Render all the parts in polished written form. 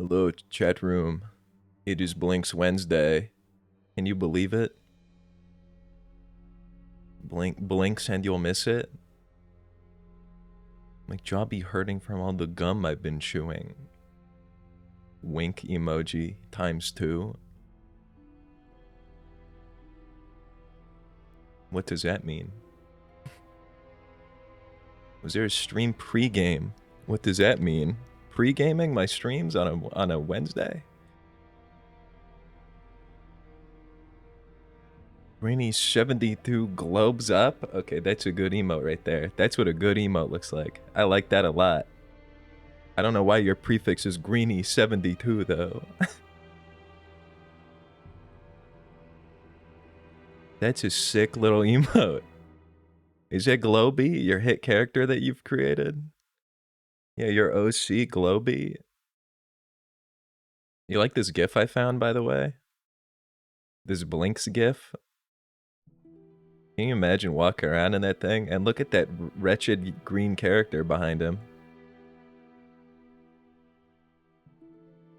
Hello, chat room. It is Blinx Wednesday. Can you believe it? Blinks and you'll miss it. My jaw be hurting from all the gum I've been chewing. Wink emoji ×2. What does that mean? Was there a stream pre-game? What does that mean? Pre-gaming my streams on a Wednesday? Rainy 72 globes up? Okay, that's a good emote right there. That's what a good emote looks like. I like that a lot. I don't know why your prefix is Greeny72 though. That's a sick little emote. Is that Globy, your hit character that you've created? Yeah, your OC Globy. You like this GIF I found, by the way? This Blinx GIF? Can you imagine walking around in that thing? And look at that wretched green character behind him.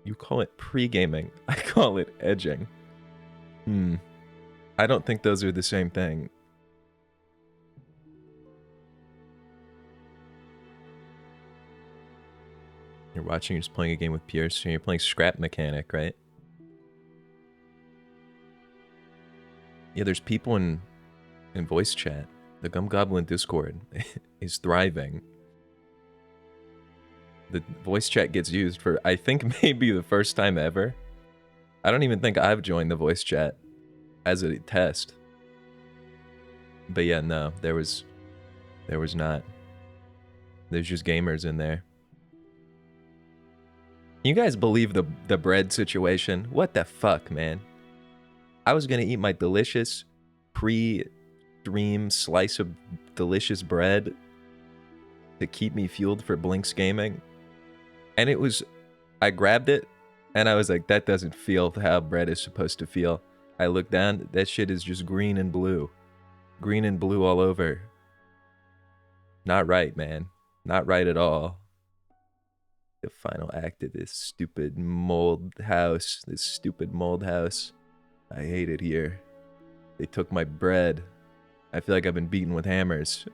You call it pre-gaming. I call it edging. I don't think those are the same thing. You're watching, you're just playing a game with Pierce, and you're playing Scrap Mechanic, right? Yeah, there's people in voice chat. The Gum Goblin Discord is thriving. The voice chat gets used for, I think, maybe the first time ever. I don't even think I've joined the voice chat as a test. But yeah, no, there was not. There's just gamers in there. You guys believe the bread situation? What the fuck, man? I was gonna eat my delicious pre-stream slice of delicious bread to keep me fueled for Blinx gaming. And it was, I grabbed it and I was like, that doesn't feel how bread is supposed to feel. I looked down, that shit is just green and blue. Green and blue all over. Not right, man. Not right at all. The final act of this stupid mold house. This stupid mold house. I hate it here. They took my bread. I feel like I've been beaten with hammers.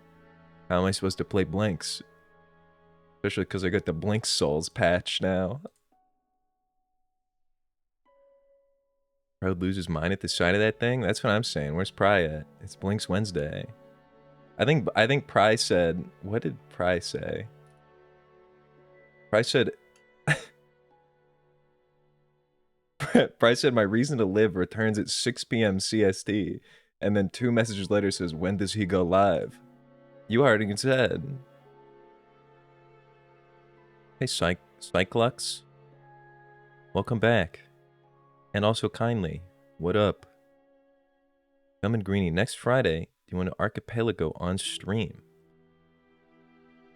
How am I supposed to play Blinx? Especially because I got the Blinx Souls patch now. Pry would lose his mind at the sight of that thing? That's what I'm saying. Where's Pry at? It's Blinx Wednesday. I think Pry said... What did Pry say? Pry said... Pry said, my reason to live returns at 6 p.m. CST. And then 2 messages later says, when does he go live? You already said. Hey, Cyclux. Welcome back. And also kindly, what up? Come and Greeny. Next Friday, do you want an archipelago on stream?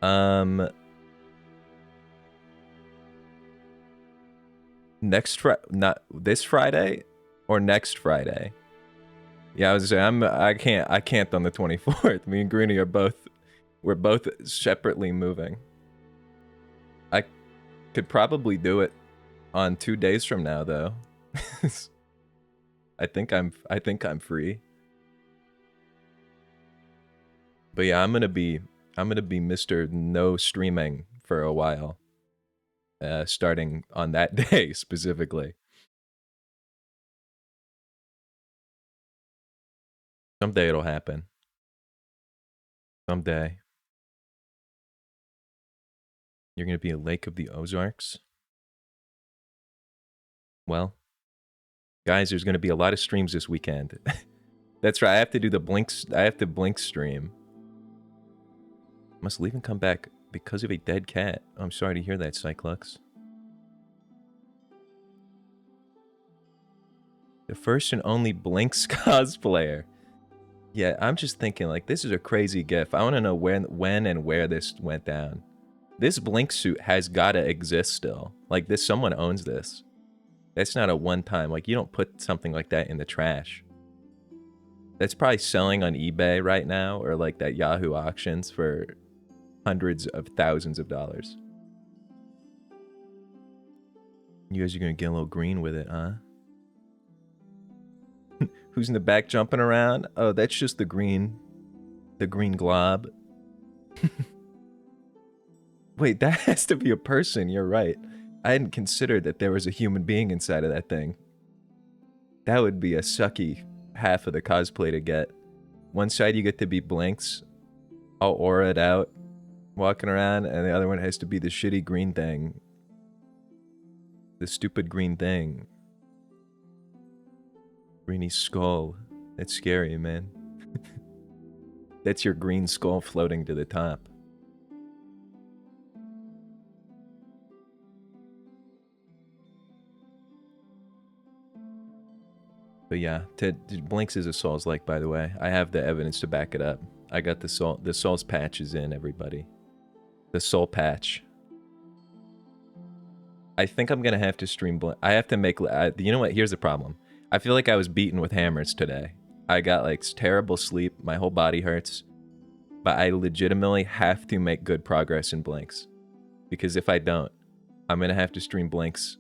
Not this Friday or next Friday. Yeah, I was saying I can't on the 24th. Me and Greeny we're both separately moving. I could probably do it on 2 days from now though. I think I'm free. But yeah, I'm gonna be Mr. No streaming for a while. Starting on that day specifically. Someday it'll happen. Someday. You're gonna be a Lake of the Ozarks? Well, guys, there's gonna be a lot of streams this weekend. That's right, I have to do the Blinx. I have to Blinx stream. Must leave and come back because of a dead cat. Oh, I'm sorry to hear that, Cyclux. The first and only Blinx cosplayer. Yeah, I'm just thinking, like, this is a crazy gif. I want to know when and where this went down. This Blinx suit has got to exist still. Like, someone owns this. That's not a one-time. Like, you don't put something like that in the trash. That's probably selling on eBay right now, or like that Yahoo auctions for hundreds of thousands of dollars. You guys are gonna get a little green with it, huh? Who's in the back jumping around? Oh, that's just the green glob. Wait, that has to be a person. You're right. I hadn't considered that there was a human being inside of that thing. That would be a sucky half of the cosplay to get. One side you get to be Blinx, all aura'd out, walking around, and the other one has to be the shitty green thing. The stupid green thing. Greeny skull. That's scary, man. That's your green skull floating to the top. But yeah, Blinx is a Souls-like, by the way. I have the evidence to back it up. I got the Souls patch is in, everybody. The Soul patch. I think I'm gonna have to stream Blinx. I have to make... you know what? Here's the problem. I feel like I was beaten with hammers today. I got like terrible sleep. My whole body hurts. But I legitimately have to make good progress in Blinx. Because if I don't, I'm gonna have to stream Blinx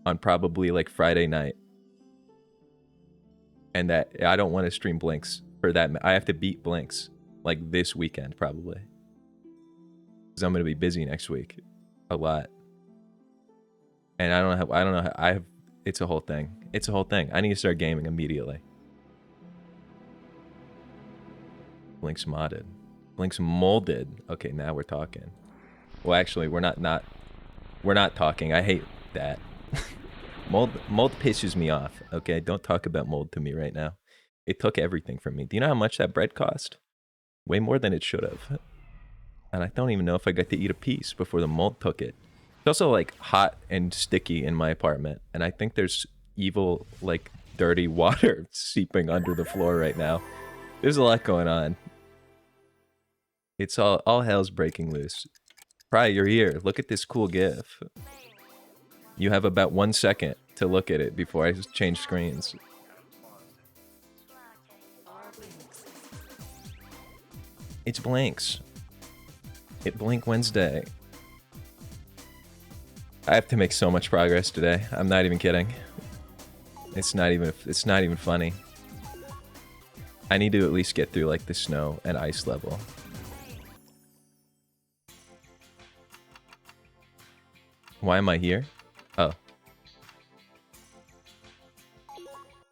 on probably like Friday night. And that I don't want to stream Blinx for that. I have to beat Blinx like this weekend probably. Because I'm gonna be busy next week. A lot. And I don't know. It's a whole thing. It's a whole thing. I need to start gaming immediately. Blinx modded. Blinx molded. Okay, now we're talking. Well, actually, we're not talking. I hate that. Mold pisses me off. Okay, don't talk about mold to me right now. It took everything from me. Do you know how much that bread cost? Way more than it should have. And I don't even know if I got to eat a piece before the mold took it. It's also like hot and sticky in my apartment, and I think there's evil, like dirty water seeping under the floor right now. There's a lot going on. It's all hell's breaking loose. Pry, you're here. Look at this cool GIF. You have about 1 second to look at it before I change screens. It's Blinx. It Blink Wednesday. I have to make so much progress today. I'm not even kidding. It's not even funny. I need to at least get through like the snow and ice level. Why am I here? Oh.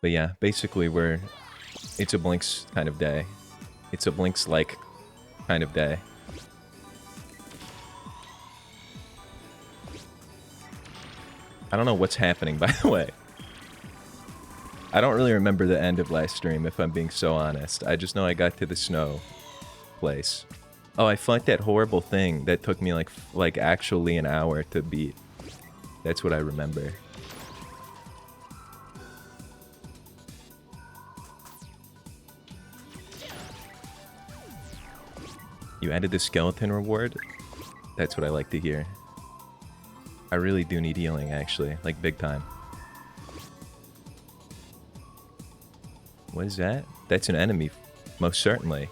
But yeah, basically it's a Blinx kind of day. It's a Blinx-like kind of day. I don't know what's happening, by the way. I don't really remember the end of last stream, if I'm being so honest. I just know I got to the snow place. Oh, I fought that horrible thing that took me like actually an hour to beat. That's what I remember. You added the skeleton reward? That's what I like to hear. I really do need healing, actually. Like, big time. What is that? That's an enemy. Most certainly.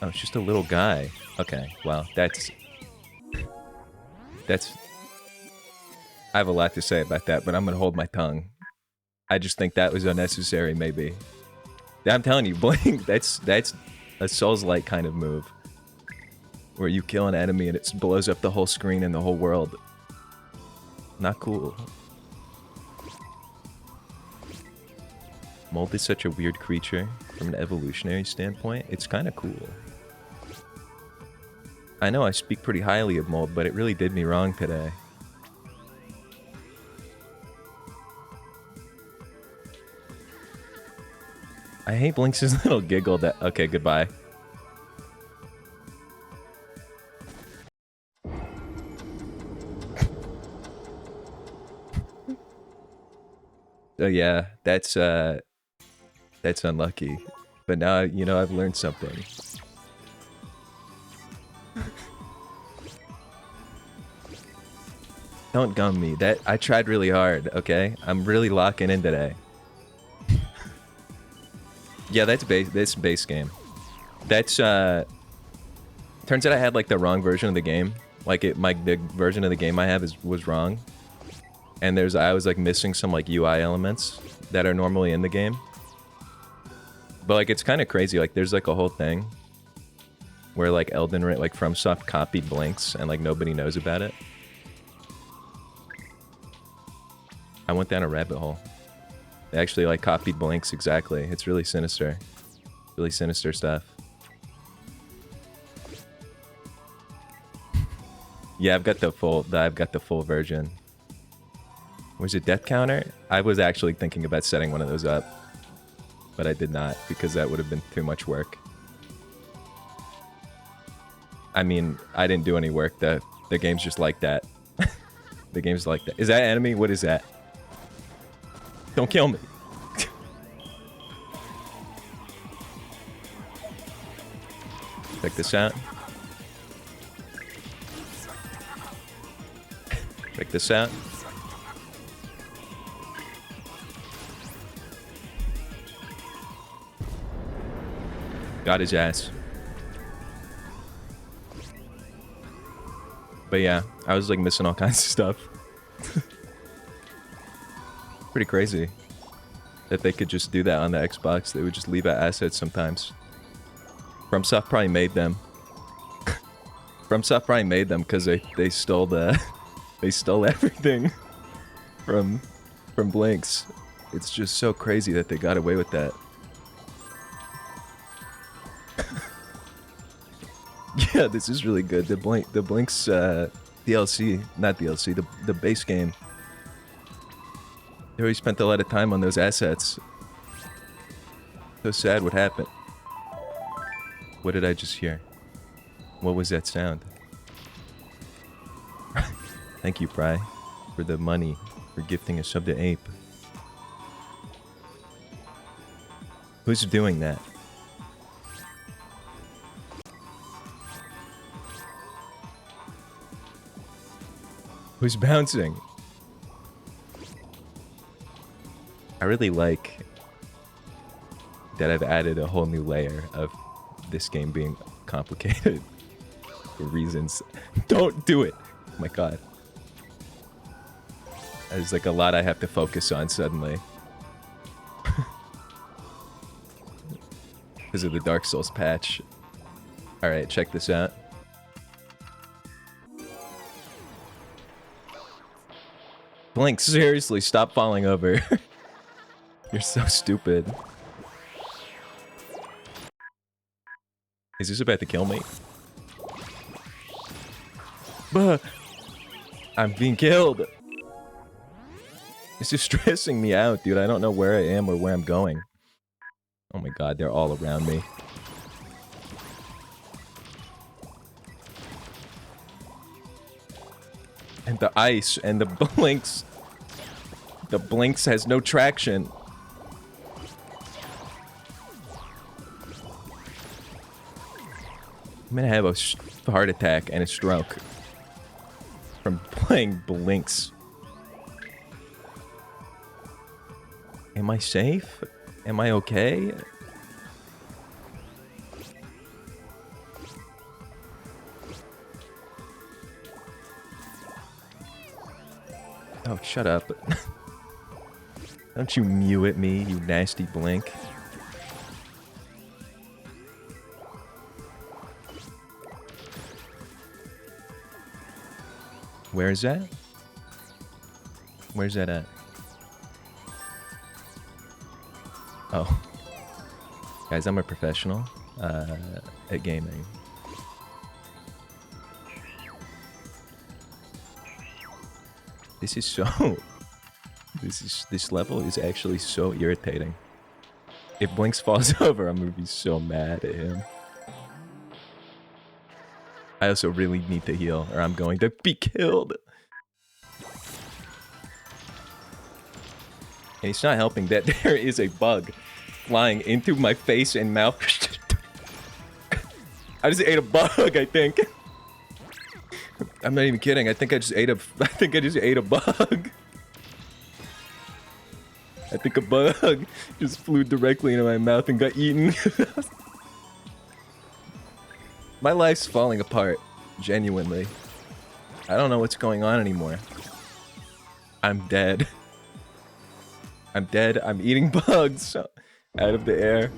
Oh, it's just a little guy. Okay, well, that's... I have a lot to say about that, but I'm gonna hold my tongue. I just think that was unnecessary, maybe. I'm telling you, Blink, that's a Souls-like kind of move. Where you kill an enemy and it blows up the whole screen and the whole world. Not cool. Mold is such a weird creature from an evolutionary standpoint. It's kind of cool. I know I speak pretty highly of Mold, but it really did me wrong today. I hate Blinx's little giggle that... Okay, goodbye. Oh yeah, that's unlucky. But now, you know, I've learned something. Don't gum me. I tried really hard, okay? I'm really locking in today. Yeah, that's base game. That's turns out I had like the wrong version of the game. Like the version of the game I have was wrong. And I was like missing some like UI elements that are normally in the game. But like it's kind of crazy. Like there's like a whole thing where like Elden Ring, like FromSoft copied Blinx and like nobody knows about it. I went down a rabbit hole. They actually like copied Blinx exactly. It's really sinister. Really sinister stuff. Yeah, I've got the full version. Was it death counter? I was actually thinking about setting one of those up, but I did not because that would have been too much work. I mean, I didn't do any work. The game's just like that. The game's like that. Is that enemy? What is that? Don't kill me. Check this out. Check this out. Got his ass. But yeah, I was like missing all kinds of stuff. Pretty crazy that they could just do that on the Xbox. They would just leave out assets sometimes. FromSoft probably made them. FromSoft probably made them because they stole the they stole everything from Blinx. It's just so crazy that they got away with that. Yeah, this is really good. The Blinx DLC, not DLC, the base game. They always spent a lot of time on those assets. So sad what happened. What did I just hear? What was that sound? Thank you, Pry, for the money, for gifting a sub to Ape. Who's doing that? Who's bouncing? I really like that I've added a whole new layer of this game being complicated for reasons. Don't do it! Oh my god. There's like a lot I have to focus on suddenly. Because of the Dark Souls patch. Alright, check this out. Blinx, seriously, stop falling over. You're so stupid. Is this about to kill me? Bah! I'm being killed! This is stressing me out, dude. I don't know where I am or where I'm going. Oh my god, they're all around me. And the ice and the Blinx. The Blinx has no traction. I'm gonna have a heart attack and a stroke from playing Blinx. Am I safe? Am I okay? Oh, shut up. Don't you mew at me, you nasty Blink. Where is that? Where's that at? Oh. Guys, I'm a professional at gaming. This is so... This level is actually so irritating. If Blinx falls over, I'm gonna be so mad at him. I also really need to heal, or I'm going to be killed. And it's not helping that there is a bug flying into my face and mouth. I just ate a bug, I think. I'm not even kidding. I think I just ate a bug. I think a bug just flew directly into my mouth and got eaten. My life's falling apart, genuinely. I don't know what's going on anymore. I'm dead. I'm dead. I'm eating bugs out of the air.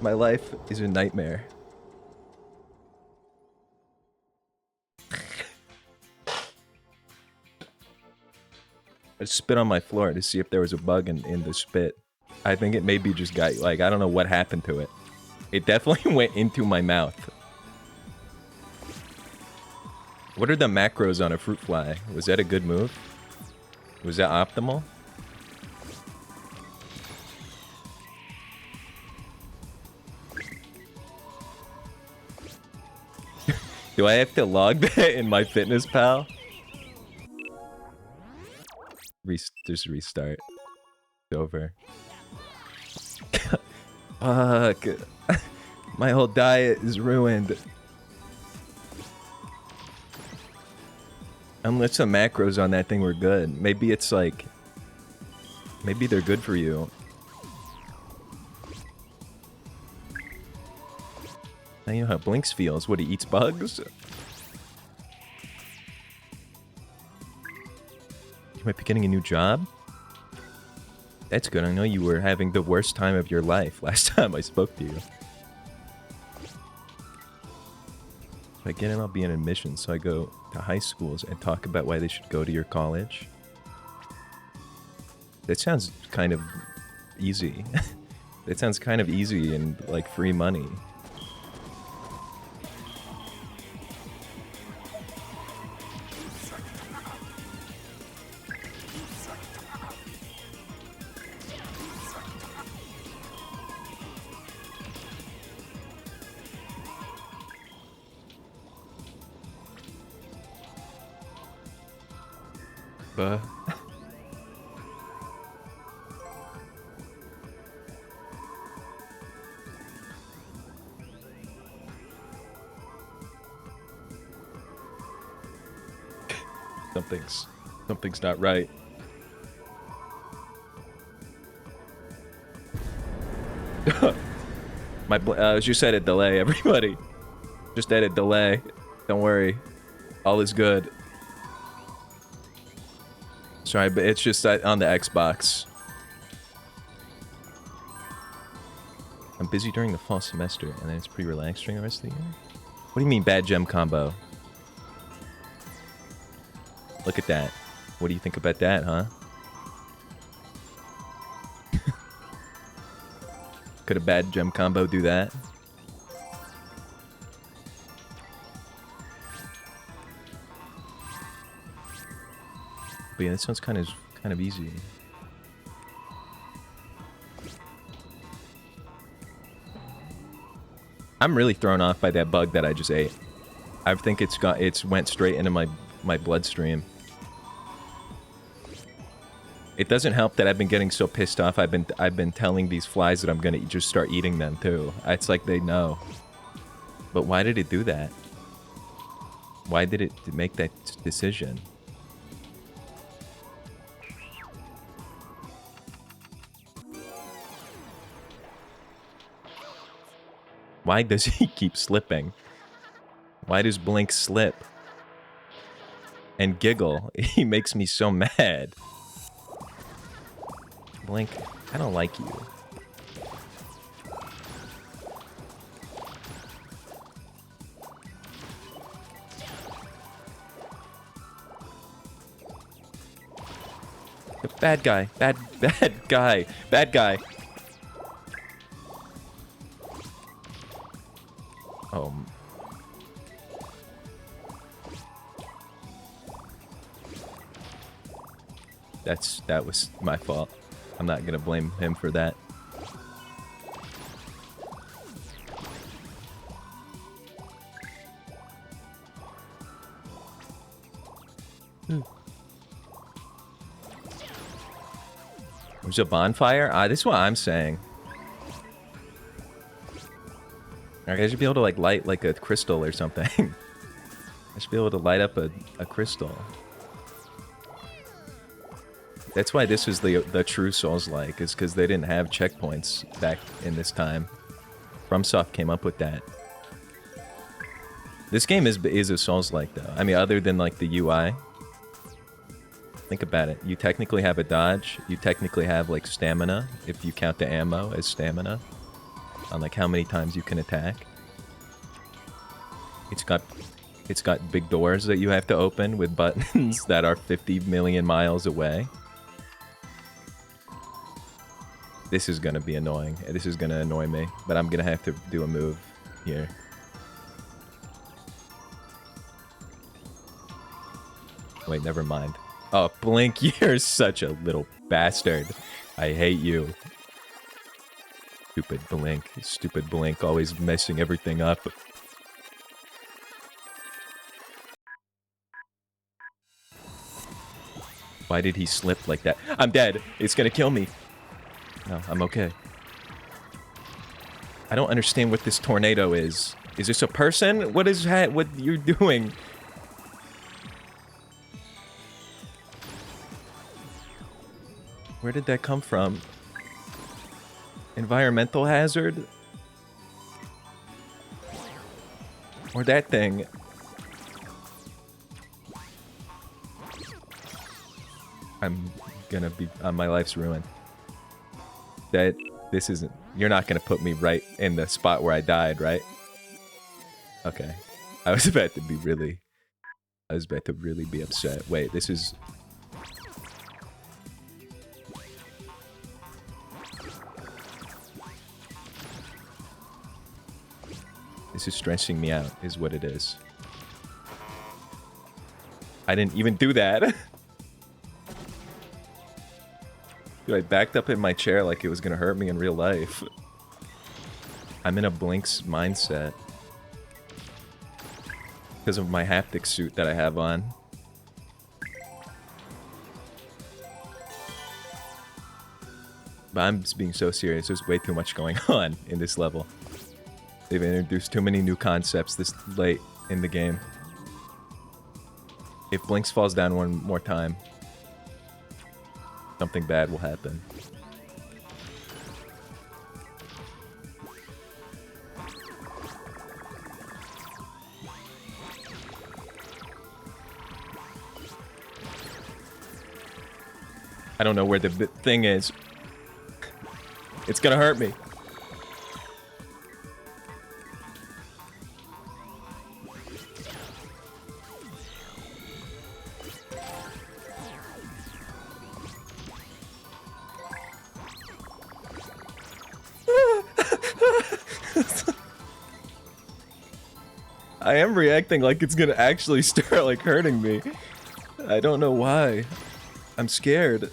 My life is a nightmare. I spit on my floor to see if there was a bug in the spit. I think it maybe just got, like, I don't know what happened to it. It definitely went into my mouth. What are the macros on a fruit fly? Was that a good move? Was that optimal? Do I have to log that in my fitness pal? Just restart. It's over. Fuck. My whole diet is ruined. Unless the macros on that thing were good. Maybe it's like... Maybe they're good for you. Now you know how Blinx feels. What, he eats bugs? You might be getting a new job? That's good. I know you were having the worst time of your life last time I spoke to you. If I get in, I'll be in admissions, so I go to high schools and talk about why they should go to your college. That sounds kind of easy. That sounds kind of easy and like free money. Something's not right. Just at a delay, everybody. Just at a delay. Don't worry. All is good. Sorry, but it's just on the Xbox. I'm busy during the fall semester, and then it's pretty relaxed during the rest of the year. What do you mean, bad gem combo? Look at that. What do you think about that, huh? Could a bad gem combo do that? But yeah, this one's kind of easy. I'm really thrown off by that bug that I just ate. I think it's went straight into my bloodstream. It doesn't help that I've been getting so pissed off. I've been telling these flies that I'm gonna just start eating them too. It's like they know. But why did it do that? Why did it make that decision? Why does he keep slipping? Why does Blinx slip? And giggle. He makes me so mad. Blink, I don't like you. The bad guy. Bad guy. Bad guy. Oh. That was my fault. I'm not gonna blame him for that. There's a bonfire? This is what I'm saying. I should be able to like light like a crystal or something. I should be able to light up a crystal. That's why this was the true Souls-like, is because they didn't have checkpoints back in this time. FromSoft came up with that. This game is a Souls-like though. I mean, other than like the UI. Think about it. You technically have a dodge. You technically have, like, stamina, if you count the ammo as stamina. On, like, how many times you can attack. It's got big doors that you have to open with buttons that are 50 million miles away. This is gonna be annoying. This is gonna annoy me, but I'm gonna have to do a move here. Wait, never mind. Oh, Blink, you're such a little bastard. I hate you. Stupid Blink, always messing everything up. Why did he slip like that? I'm dead. It's gonna kill me. No, I'm okay. I don't understand what this tornado is. Is this a person? What is that? What you're doing? Where did that come from? Environmental hazard? Or that thing? I'm gonna be... my life's ruined. This isn't... You're not gonna put me right in the spot where I died, right? Okay. I was about to be really... I was about to really be upset. Wait, this is... This is stressing me out, is what it is. I didn't even do that. Dude, I backed up in my chair like it was gonna hurt me in real life. I'm in a Blinx mindset. Because of my haptic suit that I have on. But I'm just being so serious. There's way too much going on in this level. They've introduced too many new concepts this late in the game. If Blinx falls down one more time, something bad will happen. I don't know where the thing is. It's gonna hurt me. I am reacting like it's gonna actually start, like, hurting me. I don't know why. I'm scared.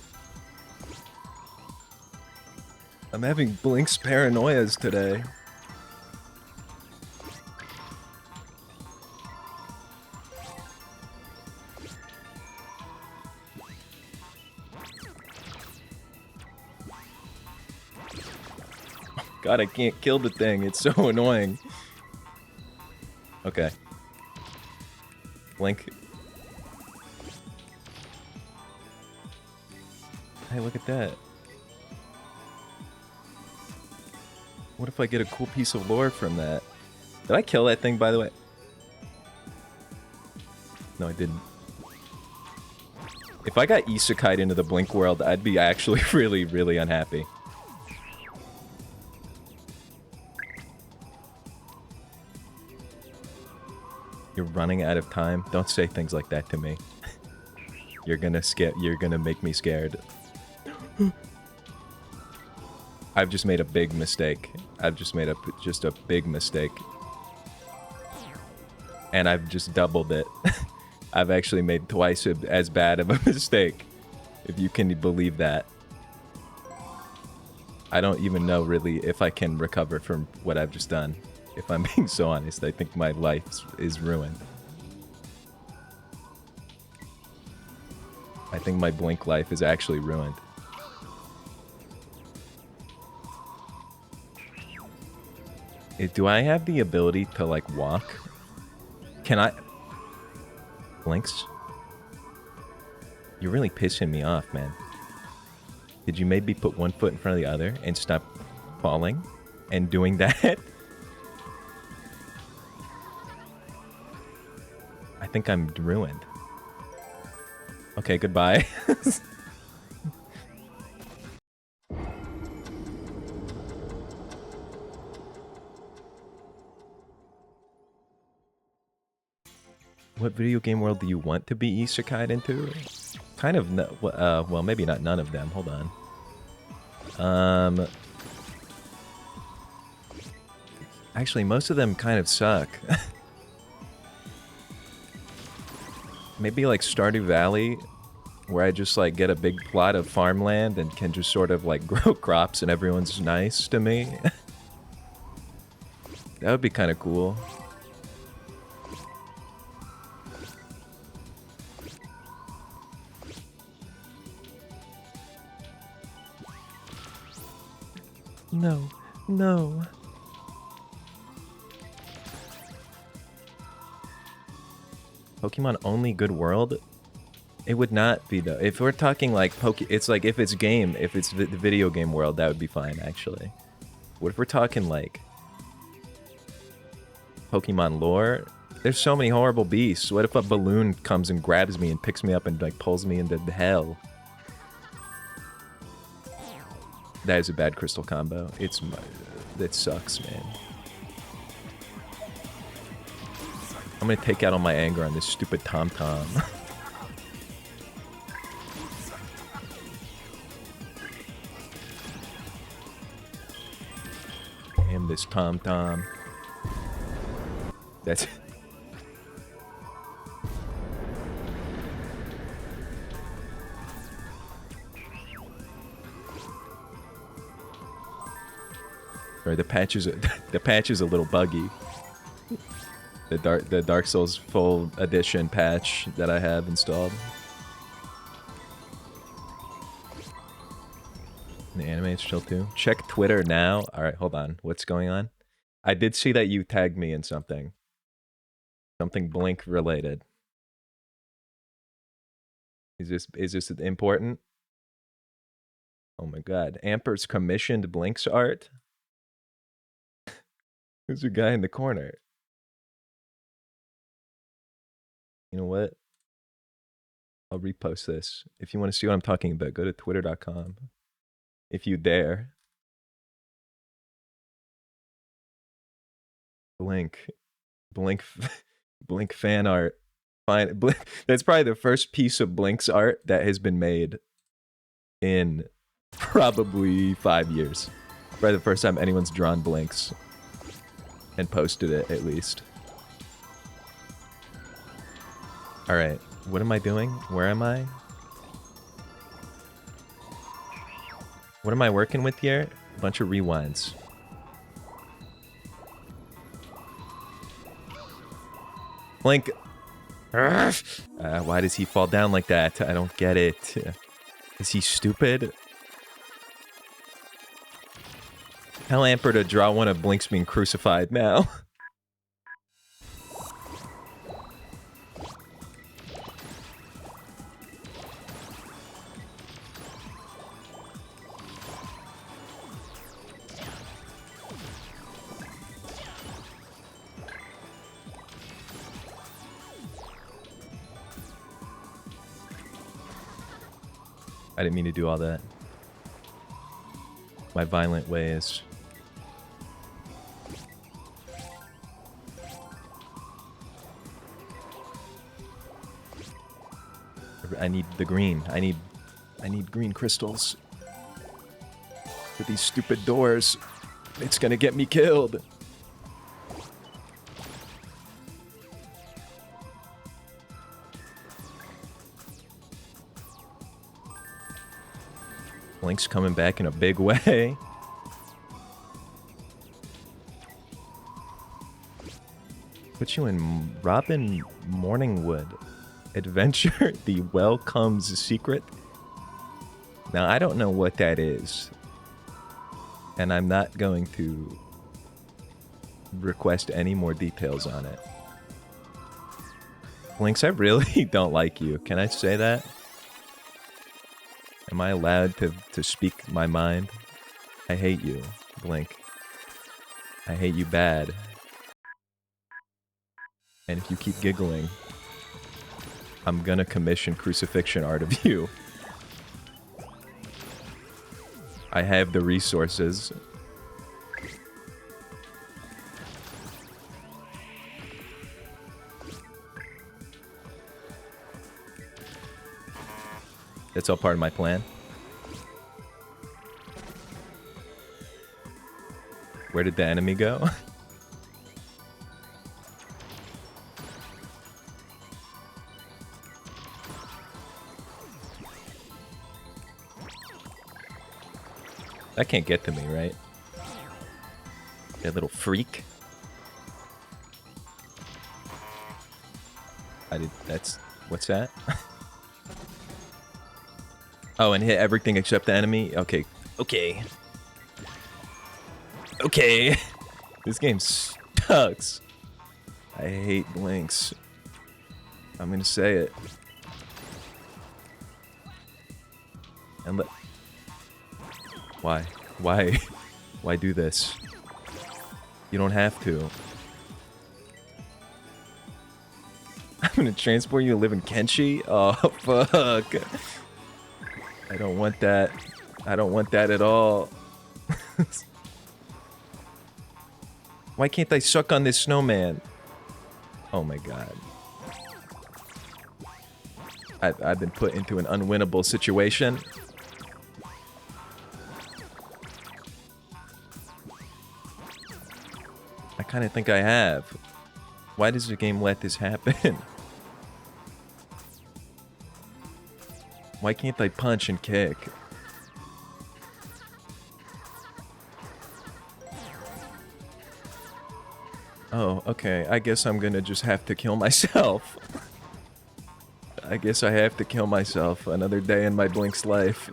I'm having Blinx paranoias today. God, I can't kill the thing. It's so annoying. Okay. Blink. Hey, look at that. What if I get a cool piece of lore from that? Did I kill that thing, by the way? No, I didn't. If I got isekai'd into the Blink world, I'd be actually really, really unhappy. You're running out of time. Don't say things like that to me. You're gonna make me scared. I've just made a big mistake. I've just made just a big mistake. And I've just doubled it. I've actually made twice as bad of a mistake. If you can believe that. I don't even know really if I can recover from what I've just done. If I'm being so honest, I think my life is ruined. I think my Blink life is actually ruined. Do I have the ability to, like, walk? Can I... Blinx? You're really pissing me off, man. Did you maybe put one foot in front of the other and stop falling and doing that? I think I'm ruined. Okay, goodbye. What video game world do you want to be isekai'd into? Kind of, no, well, maybe not none of them. Hold on. Actually, most of them kind of suck. Maybe like Stardew Valley, where I just like get a big plot of farmland and can just sort of like grow crops and everyone's nice to me. That would be kind of cool. No, no. Pokemon only good world? It would not be though. If we're talking like it's like if it's the video game world, that would be fine actually. What if we're talking like Pokemon lore? There's so many horrible beasts. What if a balloon comes and grabs me and picks me up and like pulls me into hell? That is a bad crystal combo. That sucks, man. I'm gonna take out all my anger on this stupid Tom-Tom. Damn this Tom-Tom. That's... Sorry, the patch is a little buggy. The Dark Souls full edition patch that I have installed. The animate's chill too. Check Twitter now. All right, hold on. What's going on? I did see that you tagged me in something. Something Blink related. Is this important? Oh my god. Amper's commissioned Blinx art? Who's the guy in the corner? You know what? I'll repost this. If you want to see what I'm talking about, go to twitter.com. If you dare. Blink fan art. Fine. That's probably the first piece of Blink's art that has been made in probably 5 years. Probably the first time anyone's drawn Blinks and posted it, at least. Alright, what am I doing? Where am I? What am I working with here? A bunch of rewinds. Blink! Why does he fall down like that? I don't get it. Is he stupid? Tell Amper to draw one of Blink's being crucified now. I didn't mean to do all that. My violent ways. I need the green. I need green crystals. For these stupid doors. It's gonna get me killed. Blink's coming back in a big way. Put you in Robin Morningwood. Adventure, the Welcome's Secret. Now, I don't know what that is. And I'm not going to request any more details on it. Blinks, I really don't like you. Can I say that? Am I allowed to speak my mind? I hate you, Blink. I hate you bad. And if you keep giggling, I'm gonna commission crucifixion art of you. I have the resources. That's all part of my plan. Where did the enemy go? That can't get to me, right? That little freak. What's that? Oh, and hit everything except the enemy? Okay. Okay. Okay. This game sucks. I hate Blinx. I'm gonna say it. And why? Why? Why do this? You don't have to. I'm gonna transport you to live in Kenshi? Oh, fuck. I don't want that. I don't want that at all. Why can't I suck on this snowman? Oh my god. I've been put into an unwinnable situation. I kind of think I have. Why does the game let this happen? Why can't I punch and kick? Oh, okay. I guess I'm gonna just have to kill myself. I guess I have to kill myself. Another day in my Blinx life.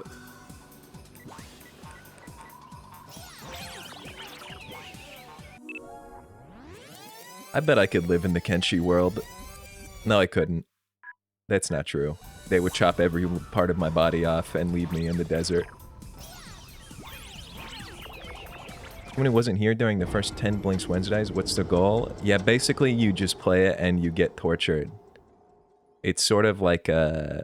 I bet I could live in the Kenshi world. No, I couldn't. That's not true. They would chop every part of my body off and leave me in the desert. When it wasn't here during the first 10 Blinx Wednesdays, what's the goal? Yeah, basically you just play it and you get tortured. It's sort of like a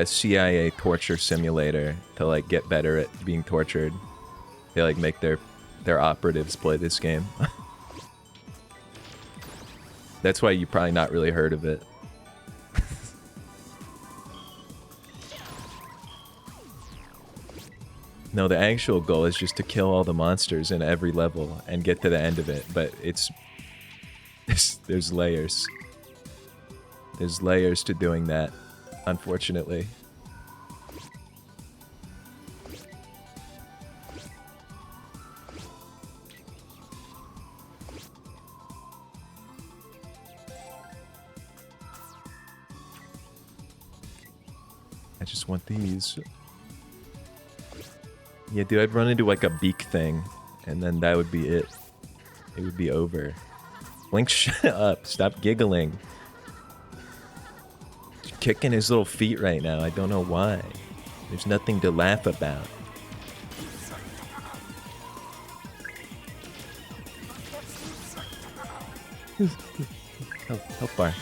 CIA torture simulator to like get better at being tortured. They like make their operatives play this game. That's why you probably not really heard of it. No, the actual goal is just to kill all the monsters in every level and get to the end of it, but there's layers. There's layers to doing that, unfortunately. I just want these. Yeah, dude, I'd run into like a beak thing, and then that would be it. It would be over. Blinx, shut up. Stop giggling. He's kicking his little feet right now. I don't know why. There's nothing to laugh about. Help bar.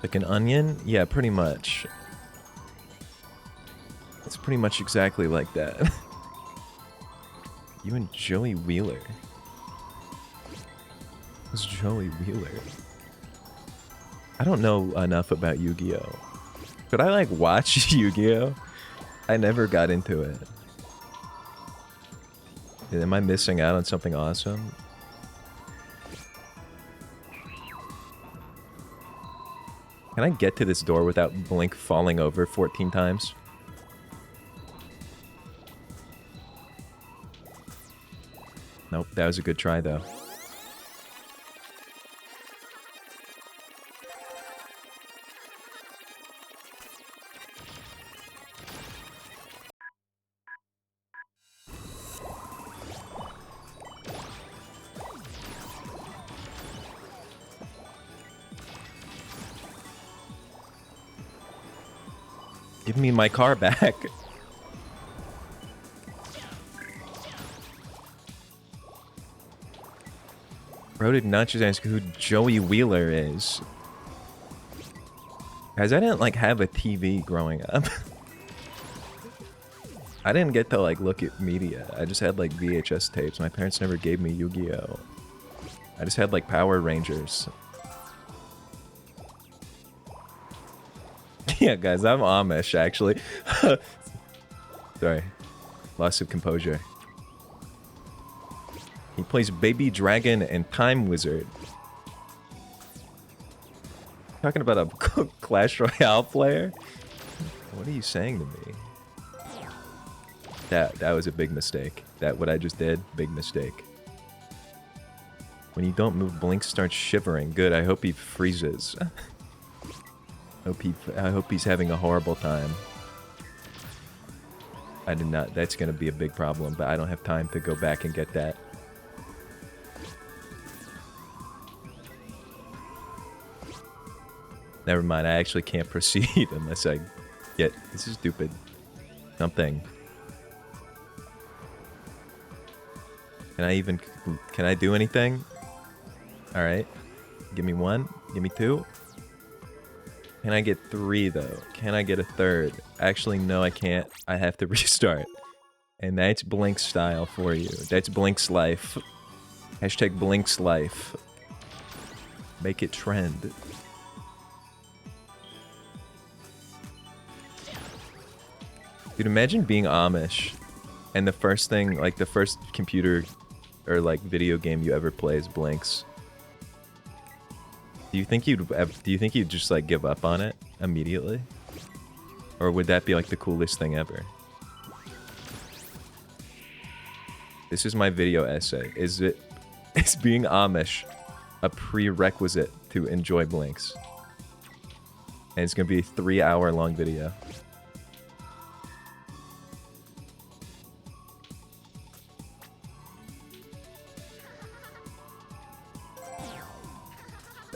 Like an onion? Yeah, pretty much. It's pretty much exactly like that. You and Joey Wheeler. Who's Joey Wheeler? I don't know enough about Yu-Gi-Oh! Could I, like, watch Yu-Gi-Oh? I never got into it. Am I missing out on something awesome? Can I get to this door without Blink falling over 14 times? Nope, that was a good try though. Give me my car back. Bro did not just ask who Joey Wheeler is. Guys, I didn't like have a TV growing up. I didn't get to like look at media. I just had like VHS tapes. My parents never gave me Yu-Gi-Oh! I just had like Power Rangers. Yeah, guys, I'm Amish actually. Sorry. Loss of composure. He plays Baby Dragon and Time Wizard. Talking about a Clash Royale player? What are you saying to me? That was a big mistake. That what I just did, big mistake. When you don't move, Blinx starts shivering. Good, I hope he freezes. I hope he's having a horrible time. I did not. That's gonna be a big problem, but I don't have time to go back and get that. Never mind, I actually can't proceed unless I get... This is stupid. Something. Can I do anything? Alright. Give me 1. Give me 2. Can I get 3, though? Can I get a 3rd? Actually, no, I can't. I have to restart. And that's Blinx style for you. That's Blinx life. Hashtag Blinx life. Make it trend. Dude, imagine being Amish and the first thing, like the first computer or like video game you ever play is Blinx. Do you think you'd just like give up on it immediately? Or would that be like the coolest thing ever? This is my video essay. Is being Amish a prerequisite to enjoy Blinx? And it's gonna be a 3-hour long video.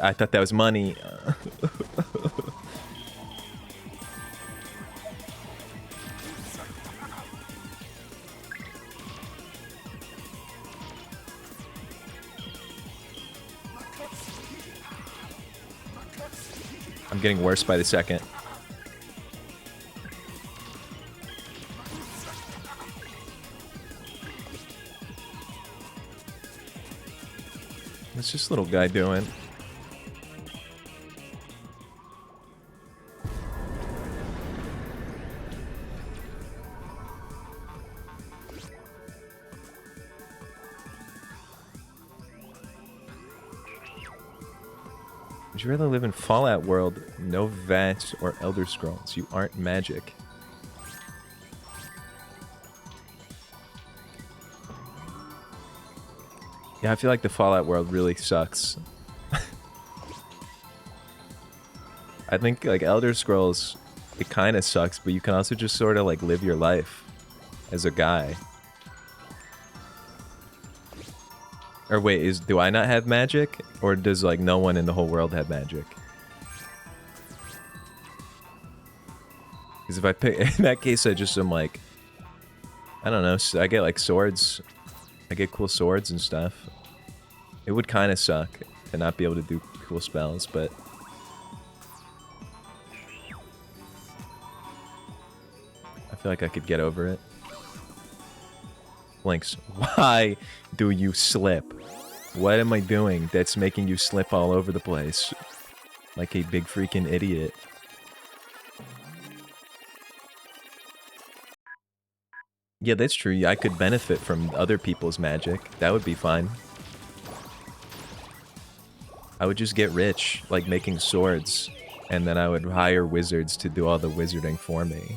I thought that was money. I'm getting worse by the second. What's this little guy doing? Would you rather live in Fallout World, no VATS, or Elder Scrolls? You aren't magic. Yeah, I feel like the Fallout World really sucks. I think, like, Elder Scrolls, it kind of sucks, but you can also just sort of, like, live your life as a guy. Or wait, do I not have magic? Or does, like, no one in the whole world have magic? Because if I pick... In that case, I just am, like... I don't know, I get, like, swords. I get cool swords and stuff. It would kind of suck to not be able to do cool spells, but... I feel like I could get over it. Blinx, why do you slip? What am I doing that's making you slip all over the place? Like a big freaking idiot. Yeah, that's true. I could benefit from other people's magic. That would be fine. I would just get rich, like making swords, and then I would hire wizards to do all the wizarding for me.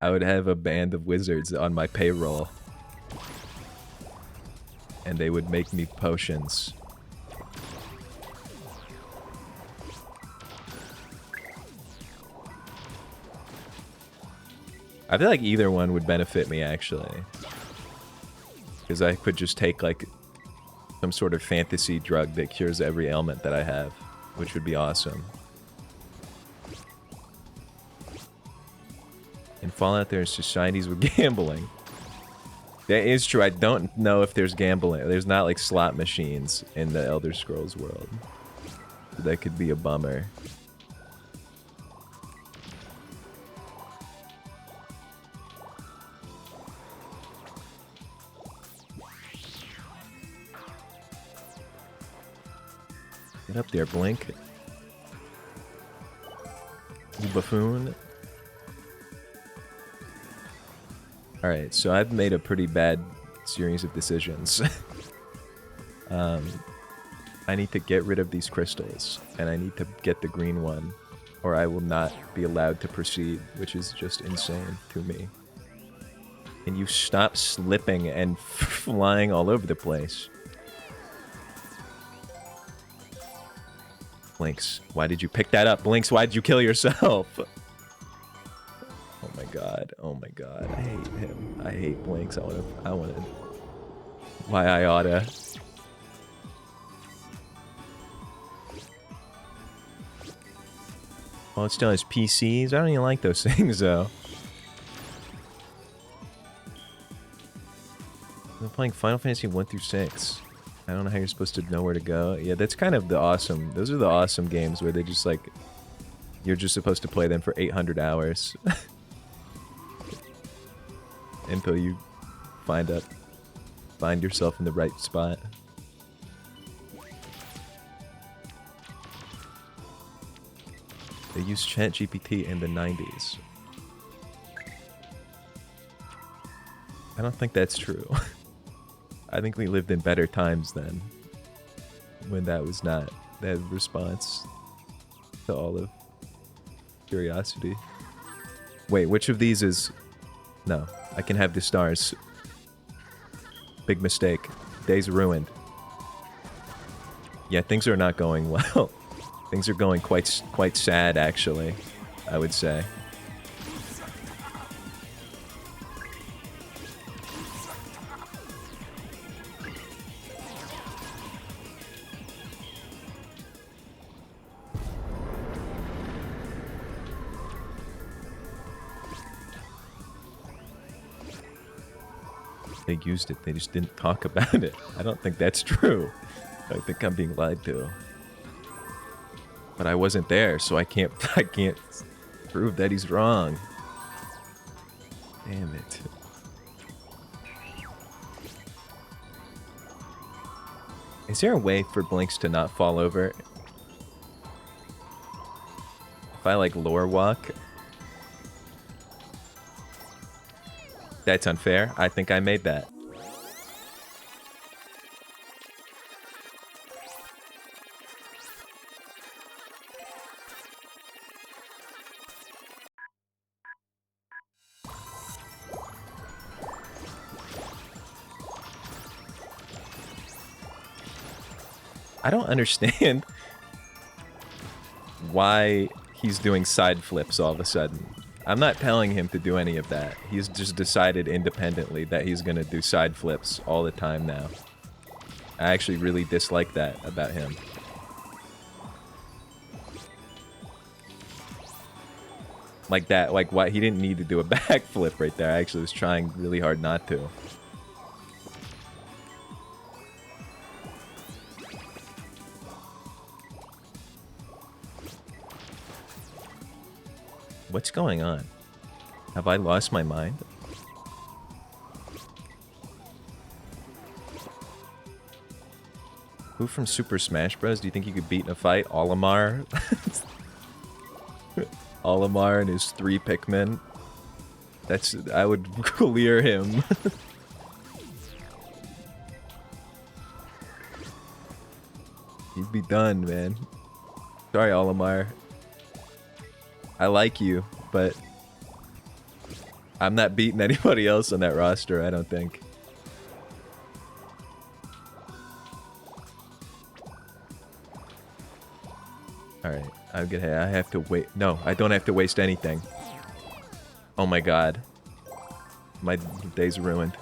I would have a band of wizards on my payroll. And they would make me potions. I feel like either one would benefit me, actually. Because I could just take, like, some sort of fantasy drug that cures every ailment that I have. Which would be awesome. fall out there in societies with gambling. That is true. I don't know if there's gambling. There's not like slot machines in the Elder Scrolls world. That could be a bummer. Get up there, Blink. You buffoon. Alright, so I've made a pretty bad series of decisions. I need to get rid of these crystals, and I need to get the green one, or I will not be allowed to proceed, which is just insane to me. Can you stop slipping and flying all over the place? Blinx, why did you pick that up? Blinx, why did you kill yourself? Oh my god, oh my god, I hate him. I hate Blinx. I wanna... Why I oughta... Well, it's still his PCs. I don't even like those things, though. I'm playing Final Fantasy 1 through 6. I don't know how you're supposed to know where to go. Yeah, that's kind of the awesome... Those are the awesome games where they just, like... You're just supposed to play them for 800 hours. Until you find yourself in the right spot. They used ChatGPT in the 90s. I don't think that's true. I think we lived in better times then. When that was not that response to all of curiosity. Wait, which of these is... No, I can have the stars. Big mistake. Day's ruined. Yeah, things are not going well. Things are going quite sad, actually, I would say. They used it, they just didn't talk about it. I don't think that's true. I think I'm being lied to. But I wasn't there, so I can't prove that he's wrong. Damn it. Is there a way for Blinx to not fall over? If I like lore walk? That's unfair. I think I made that. I don't understand why he's doing side flips all of a sudden. I'm not telling him to do any of that. He's just decided independently that he's gonna do side flips all the time now. I actually really dislike that about him. Like that, like why he didn't need to do a backflip right there. I actually was trying really hard not to. What's going on? Have I lost my mind? Who from Super Smash Bros. Do you think you could beat in a fight? Olimar? Olimar and his 3 Pikmin? That's... I would clear him. He'd be done, man. Sorry, Olimar. I like you, but I'm not beating anybody else on that roster, I don't think. Alright, I have to wait. No, I don't have to waste anything. Oh my god. My day's ruined.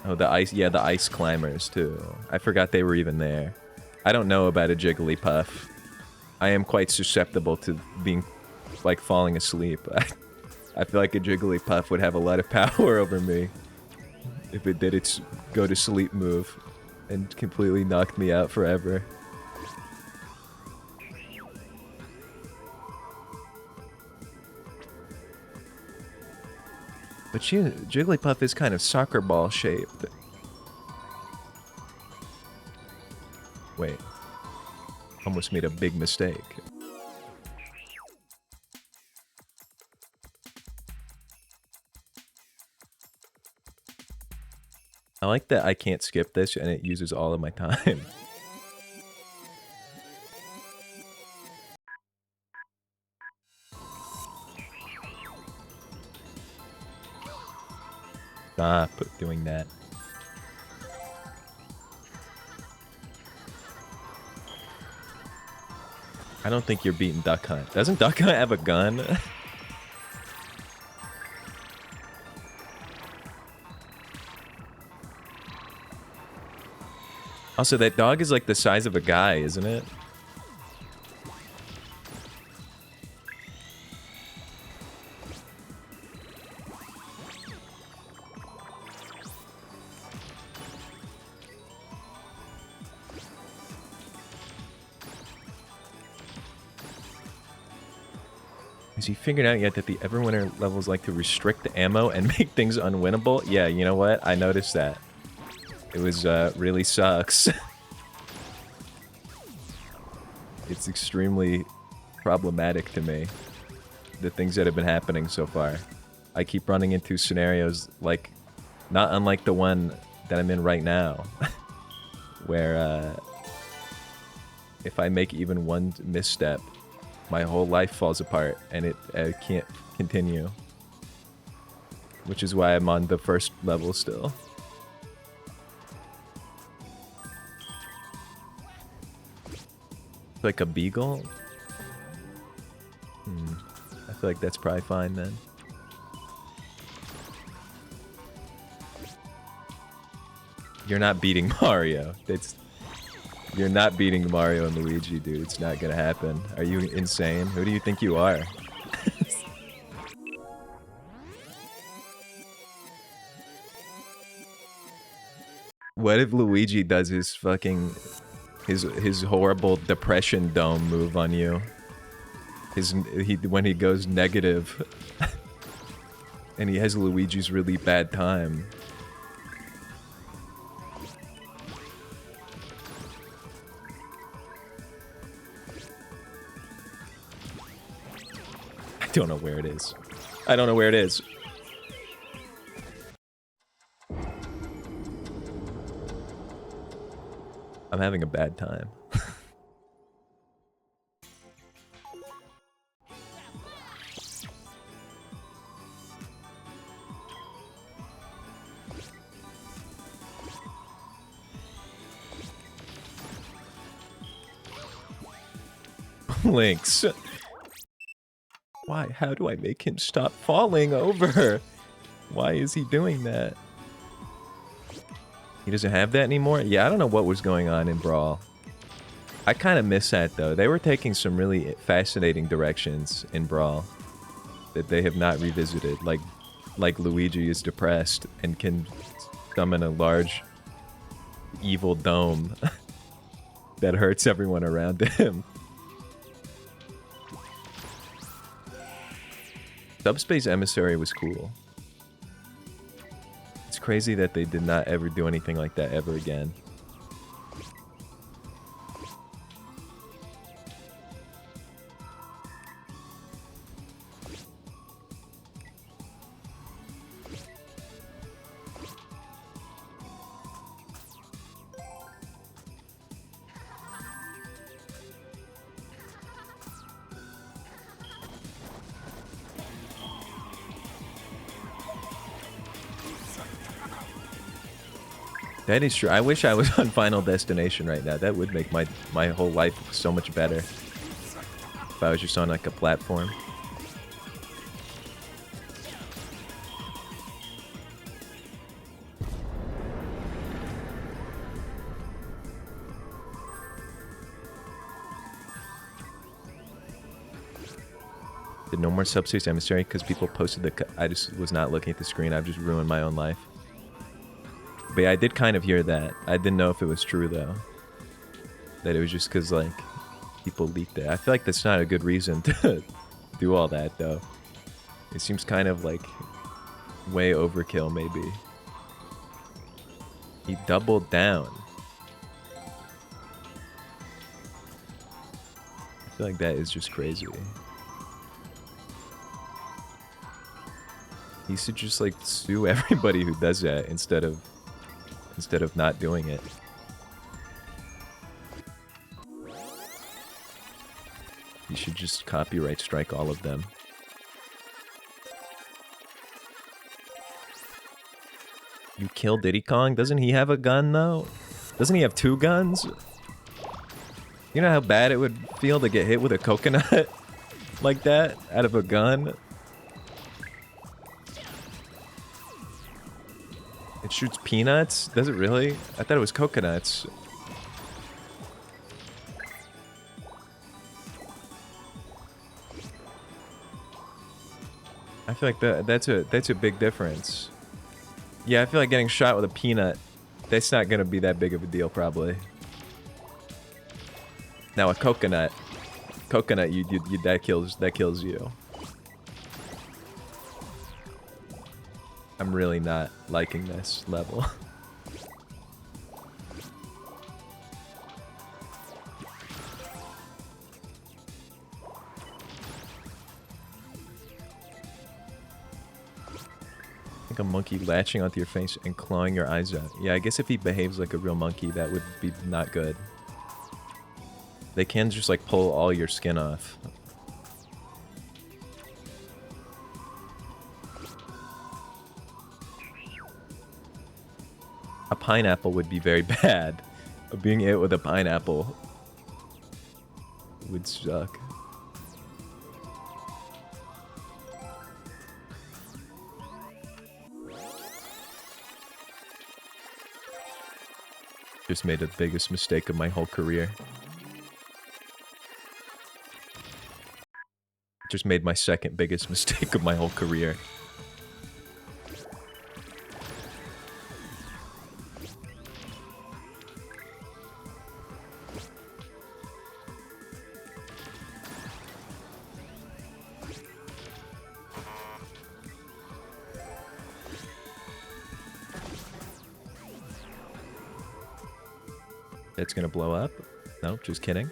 Oh, the ice, yeah, the ice climbers too. I forgot they were even there. I don't know about a Jigglypuff. I am quite susceptible to being like falling asleep. I feel like a Jigglypuff would have a lot of power over me if it did its go to sleep move and completely knocked me out forever. But Jigglypuff is kind of soccer ball shaped. Wait. Almost made a big mistake. I like that I can't skip this and it uses all of my time. Stop doing that. I don't think you're beating Duck Hunt. Doesn't Duck Hunt have a gun? Also, that dog is like the size of a guy, isn't it? Has he figured out yet that the Everwinter levels like to restrict the ammo and make things unwinnable? Yeah, you know what? I noticed that. It was, really sucks. It's extremely problematic to me, the things that have been happening so far. I keep running into scenarios like, not unlike the one that I'm in right now, where, if I make even one misstep, my whole life falls apart and it can't continue. Which is why I'm on the first level still. Like a beagle? I feel like that's probably fine then. You're not beating Mario. You're not beating Mario and Luigi, dude. It's not gonna happen. Are you insane? Who do you think you are? What if Luigi does his fucking... his horrible depression dome move on you? When he goes negative. And he has Luigi's really bad time. I don't know where it is. I don't know where it is. I'm having a bad time. Blinx. Why? How do I make him stop falling over? Why is he doing that? He doesn't have that anymore? Yeah, I don't know what was going on in Brawl. I kind of miss that, though. They were taking some really fascinating directions in Brawl that they have not revisited. Like Luigi is depressed and can summon a large evil dome that hurts everyone around him. Subspace Emissary was cool. It's crazy that they did not ever do anything like that ever again. That is true. I wish I was on Final Destination right now. That would make my whole life so much better. If I was just on like a platform. Did no more subspace emissary because people posted the... I just was not looking at the screen. I've just ruined my own life. But yeah, I did kind of hear that. I didn't know if it was true, though. That it was just because, like, people leaked it. I feel like that's not a good reason to do all that, though. It seems kind of, like, way overkill, maybe. He doubled down. I feel like that is just crazy. He should just like sue everybody who does that instead of not doing it. He should just copyright strike all of them. You kill Diddy Kong? Doesn't he have a gun though? Doesn't he have 2 guns? You know how bad it would feel to get hit with a coconut like that out of a gun? It shoots peanuts? Does it really? I thought it was coconuts. I feel like that's a big difference. Yeah, I feel like getting shot with a peanut, that's not gonna be that big of a deal probably. Now a coconut, you that kills you. I'm really not liking this level. Like a monkey latching onto your face and clawing your eyes out. Yeah, I guess if he behaves like a real monkey, that would be not good. They can just like pull all your skin off. A pineapple would be very bad. Being hit with a pineapple would suck. Just made the biggest mistake of my whole career. Just made my second biggest mistake of my whole career. It's gonna blow up? No, just kidding.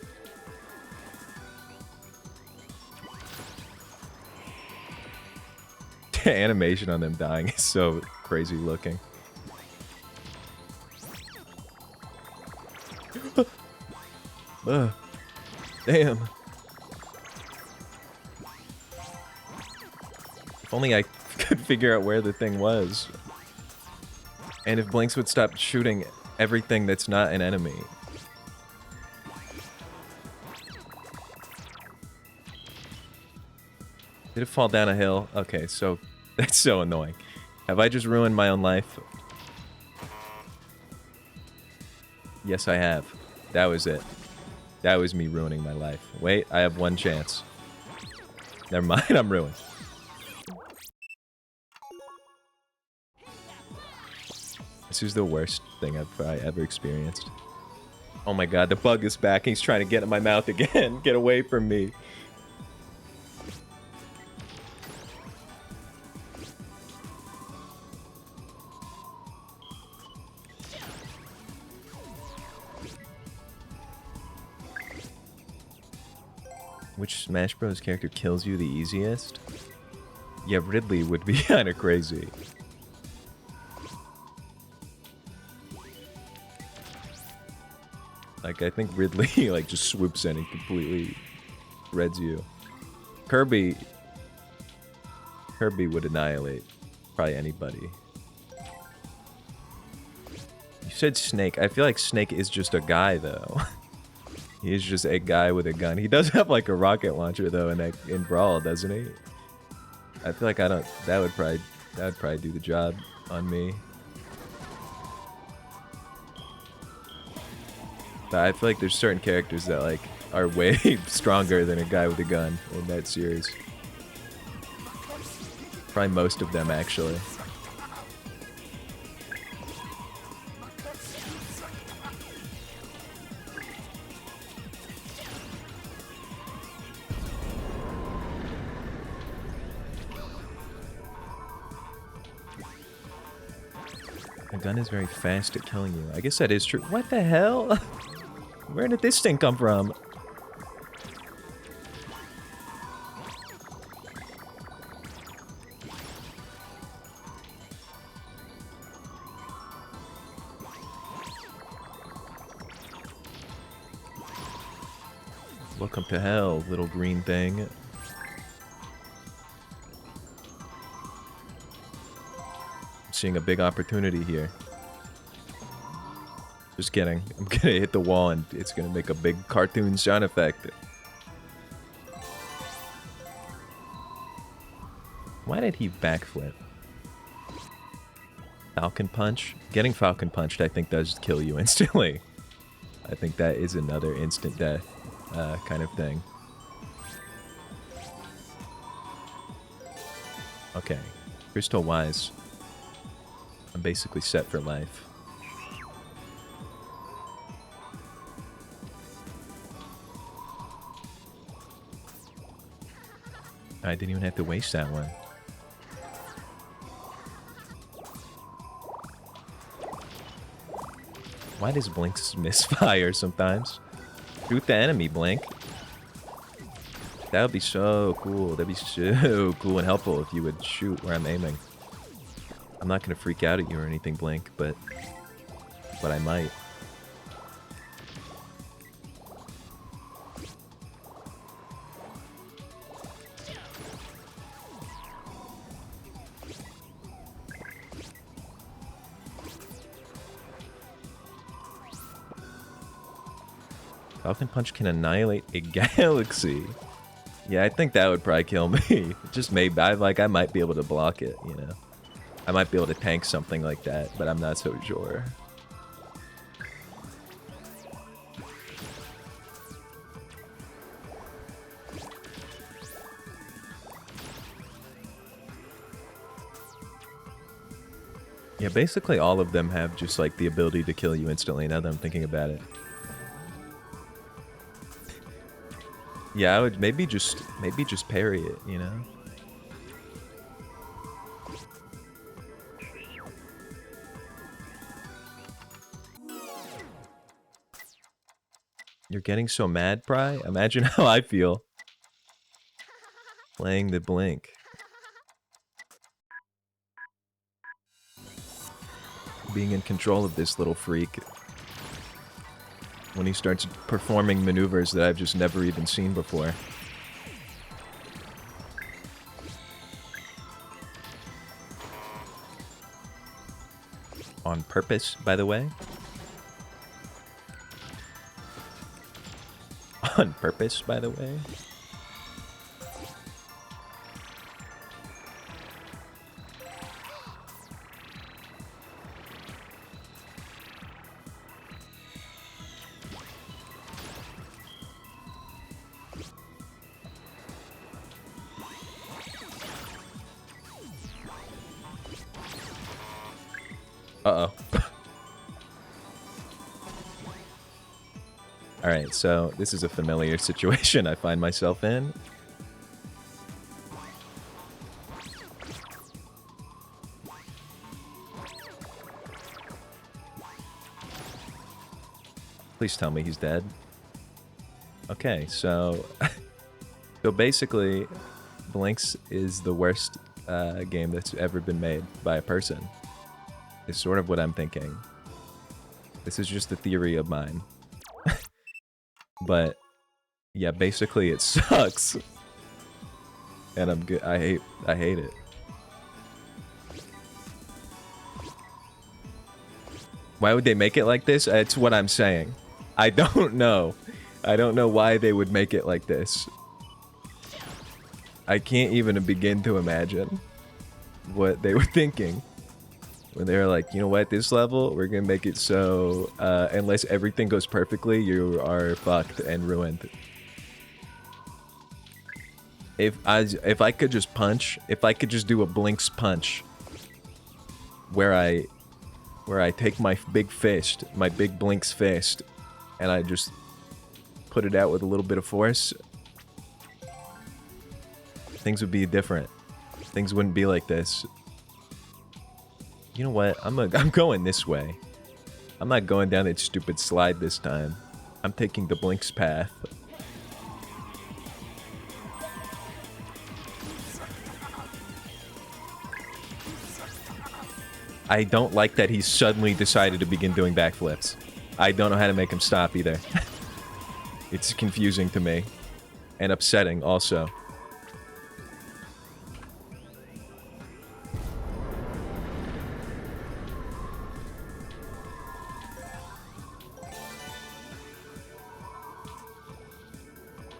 The animation on them dying is so crazy looking. Damn. If only I could figure out where the thing was. And if Blinx would stop shooting everything that's not an enemy. Did it fall down a hill? Okay, so that's so annoying. Have I just ruined my own life? Yes, I have. That was it. That was me ruining my life. Wait, I have one chance. Never mind, I'm ruined. This is the worst thing I've probably ever experienced. Oh my god, the bug is back. He's trying to get in my mouth again. Get away from me. Which Smash Bros. Character kills you the easiest? Yeah, Ridley would be kind of crazy. Like, I think Ridley, like, just swoops in and completely reds you. Kirby would annihilate probably anybody. You said Snake. I feel like Snake is just a guy, though. He is just a guy with a gun. He does have, like, a rocket launcher, though, in Brawl, doesn't he? I feel like that would probably do the job on me. But I feel like there's certain characters that, like, are way stronger than a guy with a gun in that series. Probably most of them, actually. The gun is very fast at killing you. I guess that is true. What the hell? Where did this thing come from? Welcome to hell, little green thing. I'm seeing a big opportunity here. Just kidding. I'm gonna hit the wall and it's gonna make a big cartoon sound effect. Why did he backflip? Falcon Punch? Getting Falcon Punched, I think, does kill you instantly. I think that is another instant death kind of thing. Okay. Crystal Wise. I'm basically set for life. I didn't even have to waste that one. Why does Blinx misfire sometimes? Shoot the enemy, Blink. That would be so cool. That'd be so cool and helpful if you would shoot where I'm aiming. I'm not gonna freak out at you or anything, Blink, but I might. Falcon Punch can annihilate a galaxy. Yeah, I think that would probably kill me. Just maybe. I might be able to block it, you know. I might be able to tank something like that, but I'm not so sure. Yeah, basically all of them have just like the ability to kill you instantly now that I'm thinking about it. Yeah, I would maybe just parry it, you know? You're getting so mad, Pry? Imagine how I feel. Playing the Blink. Being in control of this little freak. When he starts performing maneuvers that I've just never even seen before. On purpose, by the way. On purpose, by the way. Uh-oh. Alright, so this is a familiar situation I find myself in. Please tell me he's dead. Okay, so... so basically, Blinx is the worst game that's ever been made by a person. Is sort of what I'm thinking. This is just a theory of mine. But yeah, basically it sucks. And I'm good. I hate it. Why would they make it like this? It's what I'm saying. I don't know. I don't know why they would make it like this. I can't even begin to imagine what they were thinking. When they were like, you know what, this level, we're gonna make it so, unless everything goes perfectly, you are fucked and ruined. If I could just punch, if I could just do a Blinx punch, where I take my big fist, my big Blinx fist, and I just put it out with a little bit of force, things would be different. Things wouldn't be like this. You know what? I'm going this way. I'm not going down that stupid slide this time. I'm taking the Blinx path. I don't like that he suddenly decided to begin doing backflips. I don't know how to make him stop either. It's confusing to me. And upsetting also.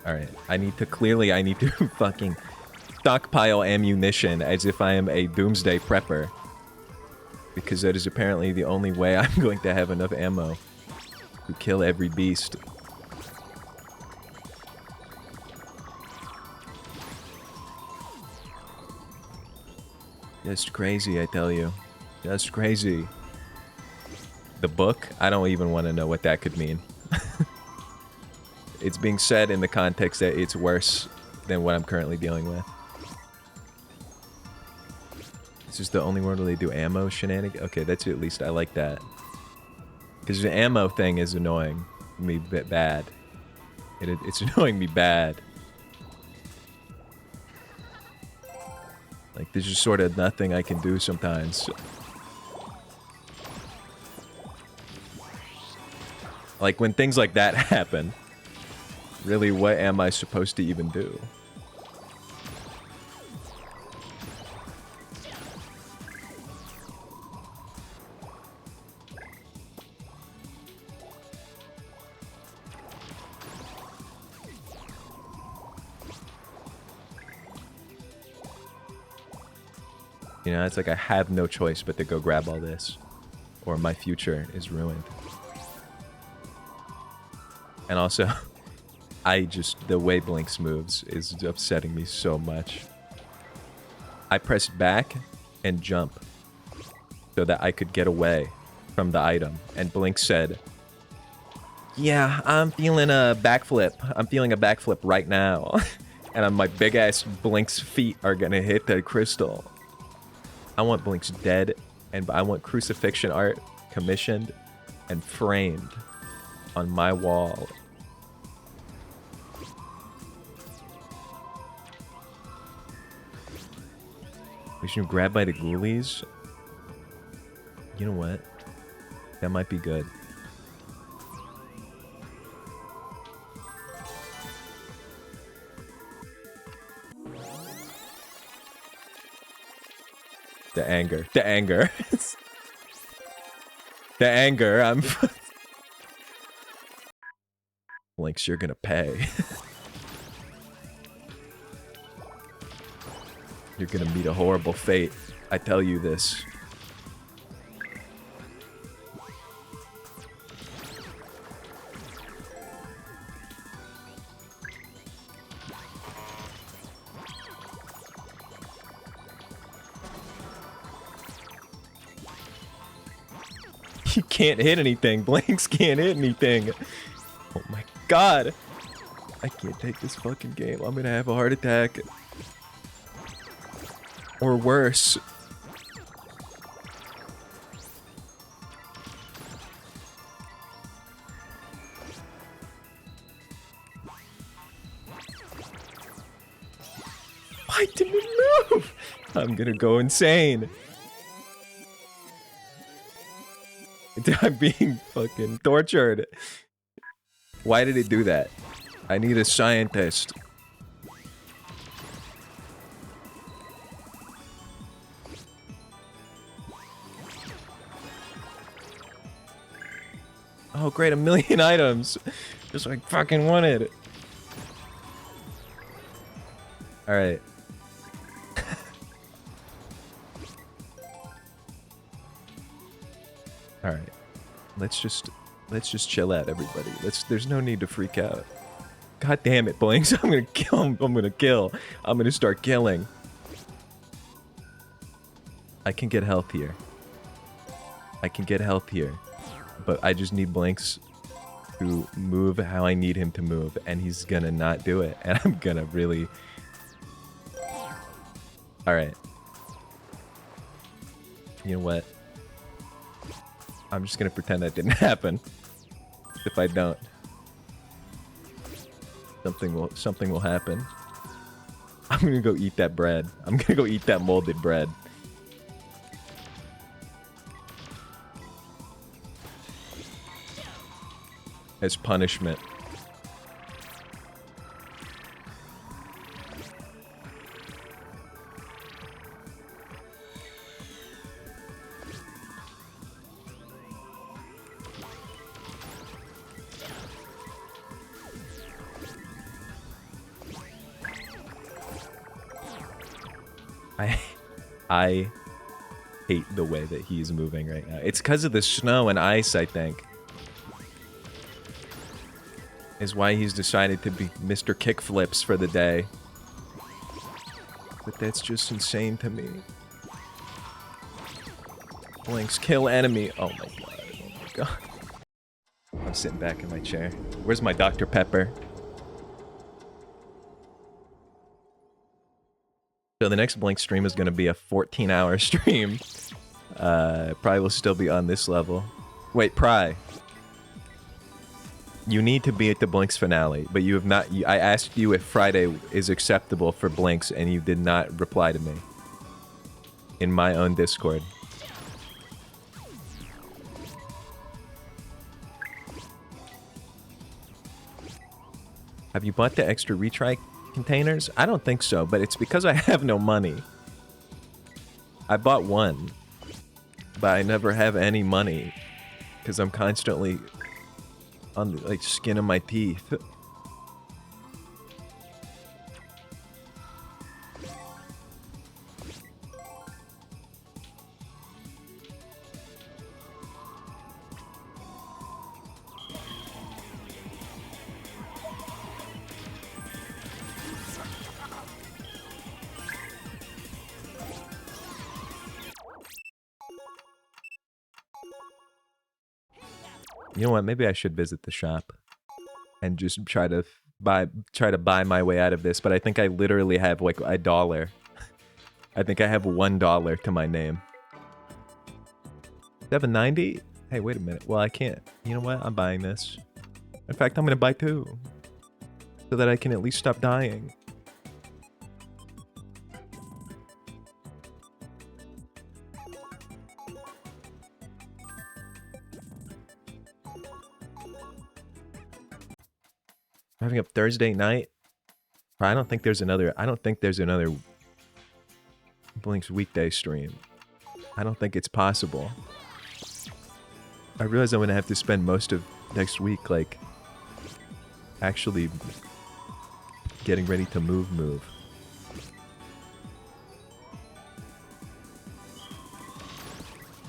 Alright, I need to fucking stockpile ammunition as if I am a doomsday prepper. Because that is apparently the only way I'm going to have enough ammo to kill every beast. Just crazy, I tell you. Just crazy. The book? I don't even want to know what that could mean. It's being said in the context that it's worse than what I'm currently dealing with. This is the only one where they do ammo shenanigans? Okay, that's at least I like that. Because the ammo thing is annoying me bad. It's annoying me bad. Like, there's just sort of nothing I can do sometimes. Like, when things like that happen, really, what am I supposed to even do? You know, it's like I have no choice but to go grab all this, or my future is ruined. And also, the way Blinx moves is upsetting me so much. I pressed back and jump so that I could get away from the item. And Blinx said, yeah, I'm feeling a backflip. I'm feeling a backflip right now. And my big ass Blinx feet are gonna hit the crystal. I want Blinx dead, and I want crucifixion art commissioned and framed on my wall. We should grab by the ghoulies. You know what? That might be good. The anger. The anger. The anger. I'm... Blinx, you're gonna pay. You're gonna meet a horrible fate. I tell you this. You can't hit anything. Blinx can't hit anything. Oh my god. I can't take this fucking game. I'm gonna have a heart attack. Or worse. Why didn't it move? I'm gonna go insane. I'm being fucking tortured. Why did it do that? I need a scientist. Oh great, 1,000,000 items. Just like fucking wanted. Alright. Alright. Let's just chill out, everybody. There's no need to freak out. God damn it, Blinx. I'm gonna kill him. I'm gonna kill. I'm gonna start killing. I can get health here. I can get health here. But I just need Blinx to move how I need him to move. And he's gonna not do it. And I'm gonna really... Alright. You know what? I'm just gonna pretend that didn't happen. If I don't, something will happen. I'm gonna go eat that bread. I'm gonna go eat that molded bread. As punishment. I hate the way that he's moving right now. It's because of the snow and ice, I think. Is why he's decided to be Mr. Kickflips for the day. But that's just insane to me. Blinx, kill enemy. Oh my god. Oh my god. I'm sitting back in my chair. Where's my Dr. Pepper? So the next Blinx stream is going to be a 14-hour stream. Probably will still be on this level. Wait, Pry. You need to be at the Blinx finale, but you have not... I asked you if Friday is acceptable for Blinx, and you did not reply to me. In my own Discord. Have you bought the extra retry containers? I don't think so, but it's because I have no money. I bought one, but I never have any money because I'm constantly on the like skin of my teeth. You know what? Maybe I should visit the shop and just try to buy my way out of this. But I think I literally have like $1. I think I have $1 to my name. $7.90? Hey, wait a minute. Well, I can't. You know what? I'm buying this. In fact, I'm gonna buy 2, so that I can at least stop dying. Having up Thursday night. I don't think there's another Blinx weekday stream. I don't think it's possible. I realize I'm gonna have to spend most of next week like actually getting ready to move.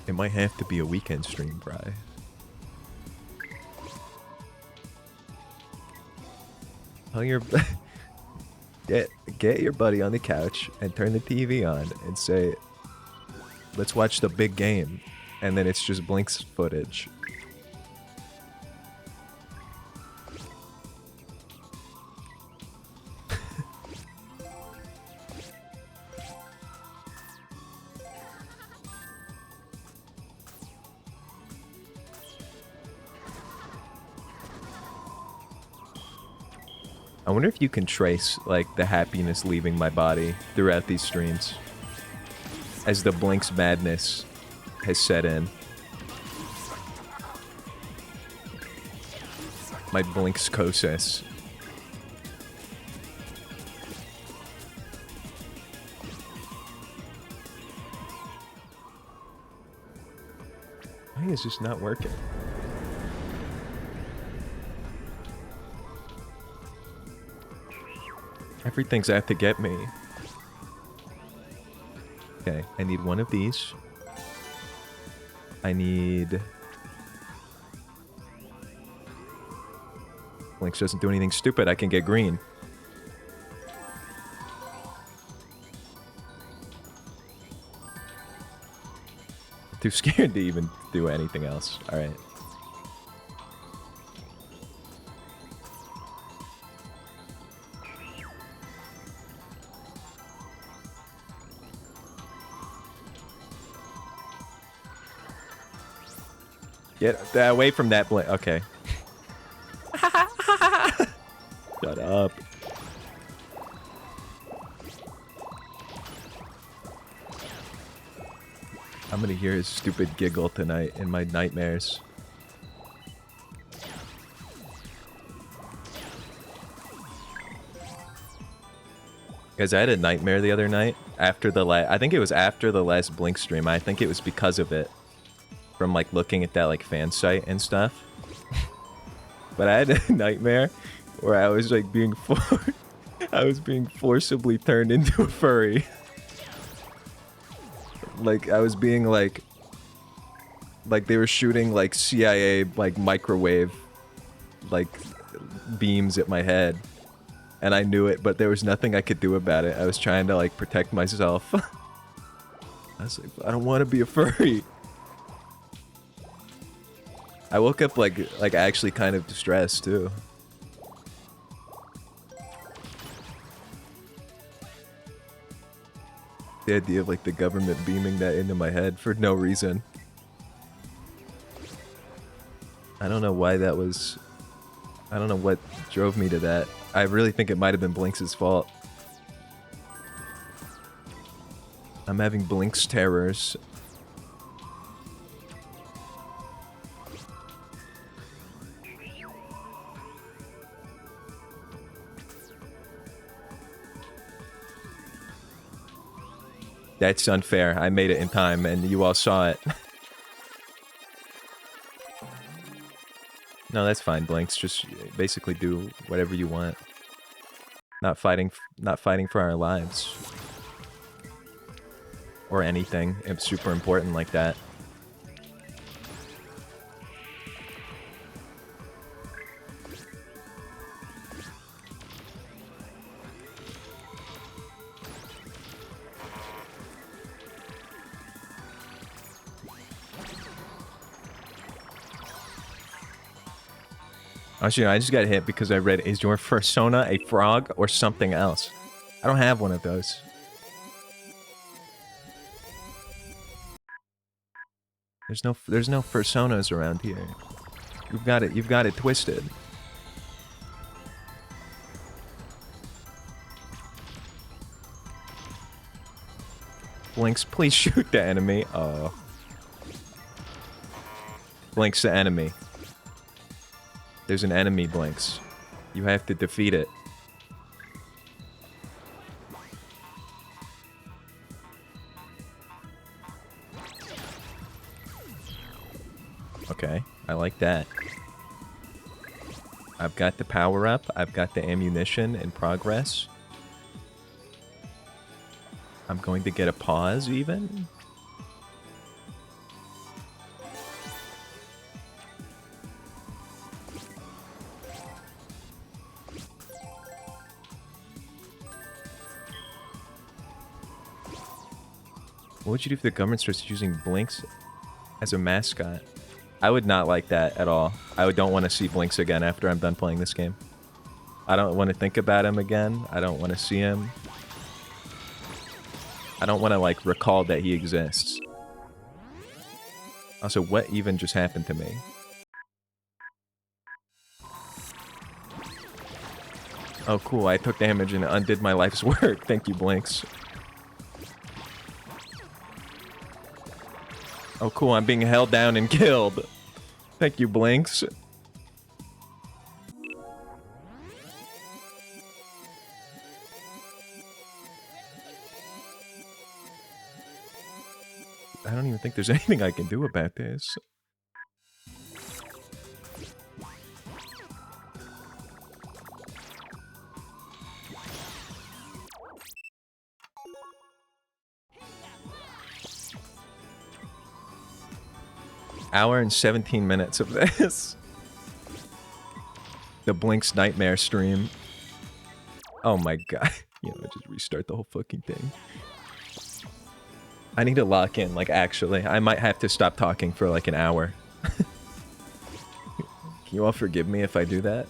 It might have to be a weekend stream, Bri. Tell your get your buddy on the couch and turn the TV on and say, "Let's watch the big game," and then it's just Blinx footage. I wonder if you can trace, like, the happiness leaving my body throughout these streams. As the Blinx madness has set in. My Blinxcosis. Why is this not working? Everything's out to get me. Okay, I need one of these. I need... Blinx doesn't do anything stupid, I can get green. Too scared to even do anything else. Alright. Get away from that Blinx. Okay. Shut up. I'm gonna hear his stupid giggle tonight in my nightmares. Guys, I had a nightmare the other night after the I think it was after the last Blinx stream. I think it was because of it. From like looking at that like fan site and stuff. But I had a nightmare where I was like being I was being forcibly turned into a furry. Like I was being like they were shooting like CIA like microwave like beams at my head, and I knew it, but there was nothing I could do about it. I was trying to like protect myself. I was like, I don't want to be a furry. I woke up like actually kind of distressed too. The idea of like the government beaming that into my head for no reason. I don't know why that was. I don't know what drove me to that. I really think it might have been Blinx's fault. I'm having Blinx terrors. That's unfair. I made it in time, and you all saw it. No, that's fine, Blinx. Just basically do whatever you want. Not fighting for our lives. Or anything super important like that. Actually, I just got hit because I read, is your persona a frog or something else? I don't have one of those. There's no personas around here. You've got it twisted. Blinx, please shoot the enemy. Oh. Blinx the enemy. There's an enemy, Blinx. You have to defeat it. Okay, I like that. I've got the power up. I've got the ammunition in progress. I'm going to get a pause, even. What would you do if the government starts using Blinx as a mascot? I would not like that at all. I don't want to see Blinx again after I'm done playing this game. I don't want to think about him again. I don't want to see him. I don't want to, like, recall that he exists. Also, what even just happened to me? Oh, cool. I took damage and it undid my life's work. Thank you, Blinx. Oh, cool. I'm being held down and killed. Thank you, Blinx. I don't even think there's anything I can do about this. Hour and 17 minutes of this. the Blinx Nightmare stream. Oh my god. You know, just restart the whole fucking thing. I need to lock in, like, actually. I might have to stop talking for, like, an hour. Can you all forgive me if I do that?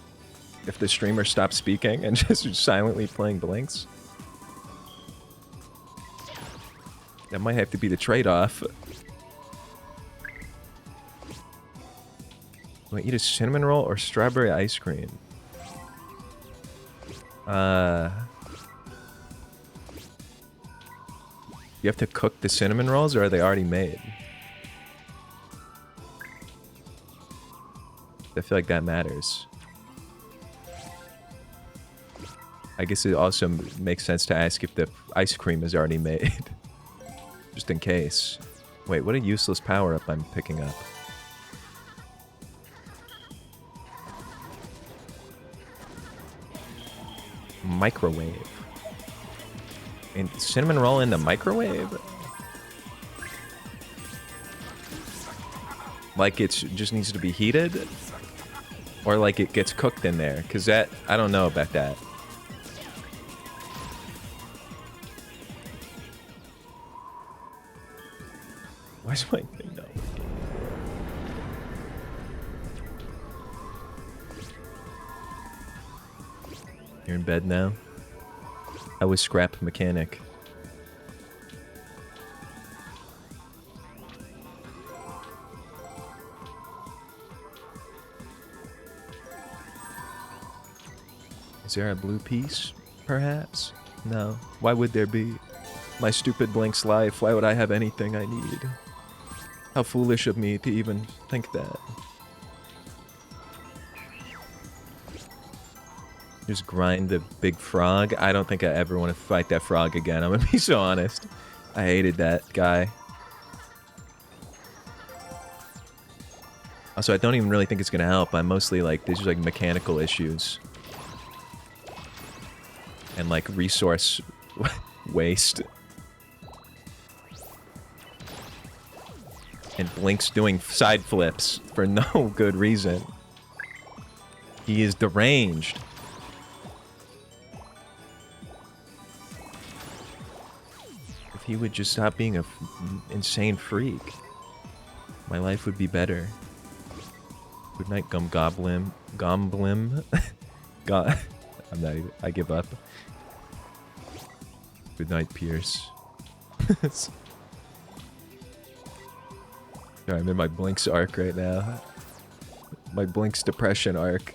If the streamer stops speaking and just silently playing Blinx? That might have to be the trade-off. Do I eat a cinnamon roll or strawberry ice cream? You have to cook the cinnamon rolls, or are they already made? I feel like that matters. I guess it also makes sense to ask if the ice cream is already made. Just in case. Wait, what a useless power-up I'm picking up. Microwave. And cinnamon roll in the microwave? Like it just needs to be heated? Or like it gets cooked in there? Because that, I don't know about that. Why's my thing not working? You're in bed now? I was scrap mechanic. Is there a blue piece, perhaps? No. Why would there be? My stupid Blinx life, why would I have anything I need? How foolish of me to even think that. Just grind the big frog. I don't think I ever want to fight that frog again. I'm gonna be so honest. I hated that guy. Also, I don't even really think it's gonna help. I'm mostly like, there's just like mechanical issues. And like resource waste. And Blinx doing side flips for no good reason. He is deranged. If he would just stop being a insane freak, my life would be better. Good night, Goblin. I'm not even, I give up. Good night, Pierce. Sorry, I'm in my Blinx arc right now. My Blinx depression arc.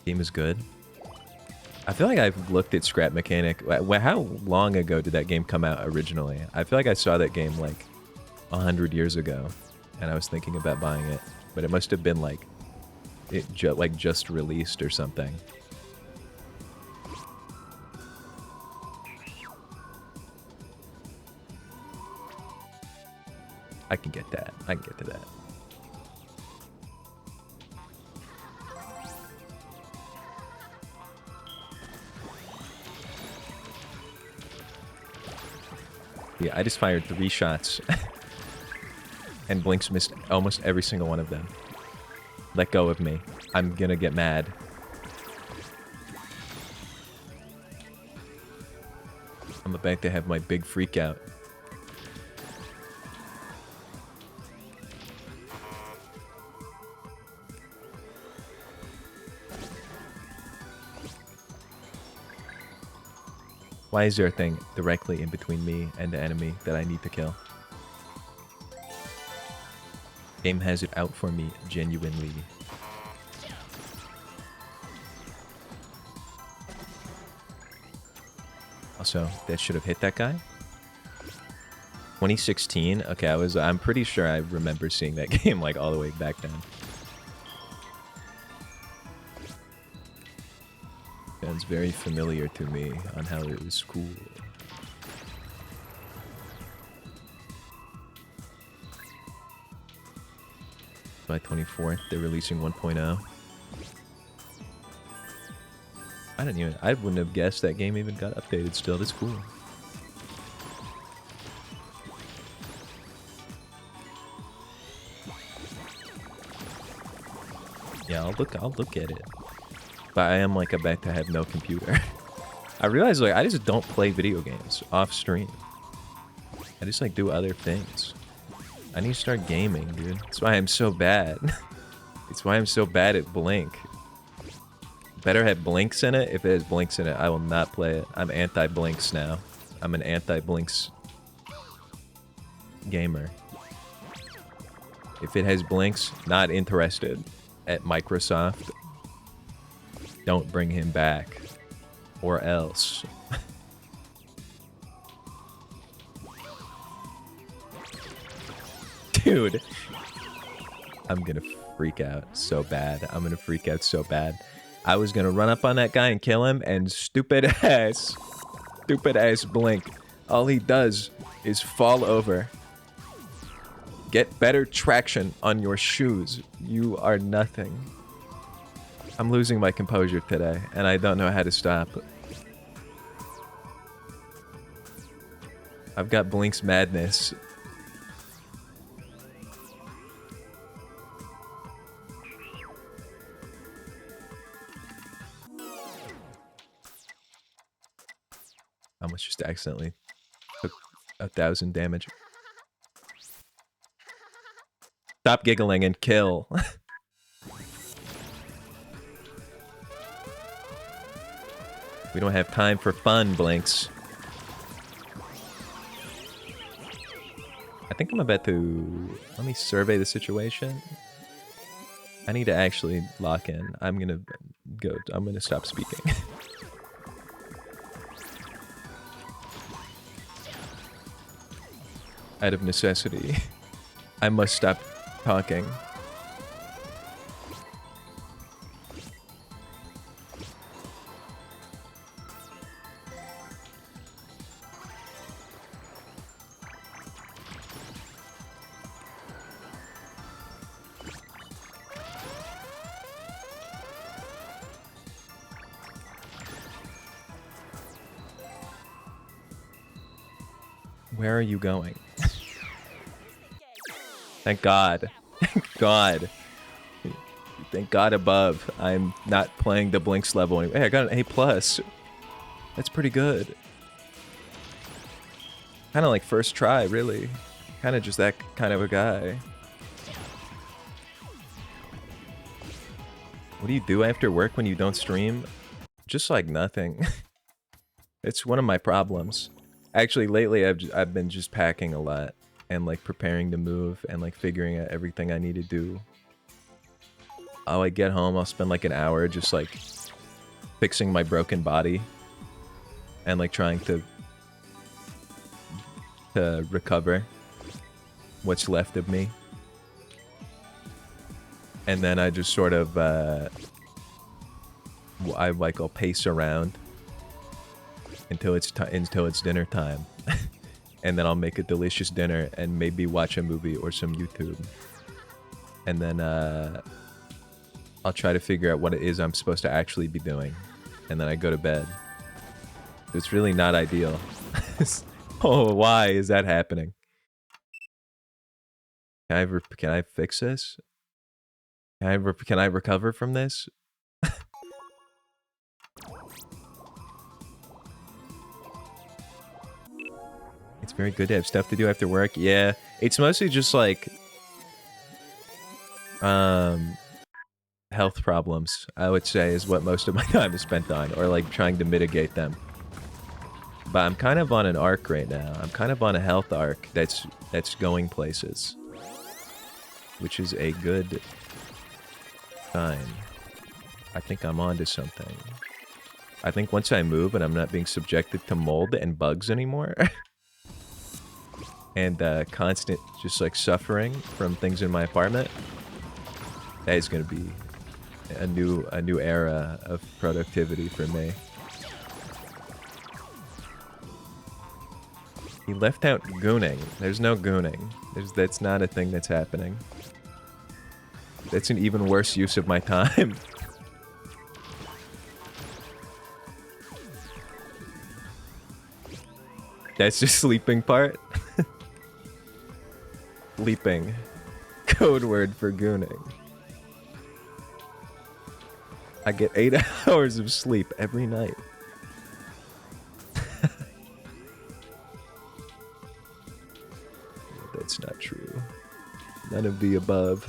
Game is good. I feel like I've looked at Scrap Mechanic. How long ago did that game come out originally? I feel like I saw that game like 100 years ago, and I was thinking about buying it, but it must have been like it just released or something. I can get that. I can get to that. Yeah, I just fired 3 shots. And Blinx missed almost every single one of them. Let go of me. I'm gonna get mad. I'm about to have my big freak out. Why is there a thing directly in between me and the enemy that I need to kill? Game has it out for me, genuinely. Also, that should have hit that guy. 2016? Okay, I'm pretty sure I remember seeing that game like all the way back then. Sounds very familiar to me on how it was cool. By 24th, they're releasing 1.0. I wouldn't have guessed that game even got updated still. That's cool. Yeah, I'll look at it. But I am like about to have no computer. I realize like I just don't play video games off stream. I just like do other things. I need to start gaming, dude. That's why I'm so bad. It's why I'm so bad at Blink. Better have Blinx in it. If it has Blinx in it, I will not play it. I'm anti-Blinx now. I'm an anti-Blinx gamer. If it has Blinx, not interested. At Microsoft, don't bring him back. Or else. Dude. I'm gonna freak out so bad. I'm gonna freak out so bad. I was gonna run up on that guy and kill him, and stupid ass Blink. All he does is fall over. Get better traction on your shoes. You are nothing. I'm losing my composure today, and I don't know how to stop. I've got Blink's madness. I almost just accidentally took 1,000 damage. Stop giggling and kill. We don't have time for fun, Blinks. I think I'm about to... Let me survey the situation. I need to actually lock in. I'm gonna go... I'm gonna stop speaking. Out of necessity. I must stop talking. Where are you going? Thank God. Thank God. Thank God above. I'm not playing the Blinx level anymore. Hey, I got an A+. That's pretty good. Kind of like first try, really. Kind of just that kind of a guy. What do you do after work when you don't stream? Just like nothing. It's one of my problems. Actually, lately I've been just packing a lot and like preparing to move and like figuring out everything I need to do. I'll like get home, I'll spend like an hour just like fixing my broken body and like trying to recover what's left of me. And then I just sort of I'll pace around until it's dinner time. And then I'll make a delicious dinner and maybe watch a movie or some YouTube. And then I'll try to figure out what it is I'm supposed to actually be doing. And then I go to bed. It's really not ideal. Oh, why is that happening? Can I fix this? Can I recover from this? It's very good to have stuff to do after work. Yeah, it's mostly just like health problems, I would say, is what most of my time is spent on, or like trying to mitigate them. But I'm kind of on an arc right now. I'm kind of on a health arc that's going places, which is a good sign. I think I'm onto something. I think once I move and I'm not being subjected to mold and bugs anymore, and constant just like suffering from things in my apartment, that is going to be a new era of productivity for me. He left out gooning. There's no gooning. That's not a thing that's happening. That's an even worse use of my time. That's the sleeping part. Sleeping. Code word for gooning. I get 8 hours of sleep every night. That's not true. None of the above.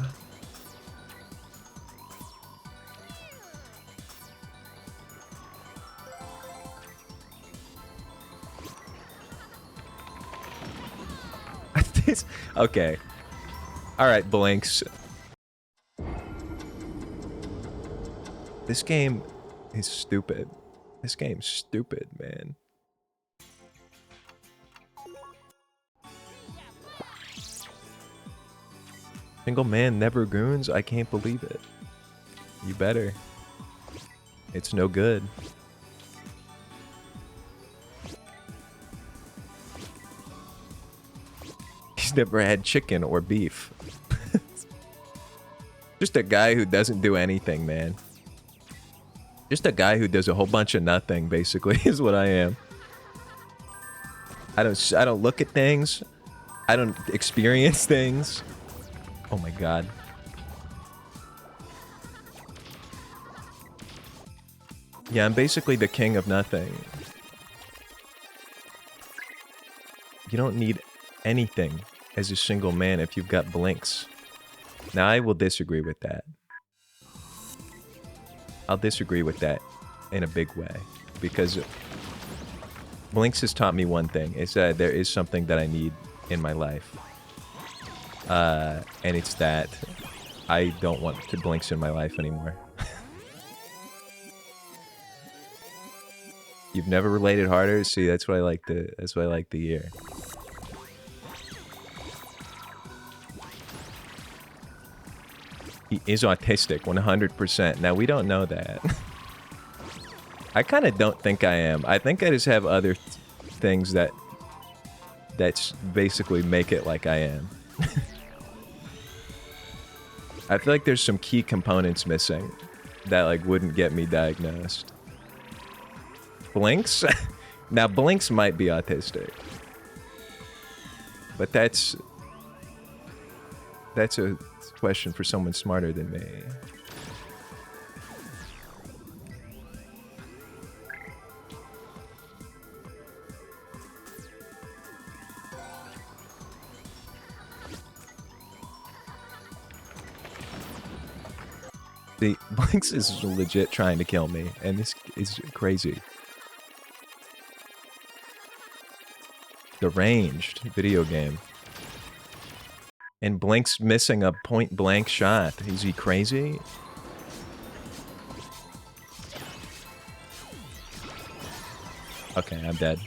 Okay. Alright, Blinx. This game is stupid. This game's stupid, man. Single man never goons? I can't believe it. You better. It's no good. He's never had chicken or beef. Just a guy who doesn't do anything, man. Just a guy who does a whole bunch of nothing, basically, is what I am. I don't look at things. I don't experience things. Oh my god. Yeah, I'm basically the king of nothing. You don't need anything as a single man if you've got Blinx. Now, I will disagree with that. I'll disagree with that in a big way. Because Blinx has taught me one thing. Is that there is something that I need in my life. And it's that I don't want to Blinx in my life anymore. You've never related harder? See, that's what I like to hear. He is autistic, 100%. Now, we don't know that. I kind of don't think I am. I think I just have other things that's basically make it like I am. I feel like there's some key components missing that like wouldn't get me diagnosed. Blinx? Now, Blinx might be autistic. But that's a question for someone smarter than me. See, Blinx is legit trying to kill me, and this is crazy. Deranged video game. And Blinx missing a point-blank shot. Is he crazy? Okay, I'm dead.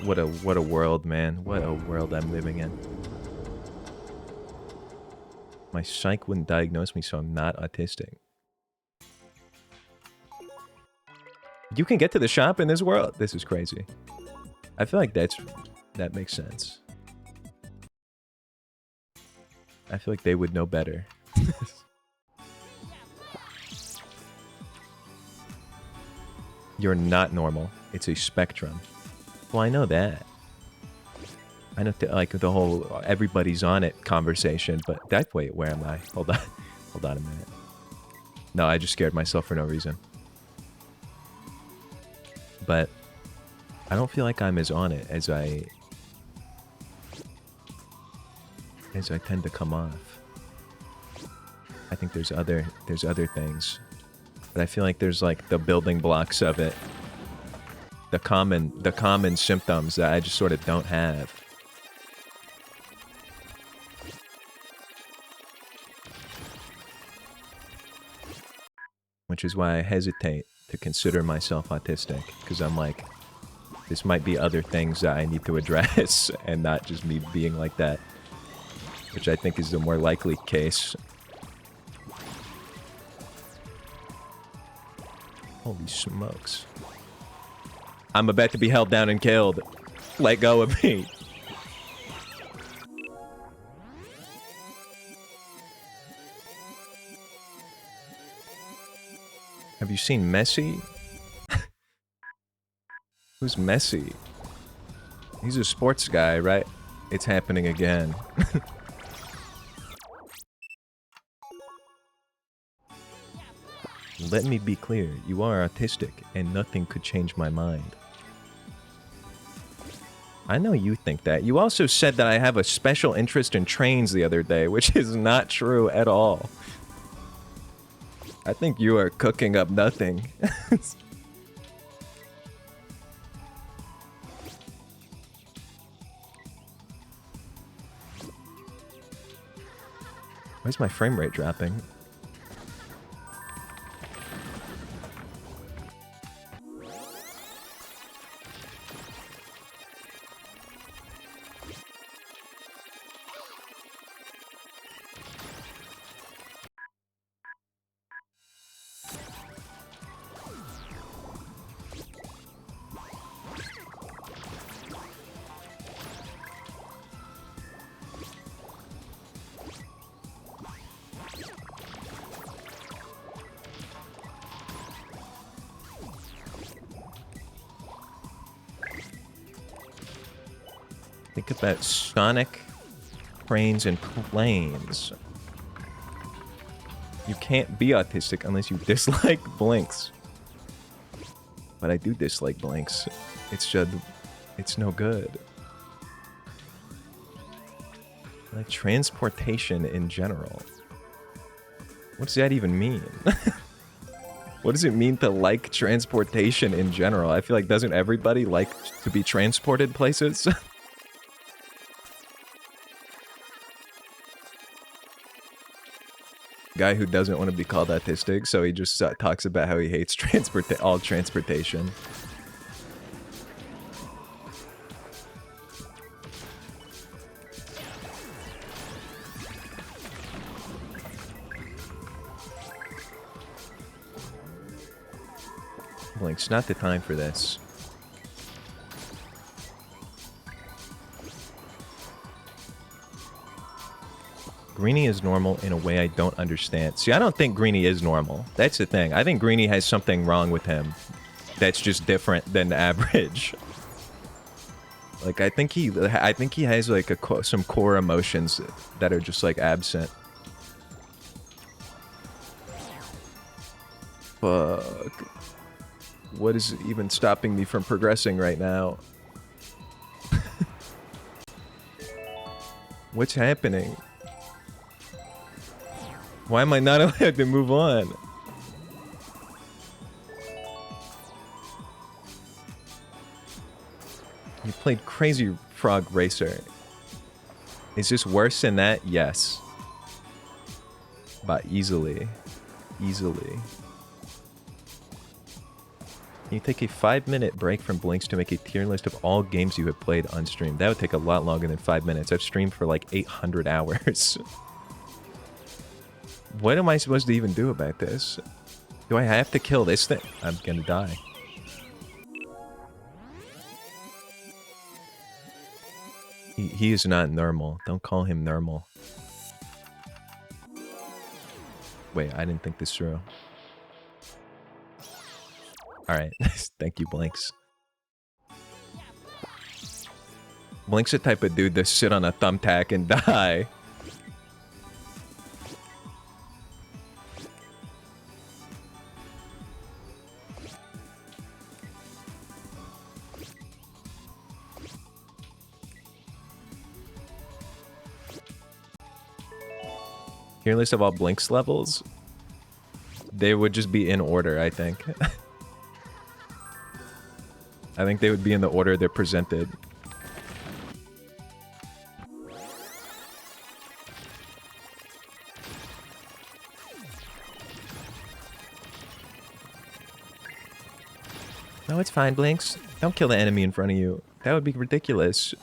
What a world, man. What a world I'm living in. My psych wouldn't diagnose me, so I'm not autistic. You can get to the shop in this world? This is crazy. I feel like that makes sense. I feel like they would know better. You're not normal. It's a spectrum. Well, I know that. I know like the whole everybody's on it conversation, but wait, where am I? Hold on. Hold on a minute. No, I just scared myself for no reason. But I don't feel like I'm as on it as I tend to come off. I think there's other things. But I feel like there's like the building blocks of it. The common symptoms that I just sort of don't have. Which is why I hesitate to consider myself autistic, because I'm like, this might be other things that I need to address and not just me being like that. Which I think is the more likely case. Holy smokes. I'm about to be held down and killed. Let go of me. Have you seen Messi? Who's Messi? He's a sports guy, right? It's happening again. Let me be clear, you are autistic, and nothing could change my mind. I know you think that. You also said that I have a special interest in trains the other day, which is not true at all. I think you are cooking up nothing. Why's my frame rate dropping? Think about Sonic, trains, and planes. You can't be autistic unless you dislike Blinx. But I do dislike Blinx. It's no good. Like transportation in general. What does that even mean? What does it mean to like transportation in general? I feel like doesn't everybody like to be transported places? Guy who doesn't want to be called autistic, so he just talks about how he hates all transportation. Blinx, not the time for this. Greenie is normal in a way I don't understand. See, I don't think Greenie is normal. That's the thing. I think Greenie has something wrong with him that's just different than average. Like, I think he has, like, some core emotions that are just, like, absent. Fuck. What is even stopping me from progressing right now? What's happening? Why am I not allowed to move on? You played Crazy Frog Racer. Is this worse than that? Yes. But easily. Easily. Can you take a 5-minute break from Blinx to make a tier list of all games you have played on stream? That would take a lot longer than 5 minutes. I've streamed for like 800 hours. What am I supposed to even do about this? Do I have to kill this thing? I'm gonna die. He is not normal. Don't call him normal. Wait, I didn't think this through. Alright, thank you, Blinx. Blinx the type of dude to sit on a thumbtack and die. Tier list of all Blinx levels? They would just be in order, I think. I think they would be in the order they're presented. No, it's fine, Blinx. Don't kill the enemy in front of you. That would be ridiculous.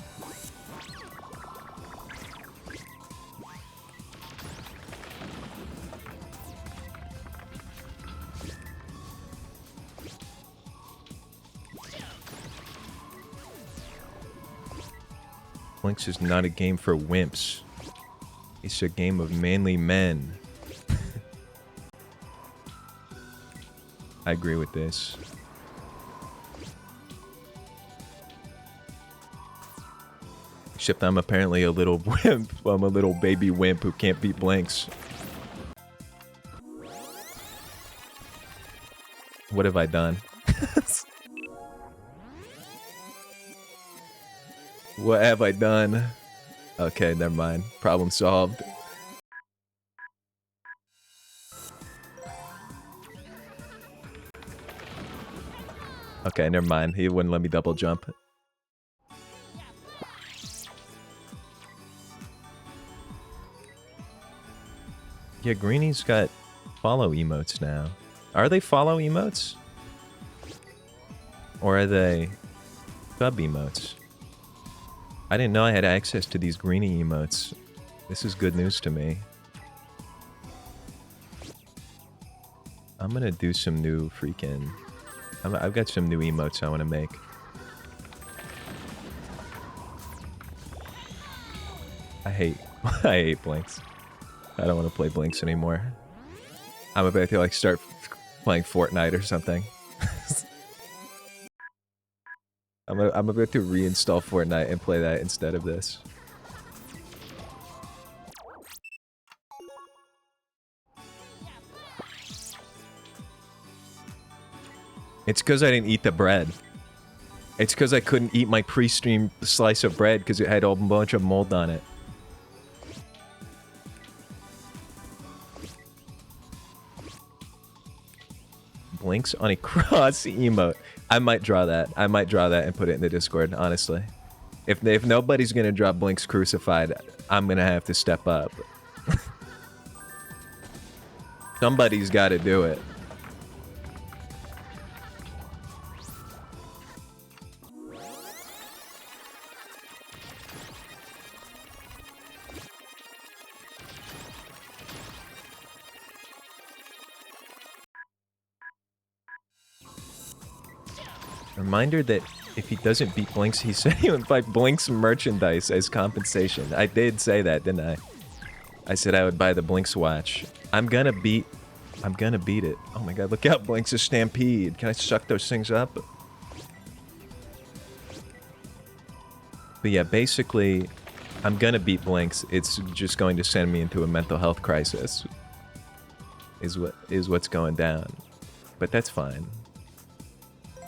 Blinx is not a game for wimps. It's a game of manly men. I agree with this. Except I'm apparently a little wimp. I'm a little baby wimp who can't beat Blinx. What have I done? What have I done? Okay, never mind. Problem solved. Okay, never mind. He wouldn't let me double jump. Yeah, Greenie's got follow emotes now. Are they follow emotes? Or are they sub emotes? I didn't know I had access to these Greenie emotes. This is good news to me. I'm gonna do some new freaking... I've got some new emotes I want to make. I hate Blinx. I don't want to play Blinx anymore. I'm about to like start playing Fortnite or something. I'm about to reinstall Fortnite and play that instead of this. It's because I didn't eat the bread. It's because I couldn't eat my pre-stream slice of bread because it had a bunch of mold on it. Blinks on a cross emote. I might draw that. I might draw that and put it in the Discord, honestly. If nobody's gonna draw Blinks crucified, I'm gonna have to step up. Somebody's gotta do it. Reminder that if he doesn't beat Blinks, he said he would buy Blinks merchandise as compensation. I did say that, didn't I? I said I would buy the Blinks watch. I'm gonna beat it. Oh my god, look out, Blinks' Stampede. Can I suck those things up? But yeah, basically, I'm gonna beat Blinks. It's just going to send me into a mental health crisis. Is what's going down. But that's fine.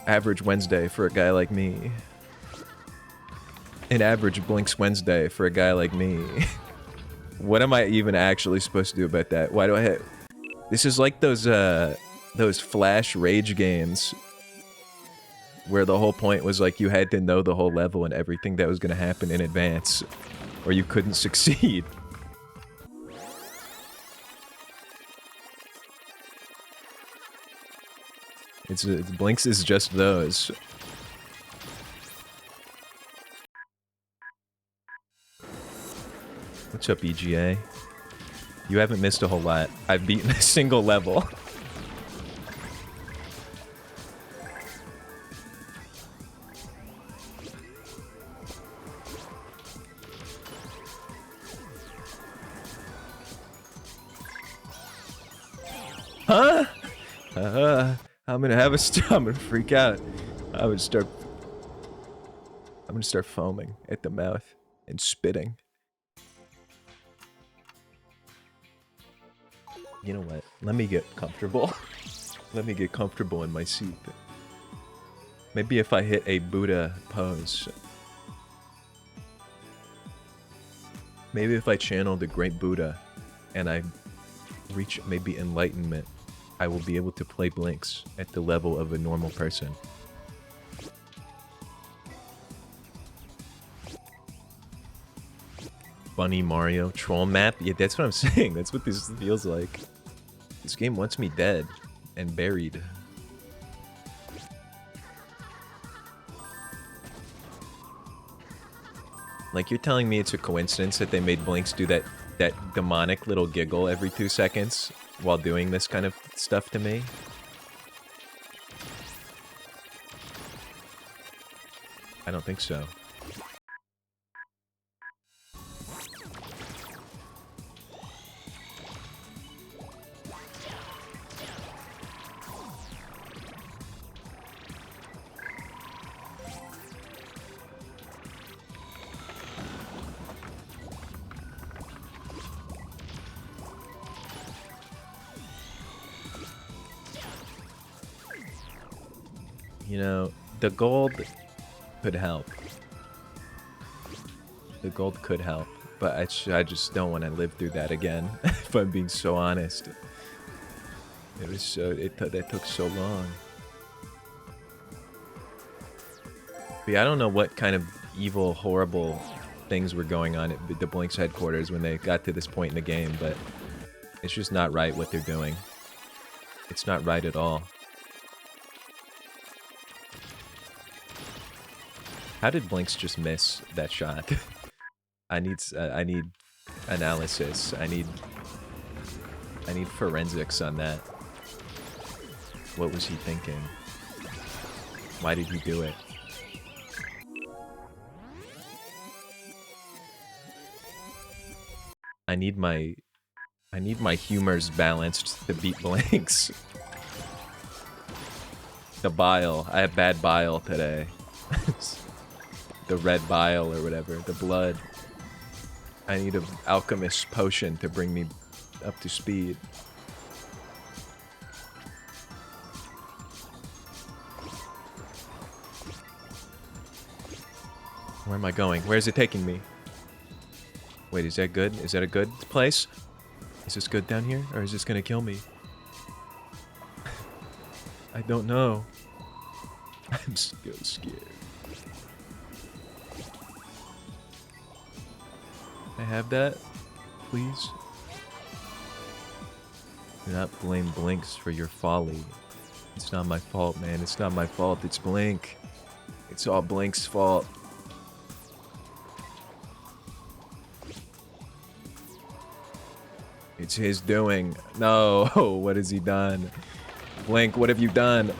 Average Wednesday for a guy like me. An average Blinks Wednesday for a guy like me. What am I even actually supposed to do about that? Why do I have... This is like those Flash Rage games where the whole point was like you had to know the whole level and everything that was going to happen in advance or you couldn't succeed. Blinks is just those. What's up, EGA? You haven't missed a whole lot. I've beaten a single level. Huh? I'm gonna have a I'm gonna freak out. I'm gonna start foaming at the mouth and spitting. You know what? Let me get comfortable. Let me get comfortable in my seat. Maybe if I hit a Buddha pose. Maybe if I channel the great Buddha and I reach maybe enlightenment, I will be able to play Blinks at the level of a normal person. Bunny Mario troll map? Yeah, that's what I'm saying. That's what this feels like. This game wants me dead and buried. Like, you're telling me it's a coincidence that they made Blinks do that demonic little giggle every 2 seconds while doing this kind of stuff to me? I don't think so. You know, the gold could help. The gold could help, but I just don't want to live through that again, if I'm being so honest. It was so, that took so long. But yeah, I don't know what kind of evil, horrible things were going on at the Blinx headquarters when they got to this point in the game, but it's just not right what they're doing. It's not right at all. How did Blinx just miss that shot? I need analysis. I need forensics on that. What was he thinking? Why did he do it? I need my humors balanced to beat Blinx. The bile. I have bad bile today. The red bile or whatever. The blood. I need an alchemist potion to bring me up to speed. Where am I going? Where is it taking me? Wait, is that good? Is that a good place? Is this good down here? Or is this gonna kill me? I don't know. I'm still scared. I have that? Please? Do not blame Blinx for your folly. It's not my fault, man. It's not my fault. It's Blink. It's all Blink's fault. It's his doing. No, what has he done? Blink, what have you done?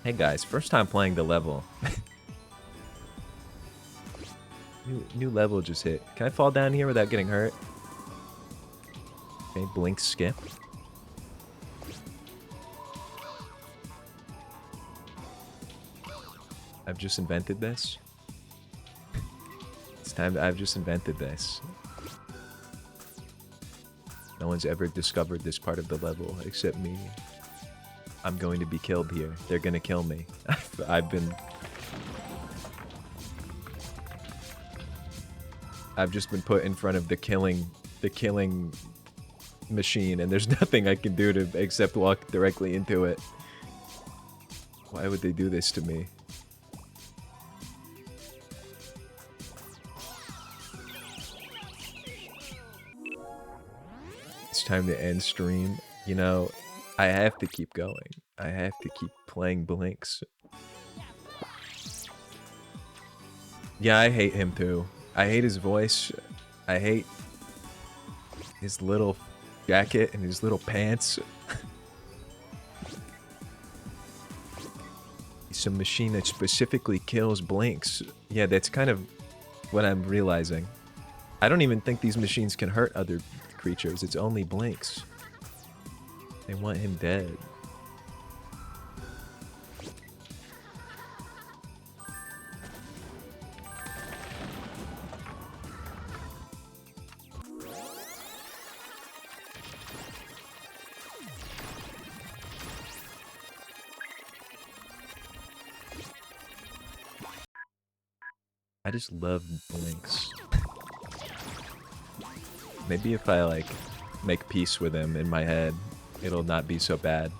Hey guys, first time playing the level. new level just hit. Can I fall down here without getting hurt? Okay, Blink skip. I've just invented this. It's time I've just invented this. No one's ever discovered this part of the level except me. I'm going to be killed here. They're gonna kill me. I've just been put in front of the killing machine, and there's nothing I can do to except walk directly into it. Why would they do this to me? It's time to end stream. You know, I have to keep going. I have to keep playing Blinx. Yeah, I hate him too. I hate his voice. I hate his little jacket and his little pants. He's a machine that specifically kills Blinx. Yeah, that's kind of what I'm realizing. I don't even think these machines can hurt other creatures. It's only Blinx. They want him dead. I just love Blinx. Maybe if I, like, make peace with him in my head, it'll not be so bad.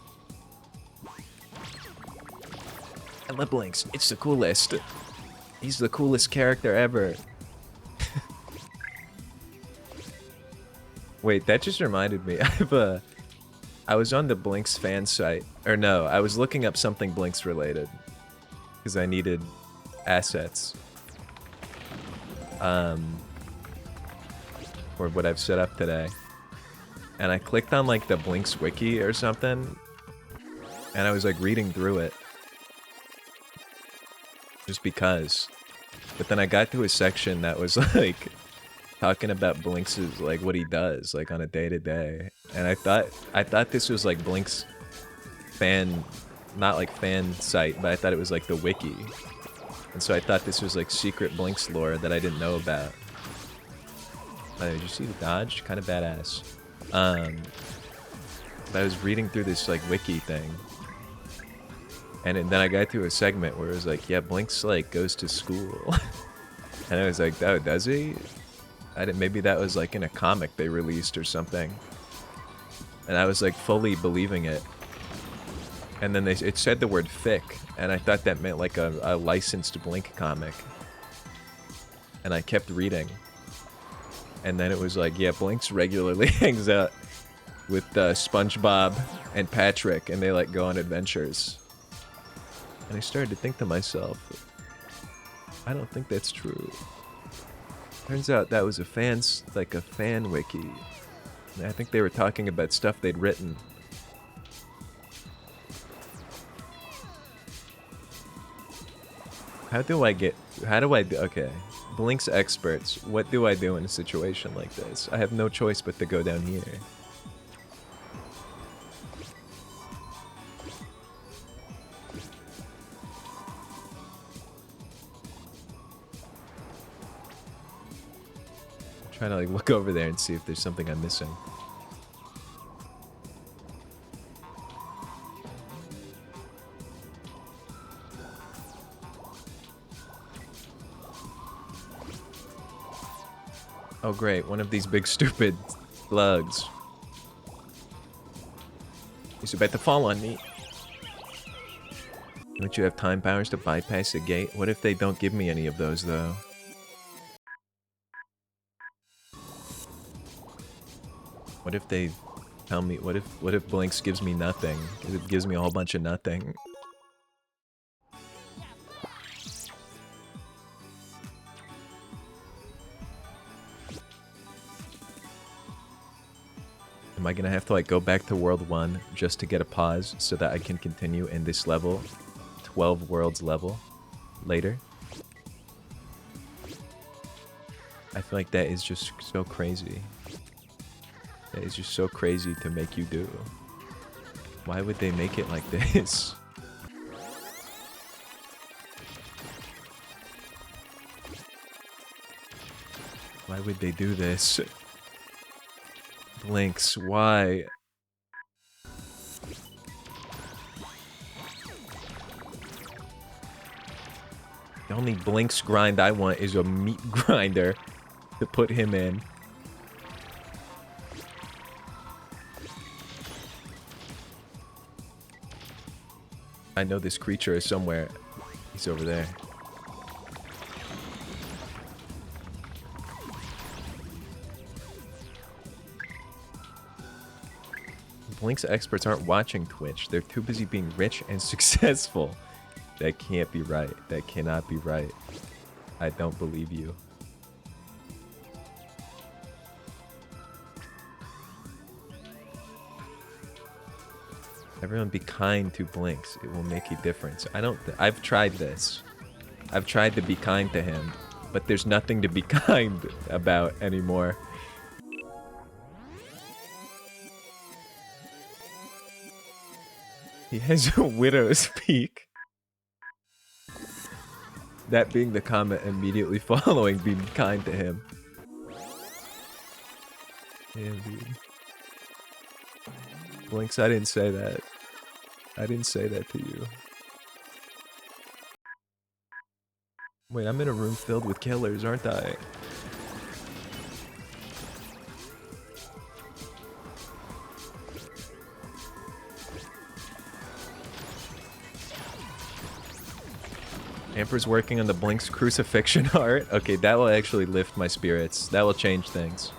I love Blinx. It's the coolest. He's the coolest character ever. Wait, that just reminded me. I was on the Blinx fan site. Or no, I was looking up something Blinx related. Because I needed assets. For what I've set up today. And I clicked on like the Blinx wiki or something. And I was like reading through it. Just because. But then I got to a section that was like talking about Blinx's, like what he does like on a day-to-day. And I thought this was like Blinx fan, not like fan site, but I thought it was like the wiki. And so I thought this was like secret Blinx lore that I didn't know about. Oh, did you see the dodge? Kind of badass. But I was reading through this like wiki thing, and then I got to a segment where it was like, yeah, Blinx like goes to school, and I was like, oh, does he? I didn't. Maybe that was like in a comic they released or something, and I was like fully believing it. And then it said the word fic, and I thought that meant like a licensed Blink comic. And I kept reading. And then it was like, yeah, Blinx regularly hangs out with SpongeBob and Patrick, and they like go on adventures. And I started to think to myself, I don't think that's true. Turns out that was a fan wiki. And I think they were talking about stuff they'd written. Okay. Blinx experts, what do I do in a situation like this? I have no choice but to go down here. I'm trying to like look over there and see if there's something I'm missing. Oh great, one of these big stupid slugs. He's about to fall on me. Don't you have time powers to bypass the gate? What if they don't give me any of those though? What if they tell me, what if Blinx gives me nothing? It gives me a whole bunch of nothing. Am I gonna have to like go back to World 1 just to get a pause so that I can continue in this level? 12 worlds level later? I feel like that is just so crazy. That is just so crazy to make you do. Why would they make it like this? Why would they do this? Blinx, why? The only Blinx grind I want is a meat grinder to put him in. I know this creature is somewhere. He's over there. Blinx experts aren't watching Twitch. They're too busy being rich and successful. That can't be right. That cannot be right. I don't believe you. Everyone be kind to Blinx. It will make a difference. I've tried this. I've tried to be kind to him, but there's nothing to be kind about anymore. He has a widow's peak. That being the comment immediately following being kind to him. Damn, dude. Blinx, I didn't say that. I didn't say that to you. Wait, I'm in a room filled with killers, aren't I? Amper's working on the Blinx crucifixion art. Okay, that will actually lift my spirits. That will change things.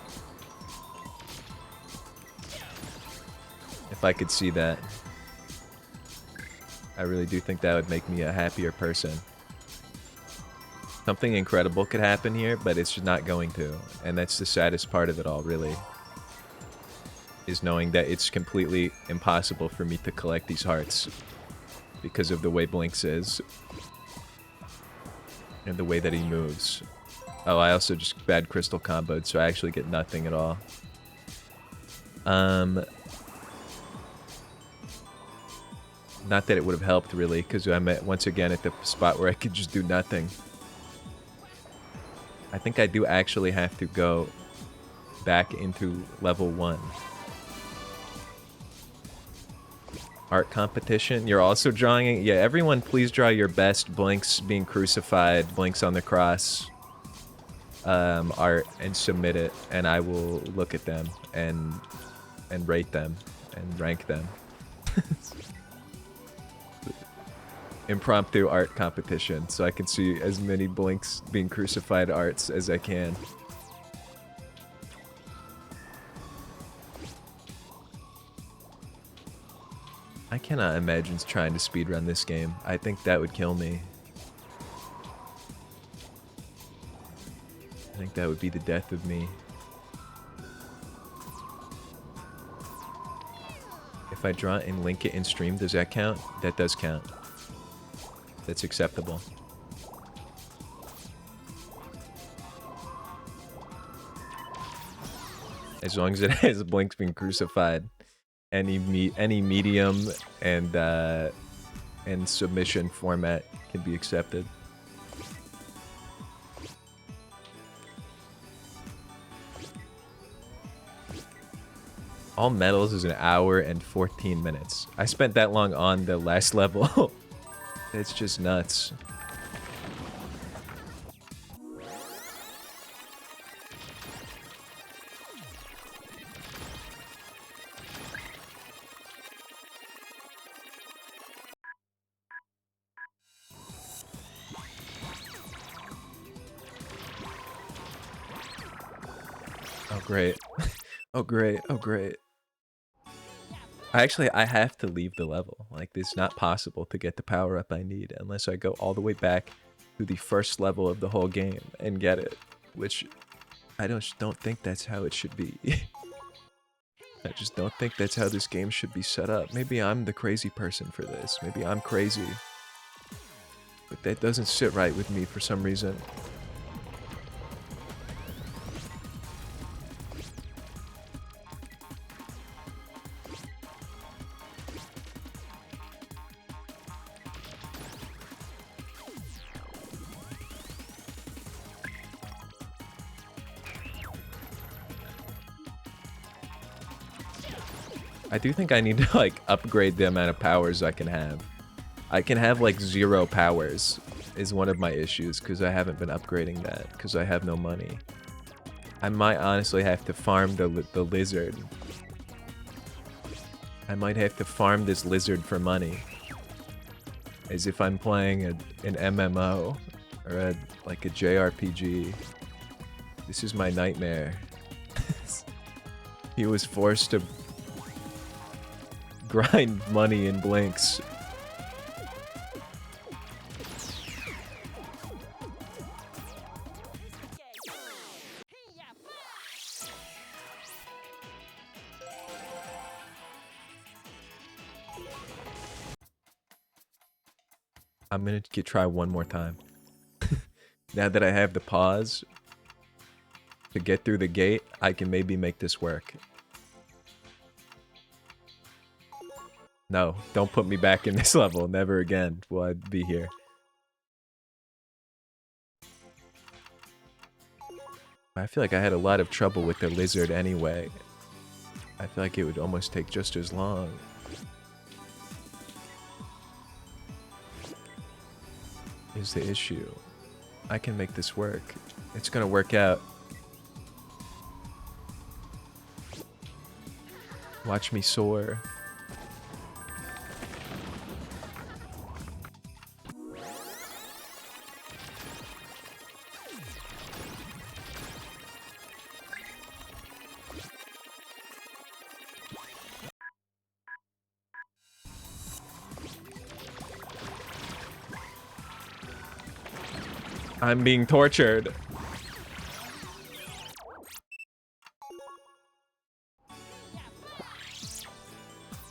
If I could see that. I really do think that would make me a happier person. Something incredible could happen here, but it's just not going to. And that's the saddest part of it all, really. Is knowing that it's completely impossible for me to collect these hearts. Because of the way Blinx is. And the way that he moves. Oh, I also just bad crystal comboed, so I actually get nothing at all. Not that it would have helped, really, because I'm once again at the spot where I could just do nothing. I think I do actually have to go back into level 1. Art competition. You're also drawing it? Yeah, everyone please draw your best Blinx being crucified, Blinx on the cross art and submit it, and I will look at them and rate them and rank them. Impromptu art competition, so I can see as many Blinx being crucified arts as I can. I cannot imagine trying to speedrun this game. I think that would kill me. I think that would be the death of me. If I draw and link it in stream, does that count? That does count. That's acceptable. As long as it has Blinx being crucified. Any medium and submission format can be accepted. All medals is 1 hour and 14 minutes. I spent that long on the last level. It's just nuts. Oh great. Oh great. Oh great. I have to leave the level. Like, it's not possible to get the power up I need unless I go all the way back to the first level of the whole game and get it, which I don't think that's how it should be. I just don't think that's how this game should be set up. Maybe I'm the crazy person for this. Maybe I'm crazy. But that doesn't sit right with me for some reason. I do think I need to, like, upgrade the amount of powers I can have. I can have, like, 0 powers is one of my issues, because I haven't been upgrading that, because I have no money. I might honestly have to farm the lizard. I might have to farm this lizard for money. As if I'm playing an MMO, or like a JRPG. This is my nightmare. He was forced to grind money in Blinx. I'm gonna try one more time. Now that I have the pause to get through the gate, I can maybe make this work. No, don't put me back in this level. Never again will I be here. I feel like I had a lot of trouble with the lizard anyway. I feel like it would almost take just as long. Is the issue. I can make this work. It's gonna work out. Watch me soar. I'm being tortured.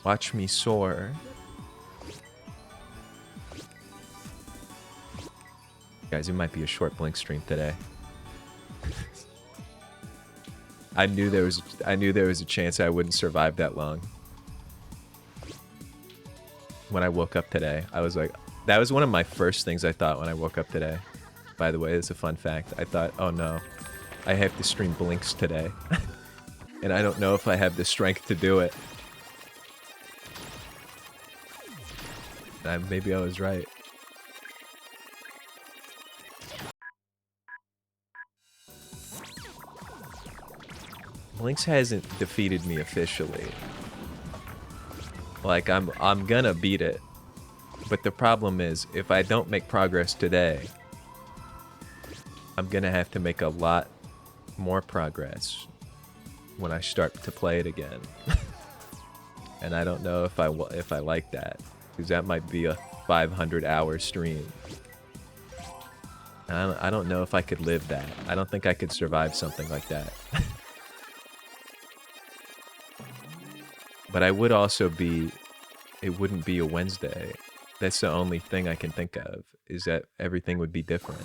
Watch me soar. Guys, it might be a short Blinx stream today. I knew there was a chance I wouldn't survive that long. When I woke up today, I was like, that was one of my first things I thought when I woke up today. By the way, it's a fun fact. I thought, oh no, I have to stream Blinx today. And I don't know if I have the strength to do it. Maybe I was right. Blinx hasn't defeated me officially. Like, I'm gonna beat it. But the problem is, if I don't make progress today, I'm gonna have to make a lot more progress when I start to play it again. And I don't know if I like that, because that might be a 500-hour stream. And I don't know if I could live that. I don't think I could survive something like that. But I would also be... It wouldn't be a Wednesday. That's the only thing I can think of, is that everything would be different.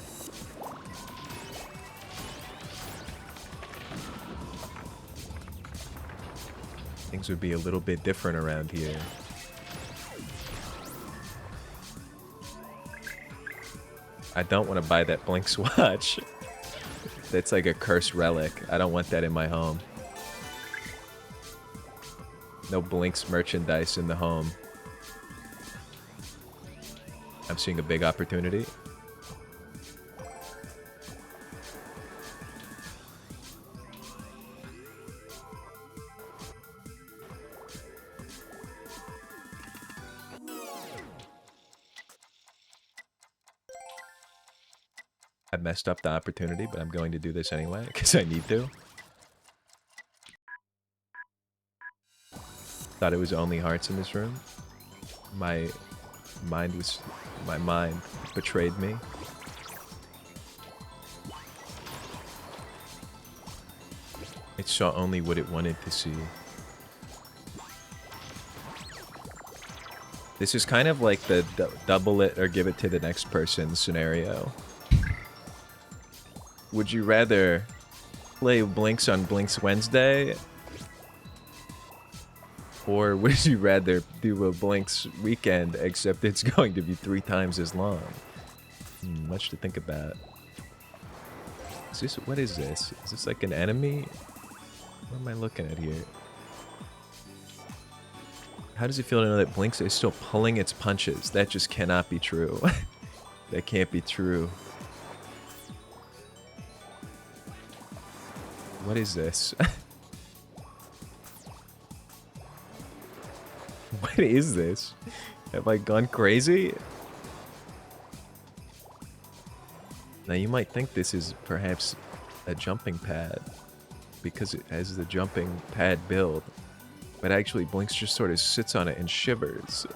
Things would be a little bit different around here. I don't want to buy that Blinx watch. That's like a cursed relic. I don't want that in my home. No Blinx merchandise in the home. I'm seeing a big opportunity. I messed up the opportunity, but I'm going to do this anyway, because I need to. Thought it was only hearts in this room. My mind betrayed me. It saw only what it wanted to see. This is kind of like the double it or give it to the next person scenario. Would you rather play Blinx on Blinx Wednesday? Or would you rather do a Blinx weekend, except it's going to be 3 times as long? Much to think about. What is this? Is this like an enemy? What am I looking at here? How does it feel to know that Blinx is still pulling its punches? That just cannot be true. That can't be true. What is this? What is this? Have I gone crazy? Now you might think this is perhaps a jumping pad, because it has the jumping pad build. But actually Blinx just sort of sits on it and shivers.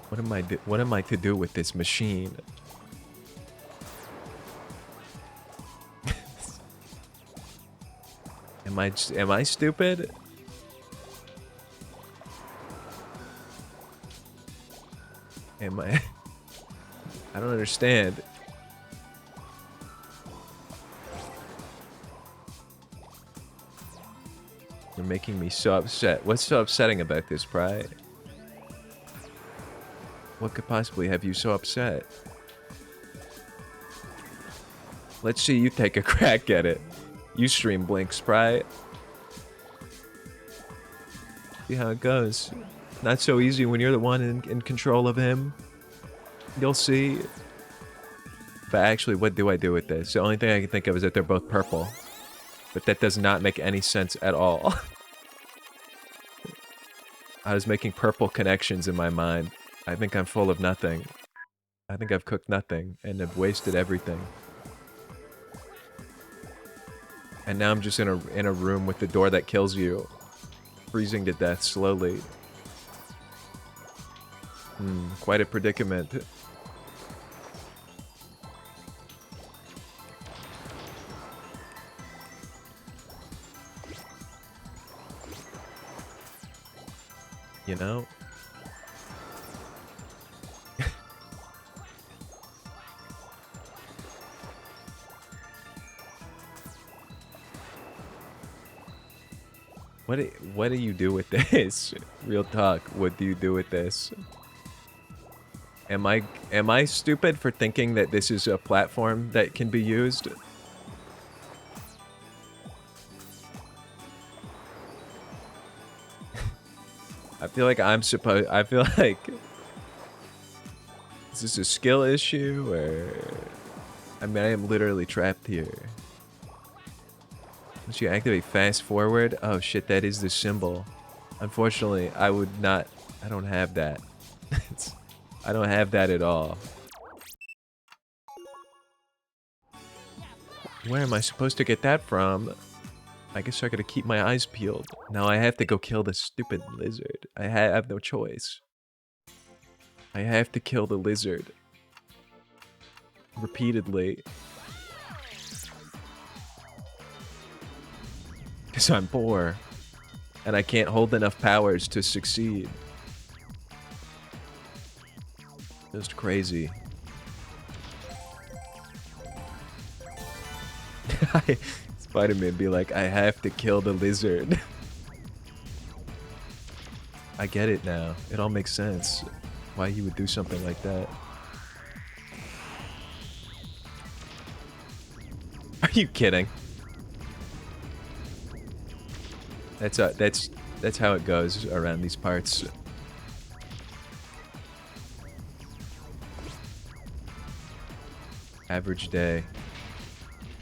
What am I to do with this machine? Am I stupid? Am I? I don't understand. You're making me so upset. What's so upsetting about this, Pry? What could possibly have you so upset? Let's see you take a crack at it. You stream Blinx, Pry. See how it goes. Not so easy when you're the one in control of him. You'll see. But actually, what do I do with this? The only thing I can think of is that they're both purple. But that does not make any sense at all. I was making purple connections in my mind. I think I'm full of nothing. I think I've cooked nothing and have wasted everything. And now I'm just in a room with the door that kills you. Freezing to death slowly. Quite a predicament. You know? What do you do with this? Real talk, what do you do with this? Am I stupid for thinking that this is a platform that can be used? I feel like I feel like... Is this a skill issue, or... I mean, I am literally trapped here. Once you activate fast forward... Oh shit, that is the symbol. Unfortunately, I would not... I don't have that. I don't have that at all. Where am I supposed to get that from? I guess I gotta keep my eyes peeled. Now I have to go kill the stupid lizard. I have no choice. I have to kill the lizard. Repeatedly. Because I'm poor. And I can't hold enough powers to succeed. Just crazy. Spider-Man be like, I have to kill the lizard. I get it now. It all makes sense. Why you would do something like that. Are you kidding? That's how it goes around these parts. Average day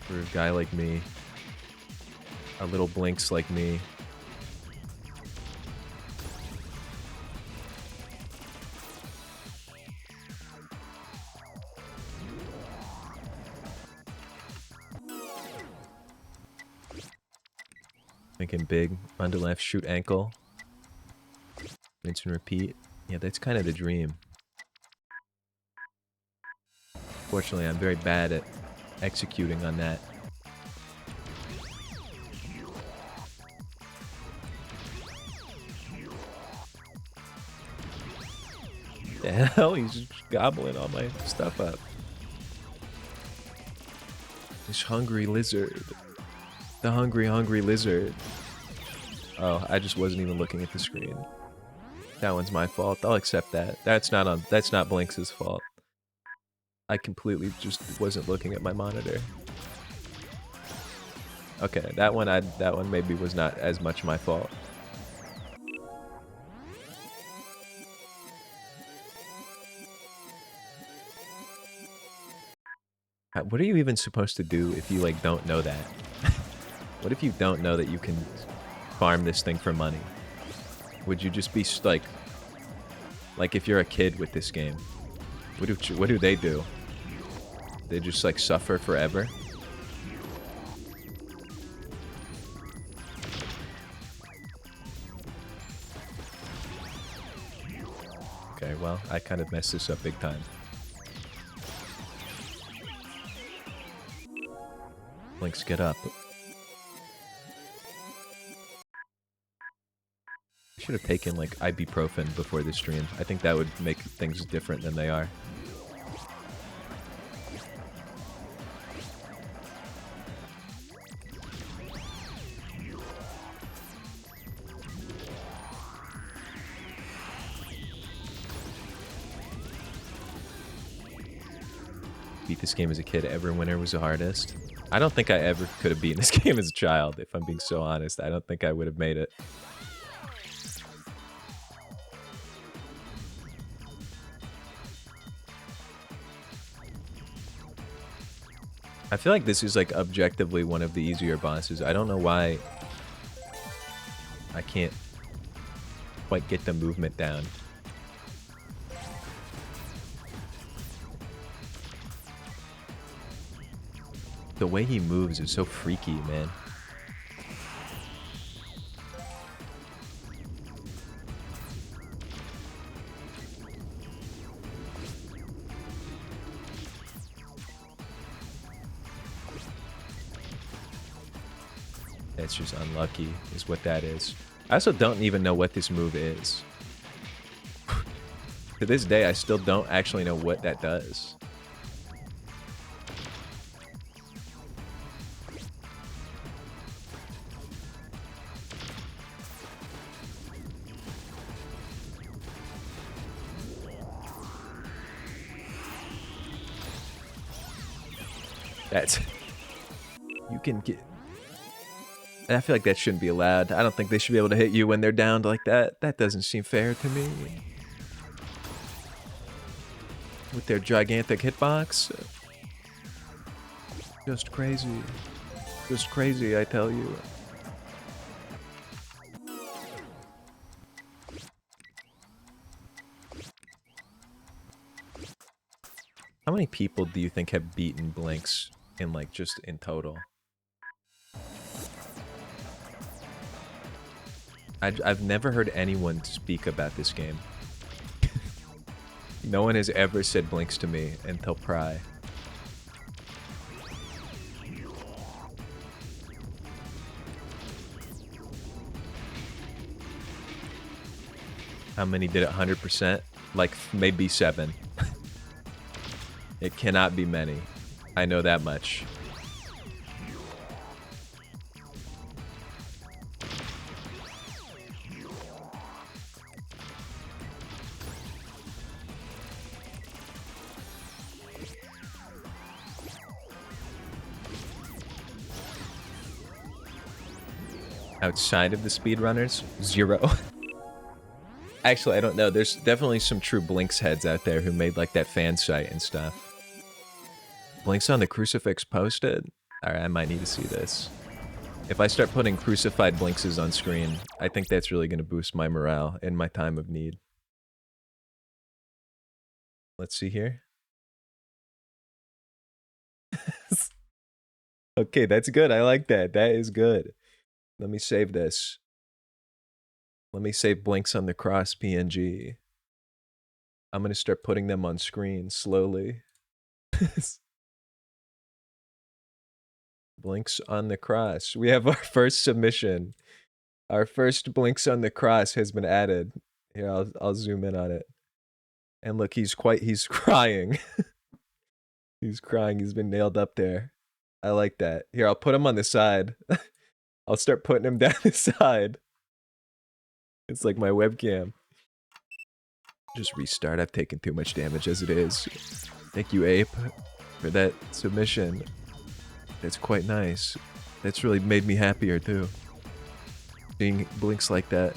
for a guy like me. A little Blinx like me. Thinking big, run to left, shoot ankle. Rinse and repeat. Yeah, that's kind of the dream. Fortunately, I'm very bad at executing on that. The hell? He's just gobbling all my stuff up. This hungry lizard. The hungry, hungry lizard. Oh, I just wasn't even looking at the screen. That one's my fault. I'll accept that. That's not Blinx's fault. I completely just wasn't looking at my monitor. Okay, that one maybe was not as much my fault. What are you even supposed to do if you like don't know that? What if you don't know that you can farm this thing for money? Would you just be like if you're a kid with this game, what do they do? They just like suffer forever? Okay, well, I kind of messed this up big time. Blinx, get up. I should have taken like ibuprofen before the stream. I think that would make things different than they are. Beat this game as a kid. Everwinter was the hardest. I don't think I ever could have beaten this game as a child, if I'm being so honest. I don't think I would have made it. I feel like this is like objectively one of the easier bosses. I don't know why I can't quite get the movement down. The way he moves is so freaky, man. That's just unlucky, is what that is. I also don't even know what this move is. To this day, I still don't actually know what that does. That's... You can get... And I feel like that shouldn't be allowed. I don't think they should be able to hit you when they're downed like that. That doesn't seem fair to me. With their gigantic hitbox. Just crazy. Just crazy, I tell you. How many people do you think have beaten Blinx in, like, just in total? I've never heard anyone speak about this game. No one has ever said Blinx to me until Pry. How many did it 100%? Like, maybe 7. It cannot be many. I know that much. Outside of the speedrunners? 0. Actually, I don't know. There's definitely some true Blinx heads out there who made, like, that fan site and stuff. Blinx on the crucifix posted? Alright, I might need to see this. If I start putting crucified Blinxes on screen, I think that's really going to boost my morale in my time of need. Let's see here. Okay, that's good. I like that. That is good. Let me save this. Let me save Blinx on the cross PNG. I'm going to start putting them on screen slowly. Blinx on the cross. We have our first submission. Our first Blinx on the cross has been added. Here, I'll zoom in on it. And look, he's crying. He's crying. He's been nailed up there. I like that. Here, I'll put him on the side. I'll start putting him down the side. It's like my webcam. Just restart. I've taken too much damage as it is. Thank you, Ape, for that submission. That's quite nice. That's really made me happier, too. Seeing Blinx like that.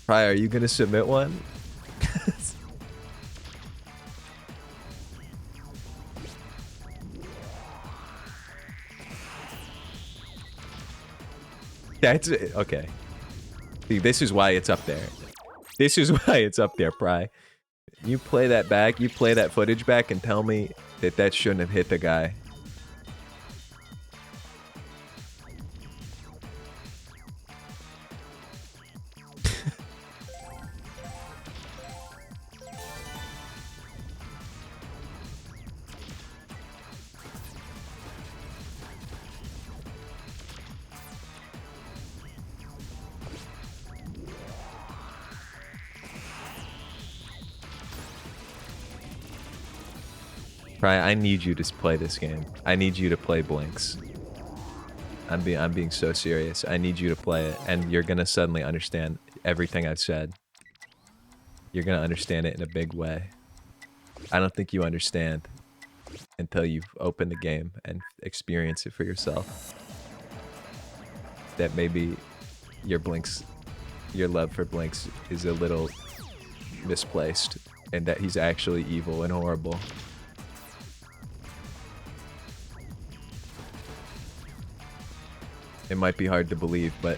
Pry, are you gonna submit one? That's it. Okay. See, this is why it's up there. This is why it's up there, Pry. You play that back, you play that footage back and tell me that that shouldn't have hit the guy. Pry, I need you to play this game. I need you to play Blinx. I'm being so serious. I need you to play it, and you're gonna suddenly understand everything I've said. You're gonna understand it in a big way. I don't think you understand until you've opened the game and experience it for yourself. That maybe your love for Blinx is a little misplaced, and that he's actually evil and horrible. It might be hard to believe, but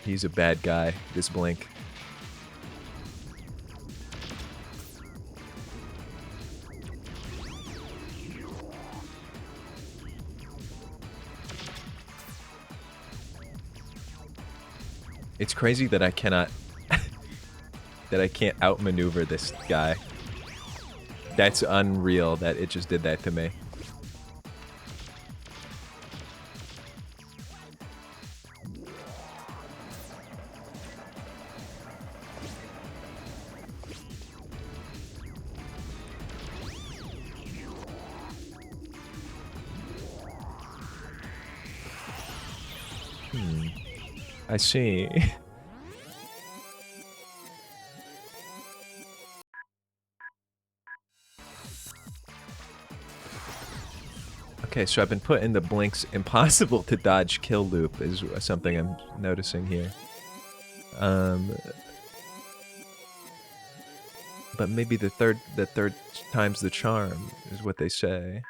he's a bad guy, this Blink. It's crazy that I cannot that I can't outmaneuver this guy. That's unreal that it just did that to me. I see. Okay, so I've been put in the Blinx impossible to dodge kill loop is something I'm noticing here. But maybe the third time's the charm is what they say.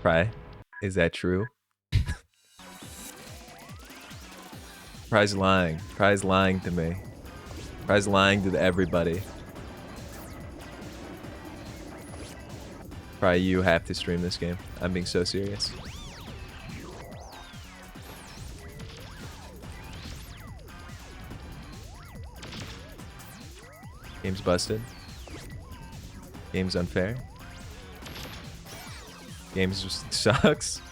Pry, is that true? Pry's lying. Pry's lying to me. Pry's lying to everybody. Pry, you have to stream this game. I'm being so serious. Game's busted. Game's unfair. Games just sucks.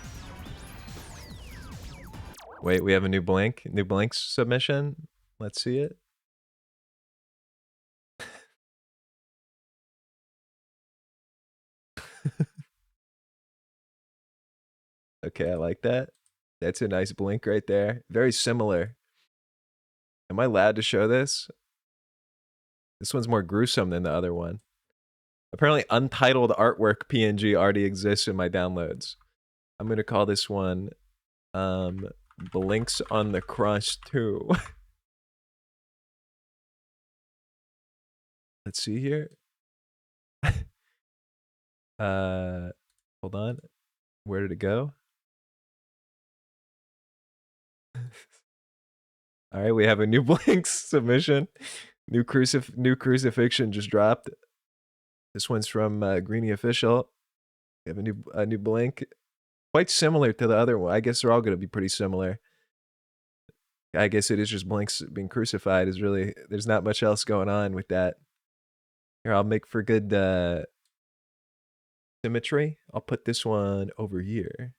Wait, we have a new Blinx submission. Let's see it. Okay, I like that. That's a nice blink right there. Very similar. Am I allowed to show this? This one's more gruesome than the other one. Apparently untitled artwork PNG already exists in my downloads. I'm gonna call this one Blinx on the Cross 2. Let's see here. Hold on. Where did it go? All right, we have a new Blinx submission. New crucifixion just dropped. This one's from Greeny Official. We have a new Blink. Quite similar to the other one. I guess they're all going to be pretty similar. I guess it is just Blinx being crucified. Is really, there's not much else going on with that. Here, I'll make for good symmetry. I'll put this one over here.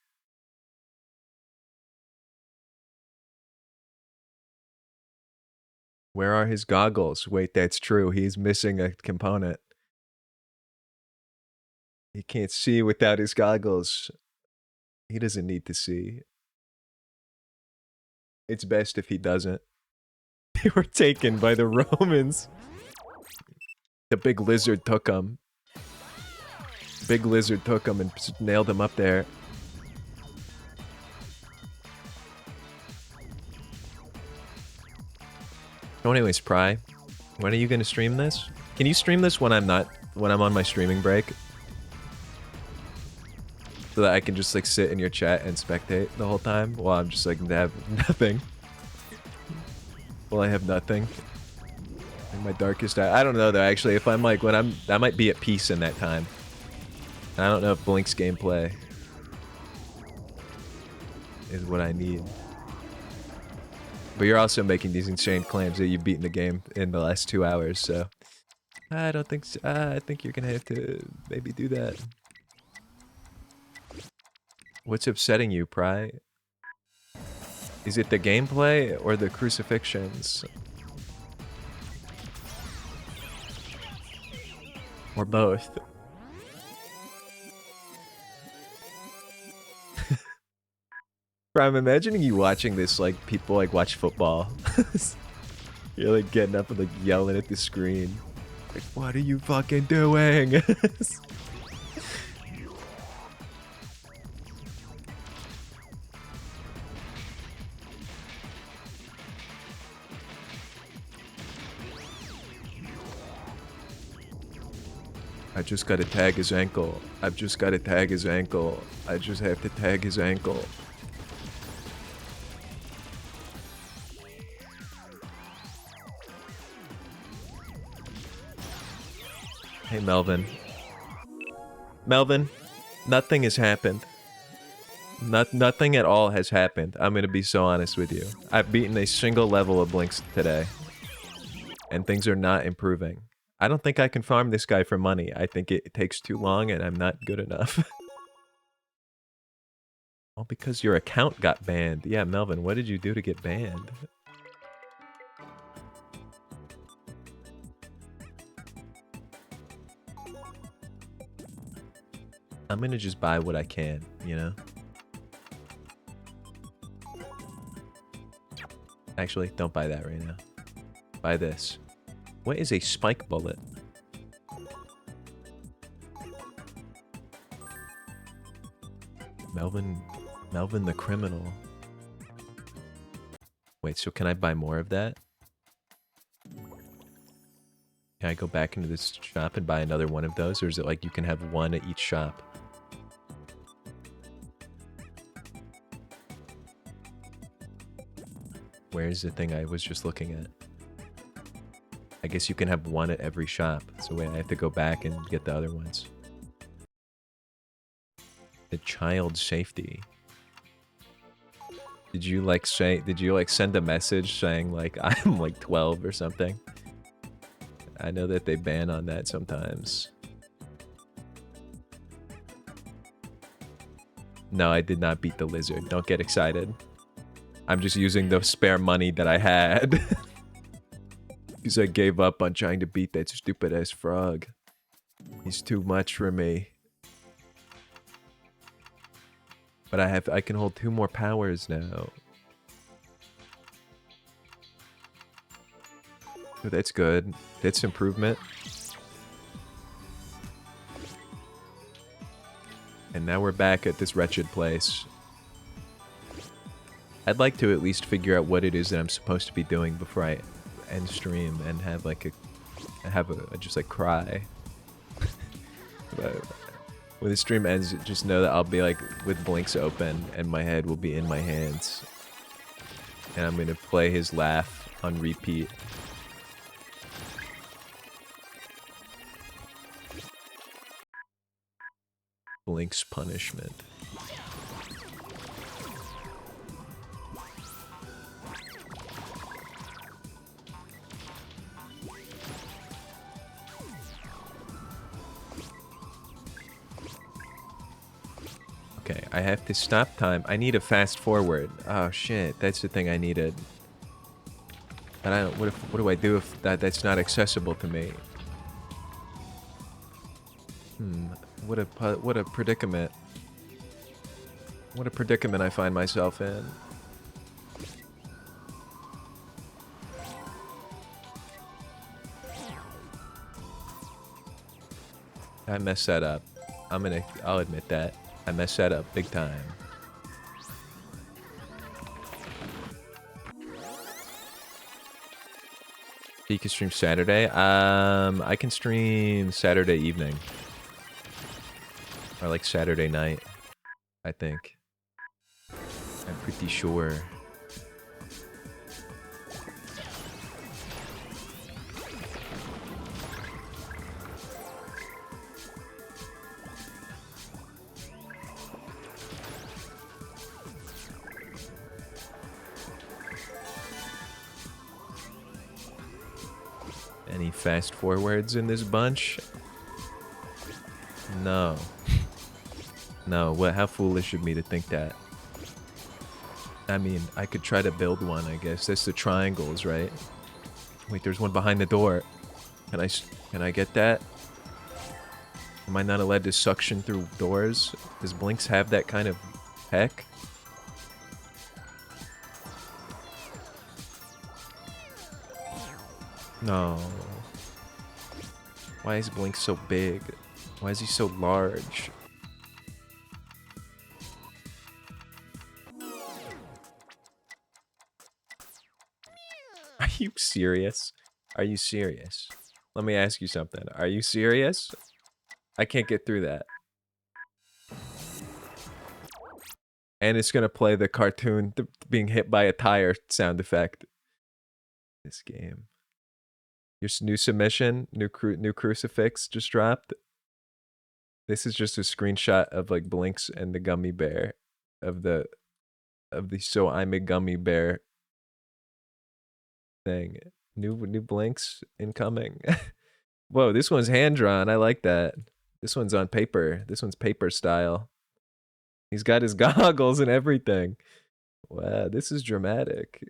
Where are his goggles? Wait, that's true. He's missing a component. He can't see without his goggles. He doesn't need to see. It's best if he doesn't. They were taken by the Romans. The big lizard took him. Big lizard took him and nailed him up there. So anyways, Pry, when are you gonna stream this? Can you stream this when I'm on my streaming break? So that I can just like sit in your chat and spectate the whole time while I'm just like have nothing. Well, I have nothing. In my darkest hour. I don't know though, actually, if I'm like, I might be at peace in that time. And I don't know if Blinx gameplay is what I need. But you're also making these insane claims that you've beaten the game in the last 2 hours, so I don't think so. I think you're gonna have to maybe do that. What's upsetting you, Pry? Is it the gameplay or the crucifixions? Or both? I'm imagining you watching this like people like watch football. You're like getting up and like yelling at the screen. Like, what are you fucking doing? I just gotta tag his ankle. I've just gotta tag his ankle. I just have to tag his ankle. Hey, Melvin. Melvin, nothing has happened. Nothing at all has happened. I'm gonna be so honest with you. I've beaten a single level of Blinx today. And things are not improving. I don't think I can farm this guy for money. I think it takes too long and I'm not good enough. All because your account got banned. Yeah, Melvin, what did you do to get banned? I'm gonna just buy what I can, you know? Actually, don't buy that right now. Buy this. What is a spike bullet? Melvin the criminal. Wait, so can I buy more of that? Can I go back into this shop and buy another one of those? Or is it like you can have one at each shop? Where's the thing I was just looking at? I guess you can have one at every shop. So wait, I have to go back and get the other ones. The child safety. Did you like send a message saying like I'm like 12 or something? I know that they ban on that sometimes. No, I did not beat the lizard. Don't get excited. I'm just using the spare money that I had. Because I gave up on trying to beat that stupid ass frog. He's too much for me. But I can hold 2 more powers now. Oh, that's good. That's improvement. And now we're back at this wretched place. I'd like to at least figure out what it is that I'm supposed to be doing before I end stream and have like just like cry. But when the stream ends, just know that I'll be like with Blinx open and my head will be in my hands. And I'm gonna play his laugh on repeat. Blinx punishment. Okay, I have to stop time. I need a fast forward. Oh shit, that's the thing I needed. But I don't. What do I do if that's not accessible to me? What a predicament. What a predicament I find myself in. I messed that up. I'll admit that. I messed that up big time. You can stream Saturday? I can stream Saturday evening. Or like Saturday night, I think. I'm pretty sure. Any fast forwards in this bunch? No. No, how foolish of me to think that. I mean, I could try to build one, I guess. That's the triangles, right? Wait, there's one behind the door. Can I get that? Am I not allowed to suction through doors? Does Blinx have that kind of heck? No. Why is Blinx so big? Why is he so large? Are you serious? Are you serious? Let me ask you something. Are you serious? I can't get through that. And it's gonna play the cartoon being hit by a tire sound effect. This game. Your new submission, new crucifix just dropped. This is just a screenshot of like Blinx and the gummy bear of the so I'm a gummy bear thing. New Blinx incoming. Whoa, this one's hand drawn. I like that. This one's on paper. This one's paper style. He's got his goggles and everything. Wow, this is dramatic.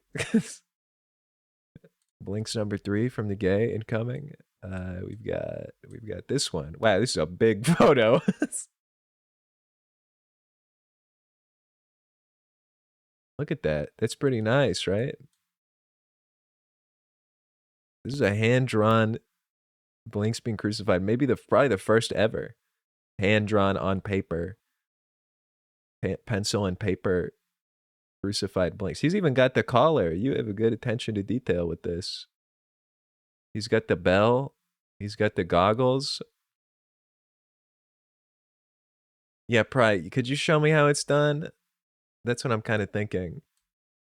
Blinx number 3 from the gay incoming. We've got this one. Wow, this is a big photo. Look at that. That's pretty nice, right? This is a hand-drawn Blinx being crucified. Maybe probably the first ever hand-drawn on paper, pencil and paper crucified Blinx. He's even got the collar. You have a good attention to detail with this. He's got the bell. He's got the goggles. Yeah, Pry, could you show me how it's done? That's what I'm kind of thinking.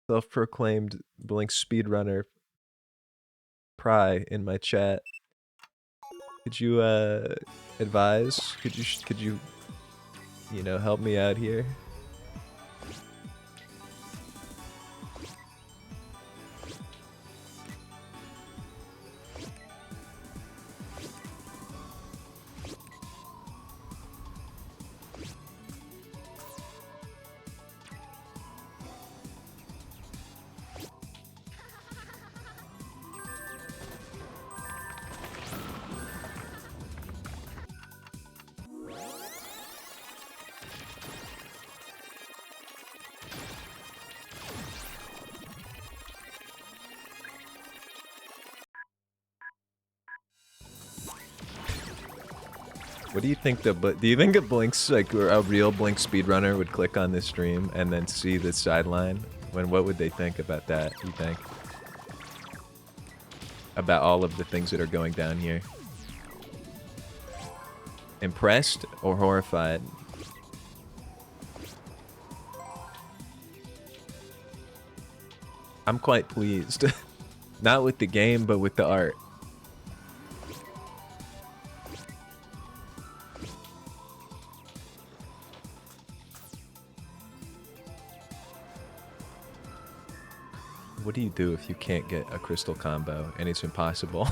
Self-proclaimed Blinx speedrunner Pry in my chat. Could you advise? Could you help me out here? What do you think do you think a Blinx, like a real Blinx speedrunner would click on this stream and then see the sideline? What would they think about that, you think? About all of the things that are going down here? Impressed or horrified? I'm quite pleased. Not with the game, but with the art. What do you do if you can't get a crystal combo and it's impossible?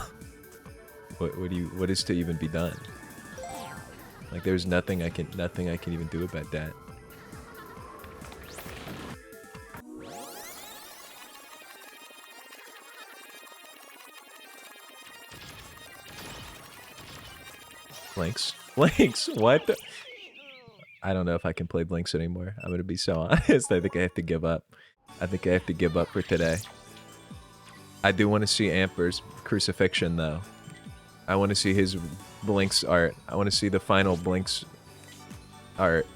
What is to even be done? Like there's nothing I can even do about that. Blinx, what? I don't know if I can play Blinx anymore. I'm gonna be so honest. I think I have to give up. I think I have to give up for today. I do want to see Amper's crucifixion, though. I want to see his Blinx art. I want to see the final Blinx art.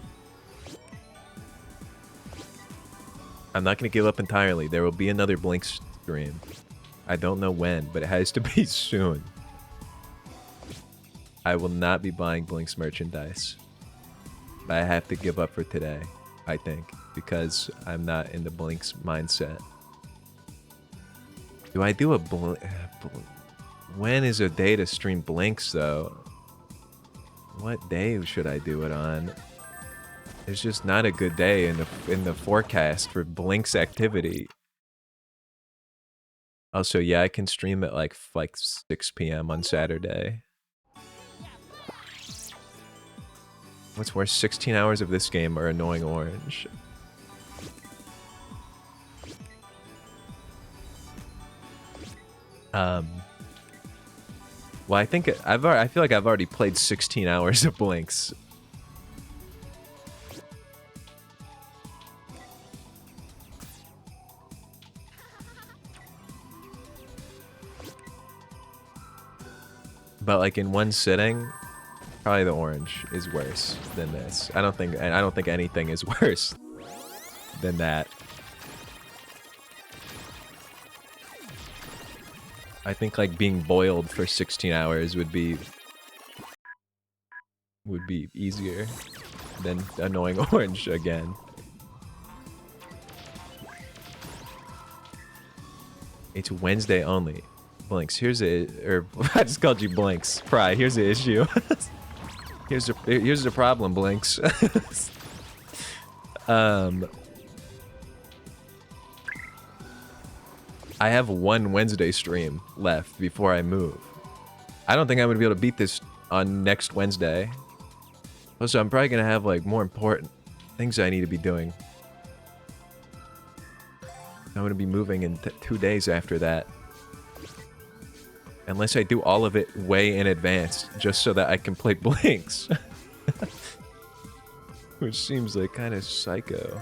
I'm not going to give up entirely. There will be another Blinx stream. I don't know when, but it has to be soon. I will not be buying Blinx merchandise. But I have to give up for today, I think, because I'm not in the Blinx mindset. Do I do a when is a day to stream Blinx, though? What day should I do it on? There's just not a good day in the forecast for Blinx activity. Also, yeah, I can stream at like 6 p.m. on Saturday. What's worse, 16 hours of this game or annoying orange? Well, I think I feel like I've already played 16 hours of Blinx. But like in one sitting, probably the orange is worse than this. I don't think anything is worse than that. I think like being boiled for 16 hours would be easier than annoying orange again. It's Wednesday only. Blinx, I just called you Blinx. Pry, here's the issue. here's the problem, Blinx. I have one Wednesday stream left before I move. I don't think I'm gonna be able to beat this on next Wednesday. Also, I'm probably gonna have like more important Things I need to be doing. I'm gonna be moving in 2 days after that. Unless I do all of it way in advance, just so that I can play Blinx. Which seems like kind of psycho.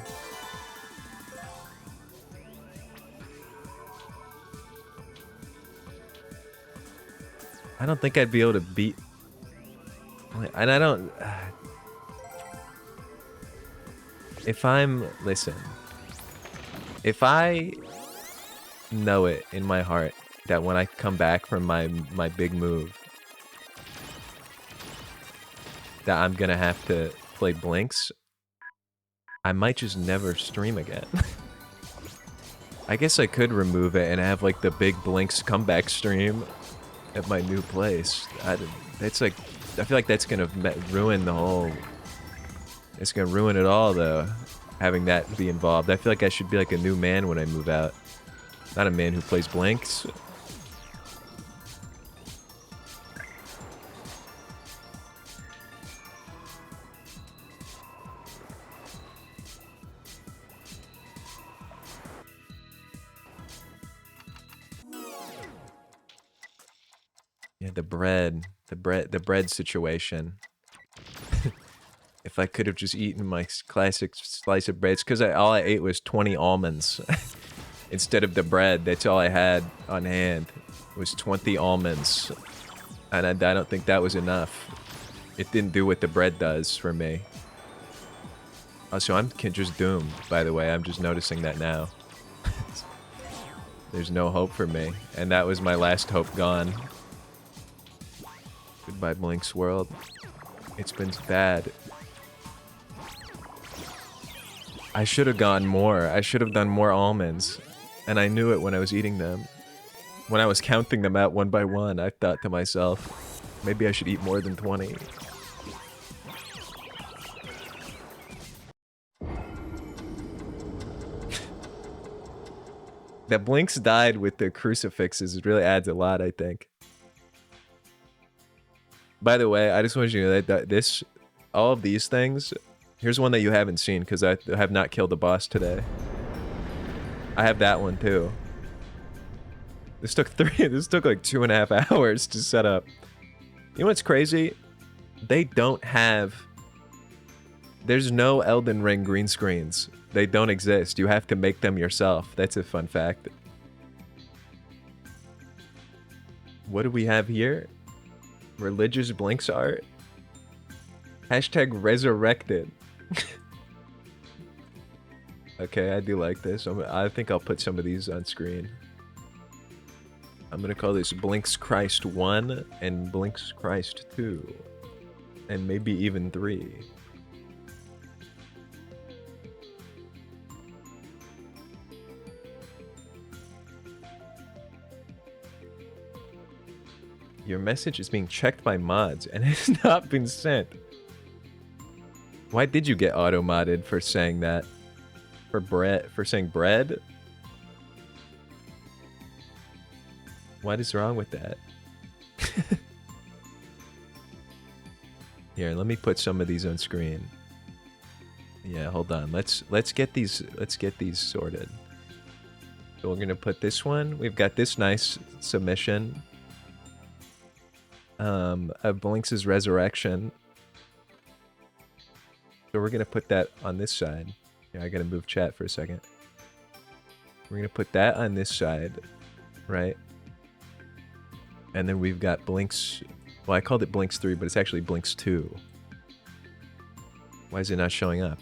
I don't think I'd be able to beat... And I don't... If I'm... Listen. If I know it in my heart that when I come back from my big move, that I'm gonna have to play Blinx, I might just never stream again. I guess I could remove it and have like the big Blinx comeback stream at my new place. That's like, I feel like that's gonna ruin the whole... It's gonna ruin it all though, having that be involved. I feel like I should be like a new man when I move out. Not a man who plays Blinx. Yeah, the bread situation. If I could have just eaten my classic slice of bread, it's because all I ate was 20 almonds. Instead of the bread, that's all I had on hand, was 20 almonds. And I don't think that was enough. It didn't do what the bread does for me. Also, I'm just doomed, by the way. I'm just noticing that now. There's no hope for me. And that was my last hope gone. Goodbye, Blinx world. It's been bad. I should have gone more. I should have done more almonds. And I knew it when I was eating them. When I was counting them out one by one, I thought to myself, maybe I should eat more than 20. That Blinx died with the crucifixes. It really adds a lot, I think. By the way, I just want you to know that all of these things, here's one that you haven't seen because I have not killed a boss today. I have that one too. This took like 2.5 hours to set up. You know what's crazy? They don't have... There's no Elden Ring green screens. They don't exist. You have to make them yourself. That's a fun fact. What do we have here? Religious Blinx art? Hashtag resurrected. Okay, I do like this. I think I'll put some of these on screen. I'm gonna call this Blinx Christ 1 and Blinx Christ 2. And maybe even 3. Your message is being checked by mods and has not been sent. Why did you get auto-modded for saying that? For saying bread? What is wrong with that? Here, let me put some of these on screen. Yeah, hold on. Let's get these sorted. So we're gonna put this one. We've got this nice submission. Of Blinx's Resurrection. So we're gonna put that on this side. Yeah, I gotta move chat for a second. We're gonna put that on this side, right? And then we've got Blinx. Well, I called it Blinx 3, but it's actually Blinx 2. Why is it not showing up?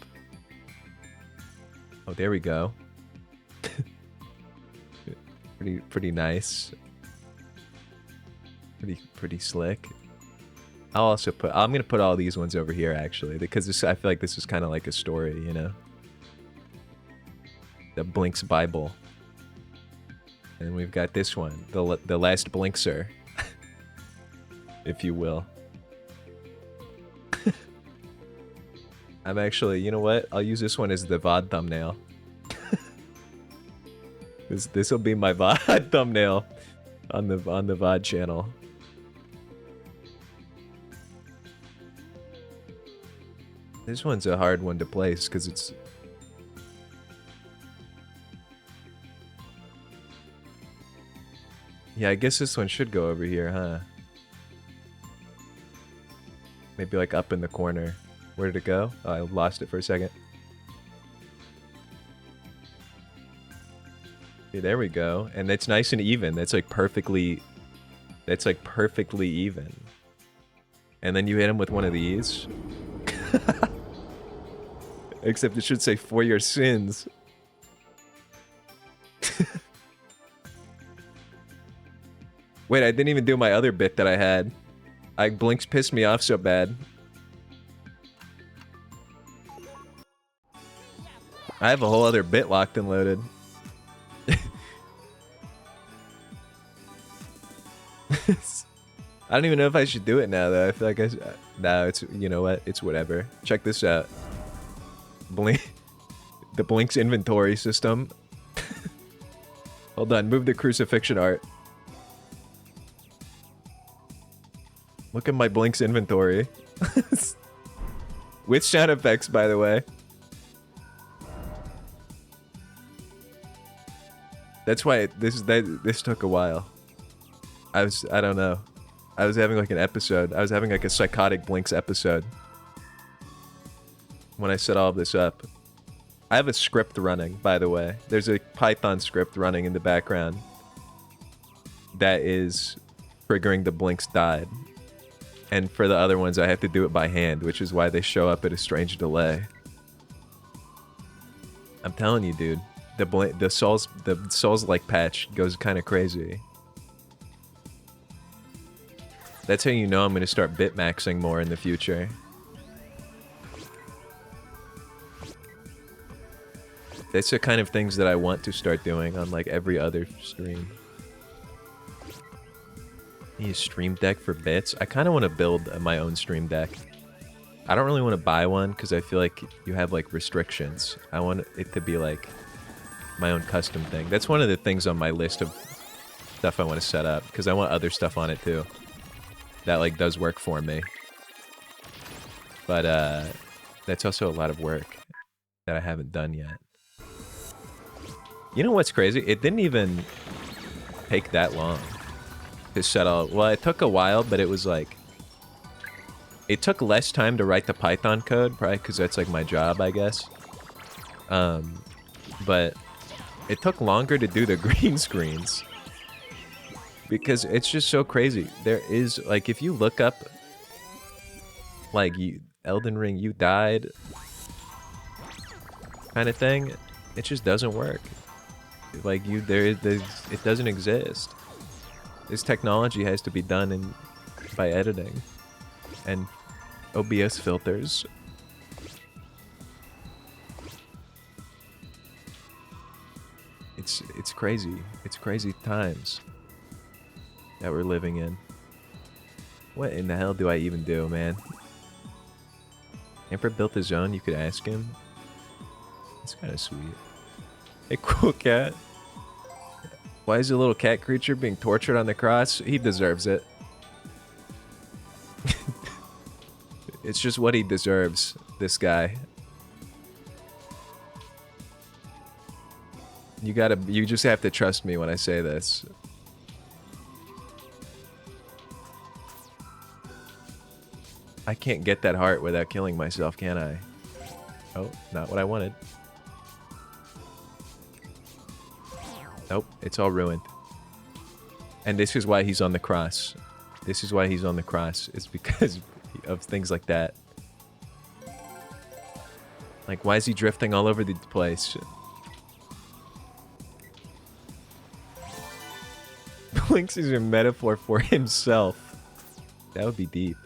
Oh, there we go. pretty nice. Pretty slick. I'll also I'm gonna put all these ones over here actually, because I feel like this is kind of like a story, you know. The Blinx Bible. And we've got this one, the last Blinxer, if you will. I'm actually, you know what? I'll use this one as the VOD thumbnail. This will be my VOD thumbnail on the VOD channel. This one's a hard one to place because it's... Yeah, I guess this one should go over here, huh? Maybe like up in the corner. Where did it go? Oh, I lost it for a second. Okay, there we go. And it's nice and even. That's like perfectly even. And then you hit him with one of these. Except it should say for your sins. Wait, I didn't even do my other bit that I had. Blinx pissed me off so bad. I have a whole other bit locked and loaded. I don't even know if I should do it now, though. I feel like I should... No, it's... You know what? It's whatever. Check this out. The Blinx inventory system. Hold on. Move the crucifixion art. Look at my Blinx inventory. With sound effects, by the way. That's why this took a while. I don't know. I was having like an episode. I was having like a psychotic Blinx episode. When I set all of this up. I have a script running, by the way. There's a Python script running in the background. That is triggering the Blinx died. And for the other ones, I have to do it by hand, which is why they show up at a strange delay. I'm telling you, dude. The Souls-like patch goes kind of crazy. That's how you know I'm going to start bitmaxing more in the future. That's the kind of things that I want to start doing on like every other stream. Need a stream deck for bits? I kind of want to build my own stream deck. I don't really want to buy one because I feel like you have like restrictions. I want it to be like my own custom thing. That's one of the things on my list of stuff I want to set up because I want other stuff on it too. That like does work for me. But that's also a lot of work that I haven't done yet. You know what's crazy? It didn't even take that long to set all... Well, it took a while, but it was like... It took less time to write the Python code, probably because that's like my job, I guess. But it took longer to do the green screens. Because it's just so crazy. There is, like, if you look up, like, Elden Ring, you died, kind of thing, it just doesn't work. Like, it doesn't exist. This technology has to be done by editing and OBS filters. It's crazy. It's crazy times that we're living in. What in the hell do I even do, man? Emperor built his own, you could ask him. It's kind of sweet. Hey, cool cat. Why is a little cat creature being tortured on the cross? He deserves it. It's just what he deserves, this guy. You just have to trust me when I say this. I can't get that heart without killing myself, can I? Oh, not what I wanted. Nope, it's all ruined. And this is why he's on the cross. This is why he's on the cross. It's because of things like that. Like, why is he drifting all over the place? Blinx is a metaphor for himself. That would be deep.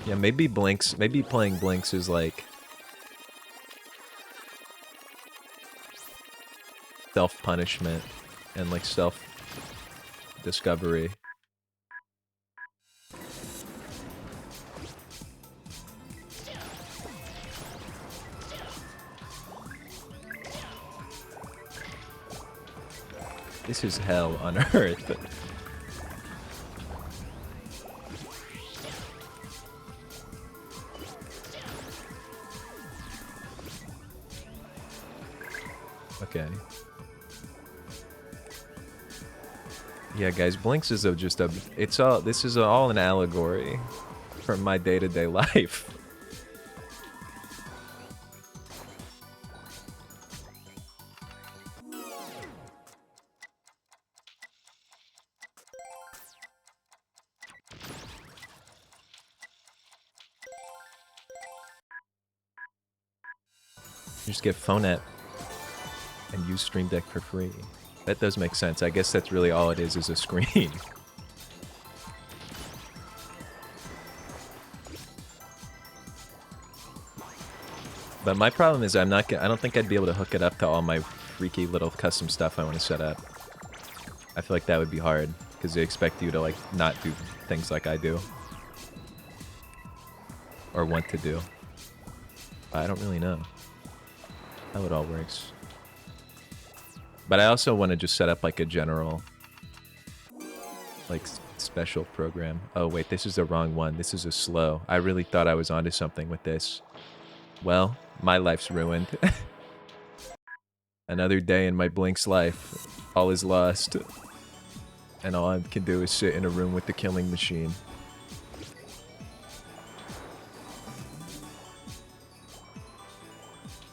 Yeah, maybe playing Blinx is like self-punishment and like self-discovery. This is hell on earth. Yeah, guys, Blinx is just a... It's all... This is all an allegory from my day-to-day life. You just get phone app and use Stream Deck for free. That does make sense. I guess that's really all it is a screen. But my problem is I don't think I'd be able to hook it up to all my freaky little custom stuff I want to set up. I feel like that would be hard because they expect you to like not do things like I do or want to do. I don't really know how it all works. But I also want to just set up like a general like special program. Oh wait, this is the wrong one. This is a slow. I really thought I was onto something with this. Well, my life's ruined. Another day in my Blinx life. All is lost. And all I can do is sit in a room with the killing machine.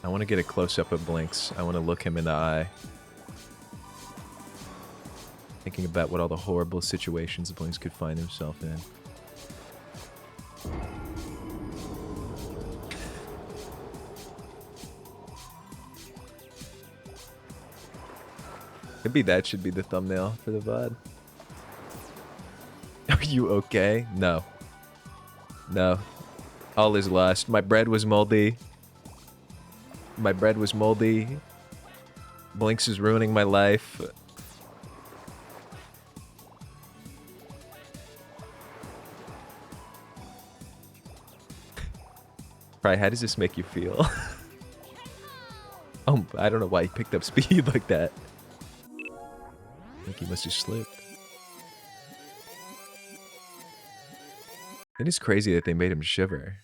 I want to get a close-up of Blinx. I want to look him in the eye. Thinking about what all the horrible situations Blinx could find himself in. Maybe that should be the thumbnail for the VOD. Are you okay? No. No. All is lost. My bread was moldy. My bread was moldy. Blinx is ruining my life. Probably, how does this make you feel? Oh, I don't know why he picked up speed like that. I think he must have slipped. It is crazy that they made him shiver.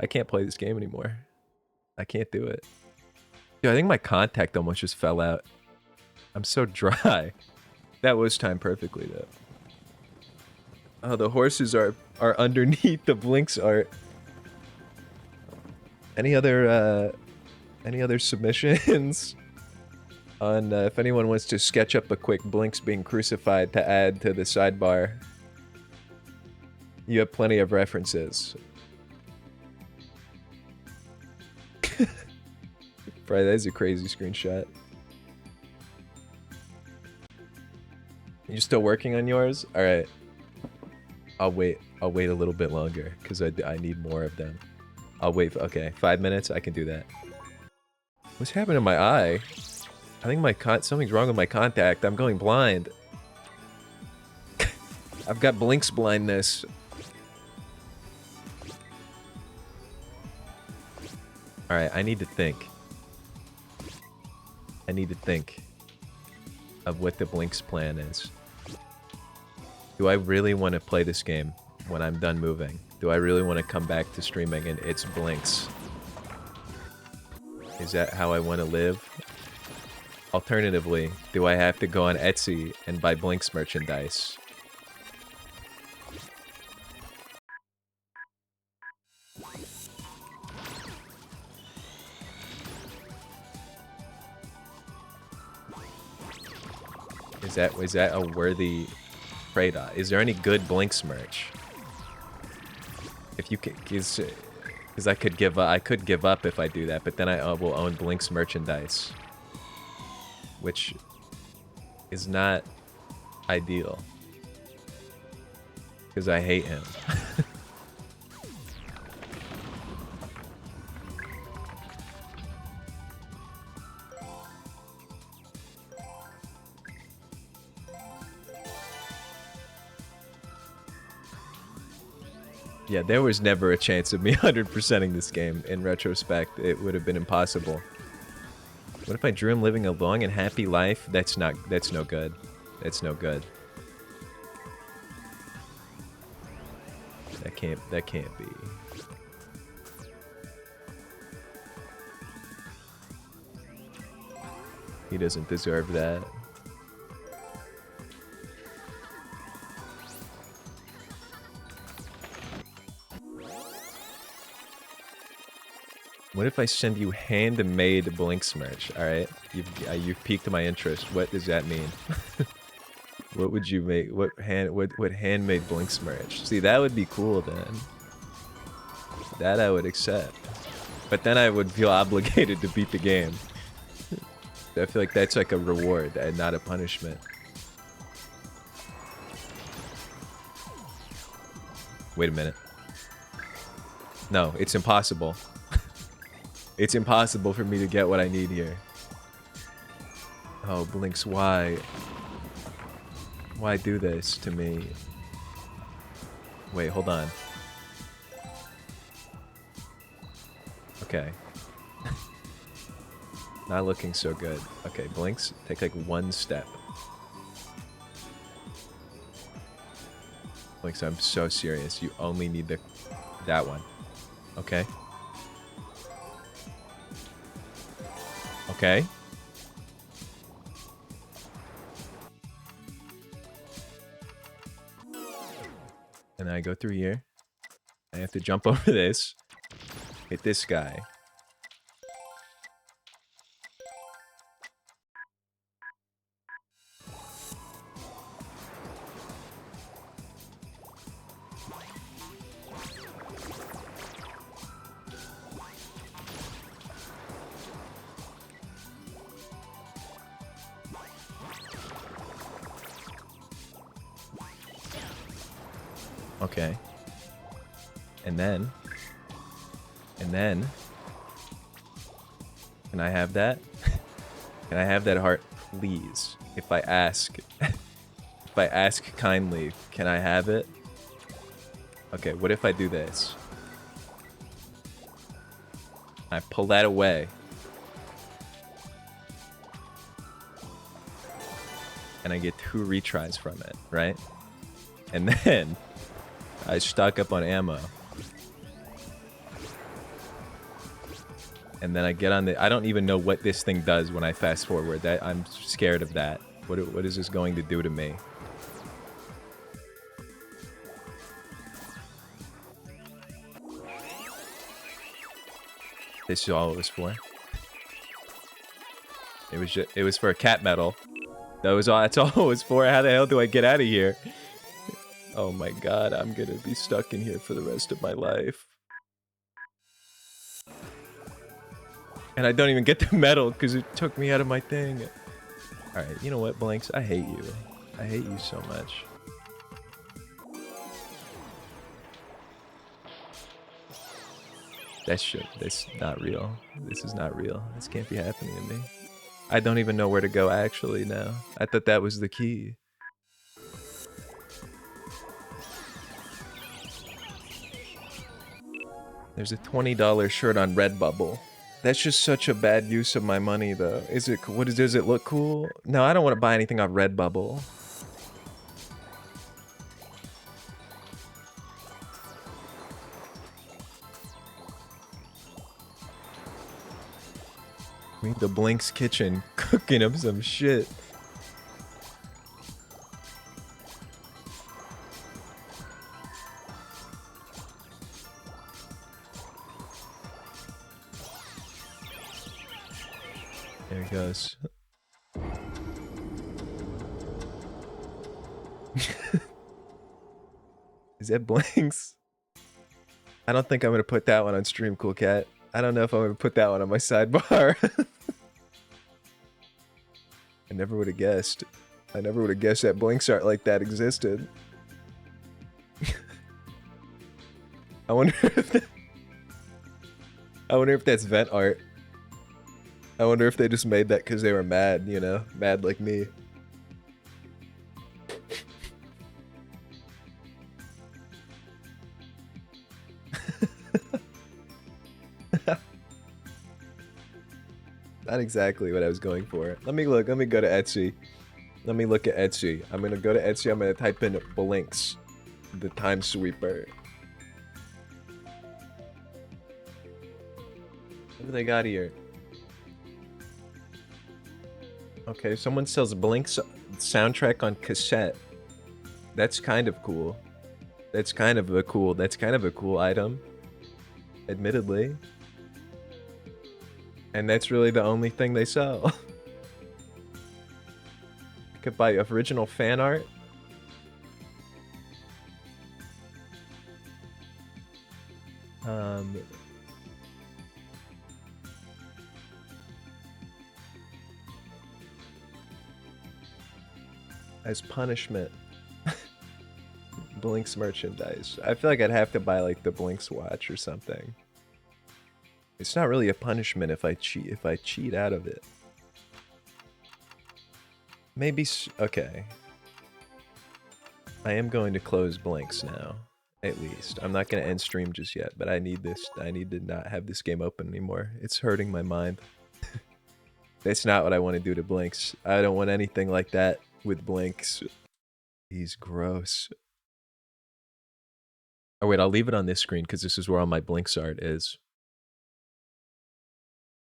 I can't play this game anymore. I can't do it. Dude, I think my contact almost just fell out. I'm so dry. That was timed perfectly, though. Oh, the horses are underneath the Blinx art. Any other submissions on if anyone wants to sketch up a quick Blinx being crucified to add to the sidebar? You have plenty of references. Right, that is a crazy screenshot. You still working on yours? All right. I'll wait a little bit longer because I need more of them. I'll wait. Okay, 5 minutes. I can do that. What's happening to my eye? I think something's wrong with my contact. I'm going blind. I've got Blinx blindness. All right, I need to think. I need to think of what the Blinx plan is. Do I really want to play this game when I'm done moving? Do I really want to come back to streaming and it's Blinx? Is that how I want to live? Alternatively, do I have to go on Etsy and buy Blinx merchandise? Is that a worthy trade-off? Is there any good Blinx merch? If you could, because I could give up if I do that, but then I will own Blinx merchandise, which is not ideal because I hate him. Yeah, there was never a chance of me 100%ing this game. In retrospect, it would have been impossible. What if I drew him living a long and happy life? That's no good. It's no good. That can't be. He doesn't deserve that. What if I send you handmade Blinx merch? All right, you've piqued my interest. What does that mean? What would you make? What handmade Blinx merch? See, that would be cool then. That I would accept. But then I would feel obligated to beat the game. I feel like that's like a reward and not a punishment. Wait a minute. No, it's impossible. It's impossible for me to get what I need here. Oh, Blinx, why? Why do this to me? Wait, hold on. Okay. Not looking so good. Okay, Blinx, take like one step. Blinx, I'm so serious. You only need that one. Okay? Okay? And I go through here. I have to jump over this. Hit this guy. Okay. And then... Can I have that? Can I have that heart, please? If I ask... if I ask kindly, can I have it? Okay, what if I do this? I pull that away. And I get 2 retries from it, right? And then... I stock up on ammo. And then I get on the... I don't even know what this thing does when I fast forward. I'm scared of that. What is this going to do to me? This is all it was for. It was for a cat medal. That's all it was for. How the hell do I get out of here? Oh my god, I'm gonna be stuck in here for the rest of my life. And I don't even get the medal because it took me out of my thing. Alright, you know what, Blinx? I hate you. I hate you so much. That's not real. This is not real. This can't be happening to me. I don't even know where to go actually now. I thought that was the key. There's a $20 shirt on Redbubble. That's just such a bad use of my money, though. Does it look cool? No, I don't want to buy anything on Redbubble. We need the Blinx kitchen cooking up some shit. There it goes. Is that Blinx? I don't think I'm gonna put that one on stream, Cool Cat. I don't know if I'm gonna put that one on my sidebar. I never would have guessed. I never would have guessed that Blinx art like that existed. I wonder if that's vent art. I wonder if they just made that because they were mad, you know? Mad like me. Not exactly what I was going for. Let me look. Let me go to Etsy. Let me look at Etsy. I'm gonna go to Etsy. I'm gonna type in Blinx, the time sweeper. What do they got here? Okay, someone sells Blinx soundtrack on cassette. That's kind of cool. That's kind of a cool item. Admittedly. And that's really the only thing they sell. You could buy original fan art. As punishment. Blinx merchandise. I feel like I'd have to buy like the Blinx watch or something. It's not really a punishment if I cheat out of it. Maybe okay. I am going to close Blinx now. At least. I'm not going to end stream just yet, but I need this. I need to not have this game open anymore. It's hurting my mind. That's not what I want to do to Blinx. I don't want anything like that with Blinx. He's gross. Oh wait, I'll leave it on this screen because this is where all my Blinx art is.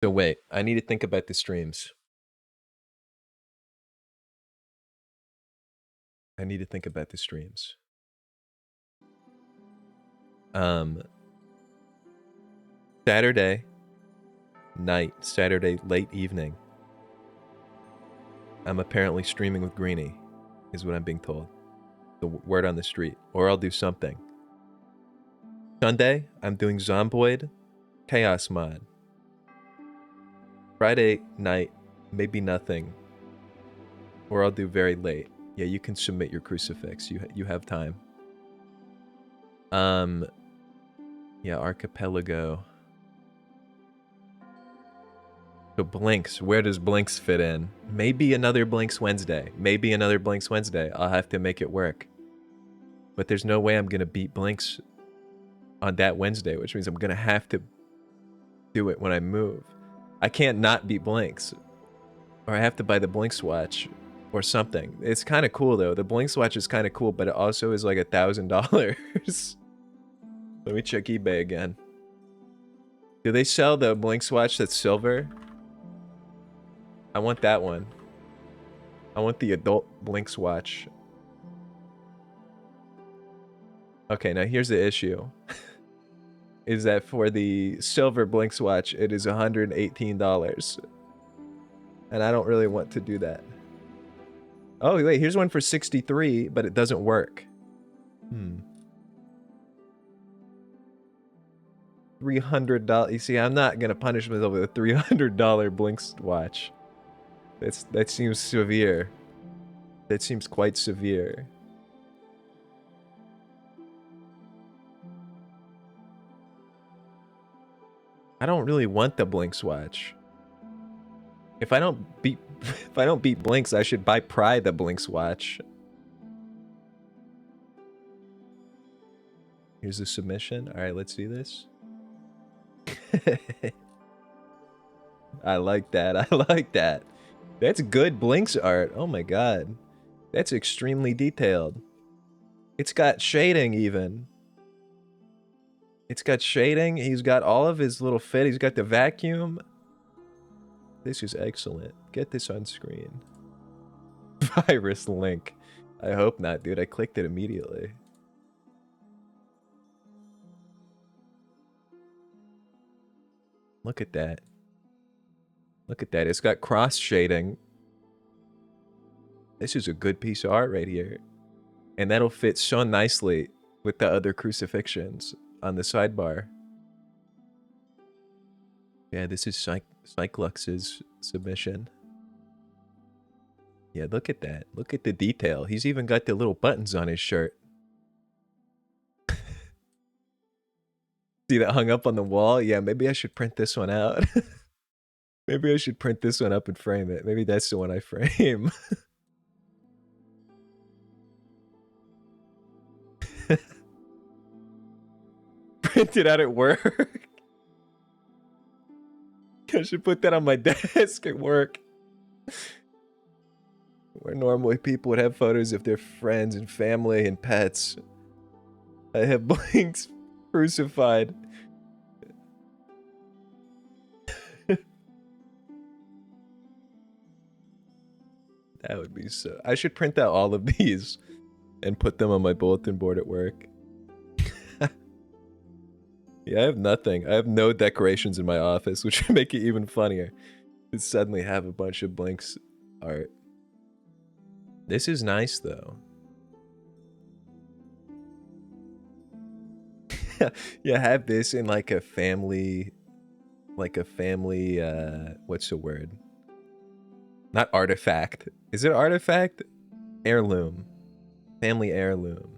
So wait, I need to think about the streams. I need to think about the streams. Saturday night, Saturday late evening. I'm apparently streaming with Greenie, is what I'm being told. The word on the street. Or I'll do something. Sunday, I'm doing Zomboid, Chaos Mod. Friday night, maybe nothing. Or I'll do very late. Yeah, you can submit your crucifix. You have time. Yeah, Archipelago. So Blinx, where does Blinx fit in? Maybe another Blinx Wednesday. Maybe another Blinx Wednesday. I'll have to make it work. But there's no way I'm going to beat Blinx on that Wednesday, which means I'm going to have to do it when I move. I can't not beat Blinx. Or I have to buy the Blinx watch or something. It's kind of cool though. The Blinx watch is kind of cool, but it also is like $1,000. Let me check eBay again. Do they sell the Blinx watch that's silver? I want that one. I want the adult Blinx watch. Okay, now here's the issue. Is that for the silver Blinx watch, it is $118. And I don't really want to do that. Oh, wait, here's one for $63, but it doesn't work. $300. You see, I'm not going to punish myself with a $300 Blinx watch. That seems severe. That seems quite severe. I don't really want the Blinx watch. If I don't beat Blinx, I should buy Pride the Blinx watch. Here's the submission. All right, let's see this. I like that. I like that. That's good Blinx art. Oh my god. That's extremely detailed. It's got shading even. It's got shading. He's got all of his little fit. He's got the vacuum. This is excellent. Get this on screen. Virus link. I hope not, dude. I clicked it immediately. Look at that. Look at that. It's got cross shading. This is a good piece of art right here. And that'll fit so nicely with the other crucifixions on the sidebar. Yeah, this is Cyclux's submission. Yeah, look at that. Look at the detail. He's even got the little buttons on his shirt. See that hung up on the wall? Yeah, maybe I should print this one out. Maybe I should print this one up and frame it. Maybe that's the one I frame. Print it out at work. I should put that on my desk at work. Where normally people would have photos of their friends and family and pets. I have Blinx crucified. That would be so... I should print out all of these and put them on my bulletin board at work. Yeah, I have nothing. I have no decorations in my office, which would make it even funnier to suddenly have a bunch of Blinx art. This is nice, though. Yeah, have this in like a family... Like a family, what's the word? Not artifact. Is it artifact? Heirloom. Family heirloom.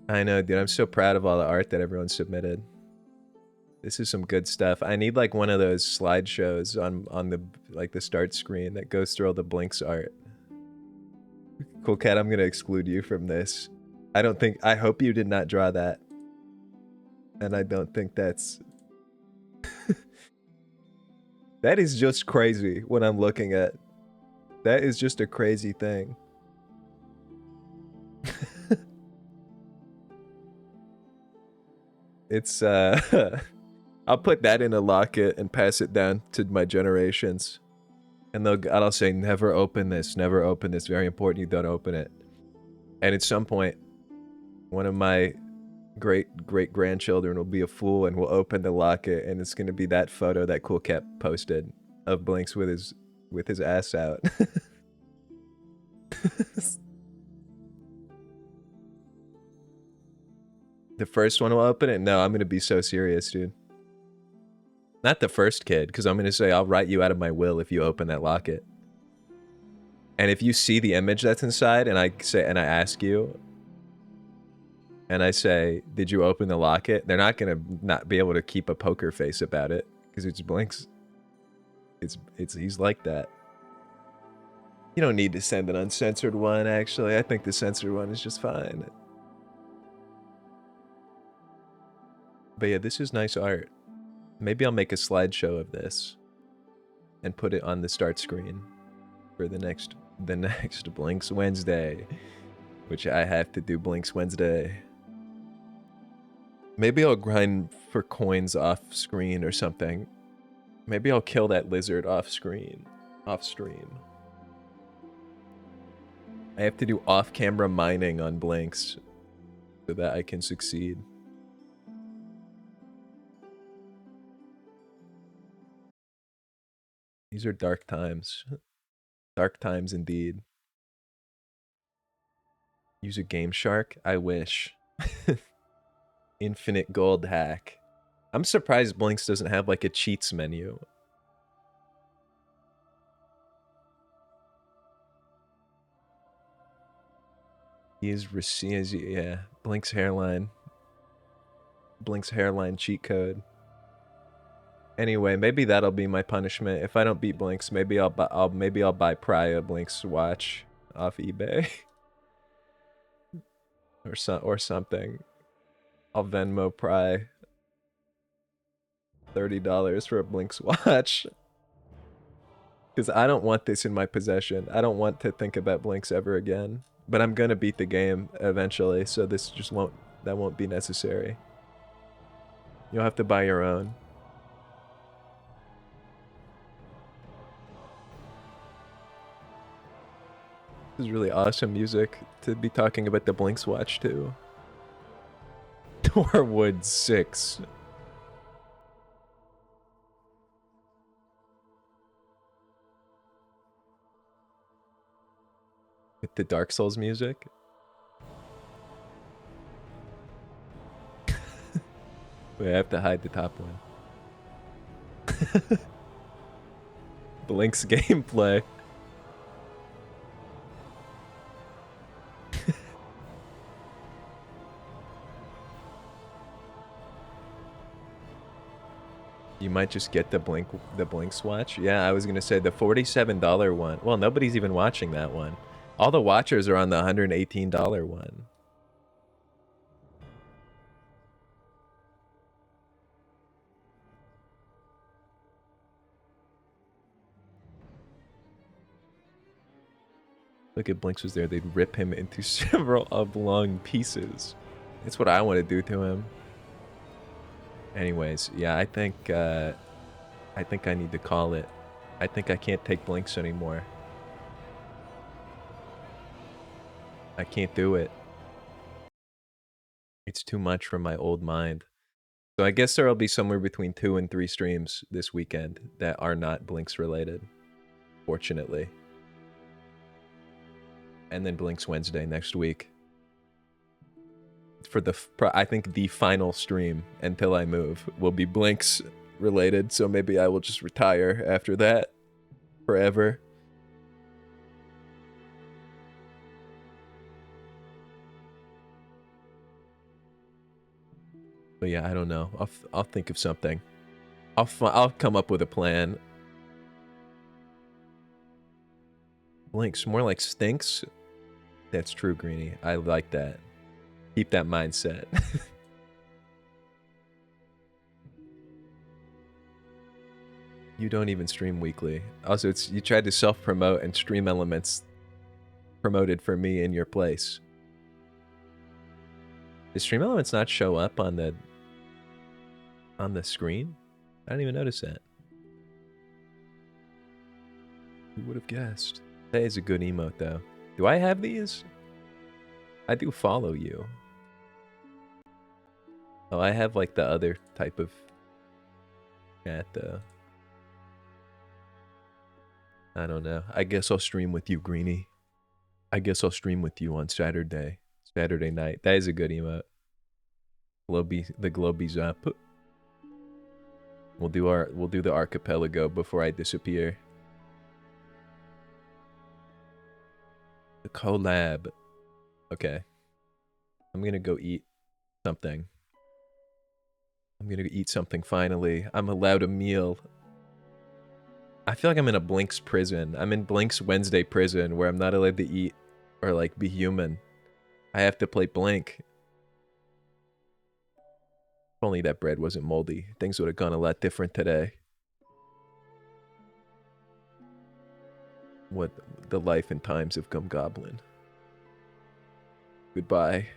I know, dude. I'm so proud of all the art that everyone submitted. This is some good stuff. I need like one of those slideshows on the like the start screen that goes through all the Blinx art. Cool Cat, I'm gonna exclude you from this. I hope you did not draw that. And I don't think that's... That is just crazy what I'm looking at. That is just a crazy thing. It's, I'll put that in a locket and pass it down to my generations. And I'll say, never open this, never open this. Very important you don't open it. And at some point, one of my great-grandchildren will be a fool and will open the locket, and it's gonna be that photo that Cool Cat posted of Blinx with his ass out. The first one will open it? No, I'm gonna be so serious, dude. Not the first kid, because I'm gonna say I'll write you out of my will if you open that locket. And if you see the image that's inside, and I ask you, and I say, did you open the locket? They're not gonna not be able to keep a poker face about it, because it's Blinx. He's like that. You don't need to send an uncensored one, actually. I think the censored one is just fine. But yeah, this is nice art. Maybe I'll make a slideshow of this and put it on the start screen for the next Blinx Wednesday, which I have to do Blinx Wednesday. Maybe I'll grind for coins off screen or something. Maybe I'll kill that lizard off stream. I have to do off-camera mining on Blinx so that I can succeed. These are dark times. Dark times indeed. Use a Game Shark? I wish. Infinite gold hack. I'm surprised Blinx doesn't have like a cheats menu. Yeah, Blinx hairline. Blinx hairline cheat code. Anyway, maybe that'll be my punishment. If I don't beat Blinx, maybe I'll buy Praya Blinx watch off eBay. or something. I'll Venmo Pry $30 for a Blinx watch. Because I don't want this in my possession. I don't want to think about Blinx ever again. But I'm gonna beat the game eventually, so this just won't be necessary. You'll have to buy your own. This is really awesome music to be talking about the Blinx watch too. Torwood 6. With the Dark Souls music. Wait, I have to hide the top one. Blinx gameplay. You might just get the Blinx watch. Yeah, I was gonna say the $47 one. Well, nobody's even watching that one. All the watchers are on the $118 one. Look at Blinx was there. They'd rip him into several oblong pieces. That's what I want to do to him. Anyways, yeah, I think I need to call it. I think I can't take Blinx anymore. I can't do it. It's too much for my old mind. So I guess there'll be somewhere between 2 and 3 streams this weekend that are not Blinx related, fortunately. And then Blinx Wednesday next week. For I think the final stream until I move will be Blinx related, so maybe I will just retire after that forever. But yeah, I don't know. I'll think of something. I'll come up with a plan. Blinx, more like stinks. That's true, Greenie. I like that. Keep that mindset. You don't even stream weekly. Also, you tried to self-promote and Stream Elements promoted for me in your place. Does Stream Elements not show up on the screen? I didn't even notice that. Who would have guessed? That is a good emote, though. Do I have these? I do follow you. Oh, I have like the other type of chat, though. I don't know. I guess I'll stream with you, Greenie. I guess I'll stream with you on Saturday night. That is a good emote. The Globy's up. We'll do the archipelago before I disappear. The collab. Okay. I'm gonna go eat something. I'm gonna go eat something finally. I'm allowed a meal. I feel like I'm in a Blinx prison. I'm in Blinx Wednesday prison where I'm not allowed to eat or like be human. I have to play Blink. If only that bread wasn't moldy, things would have gone a lot different today. What the life and times of Gum Goblin. Goodbye.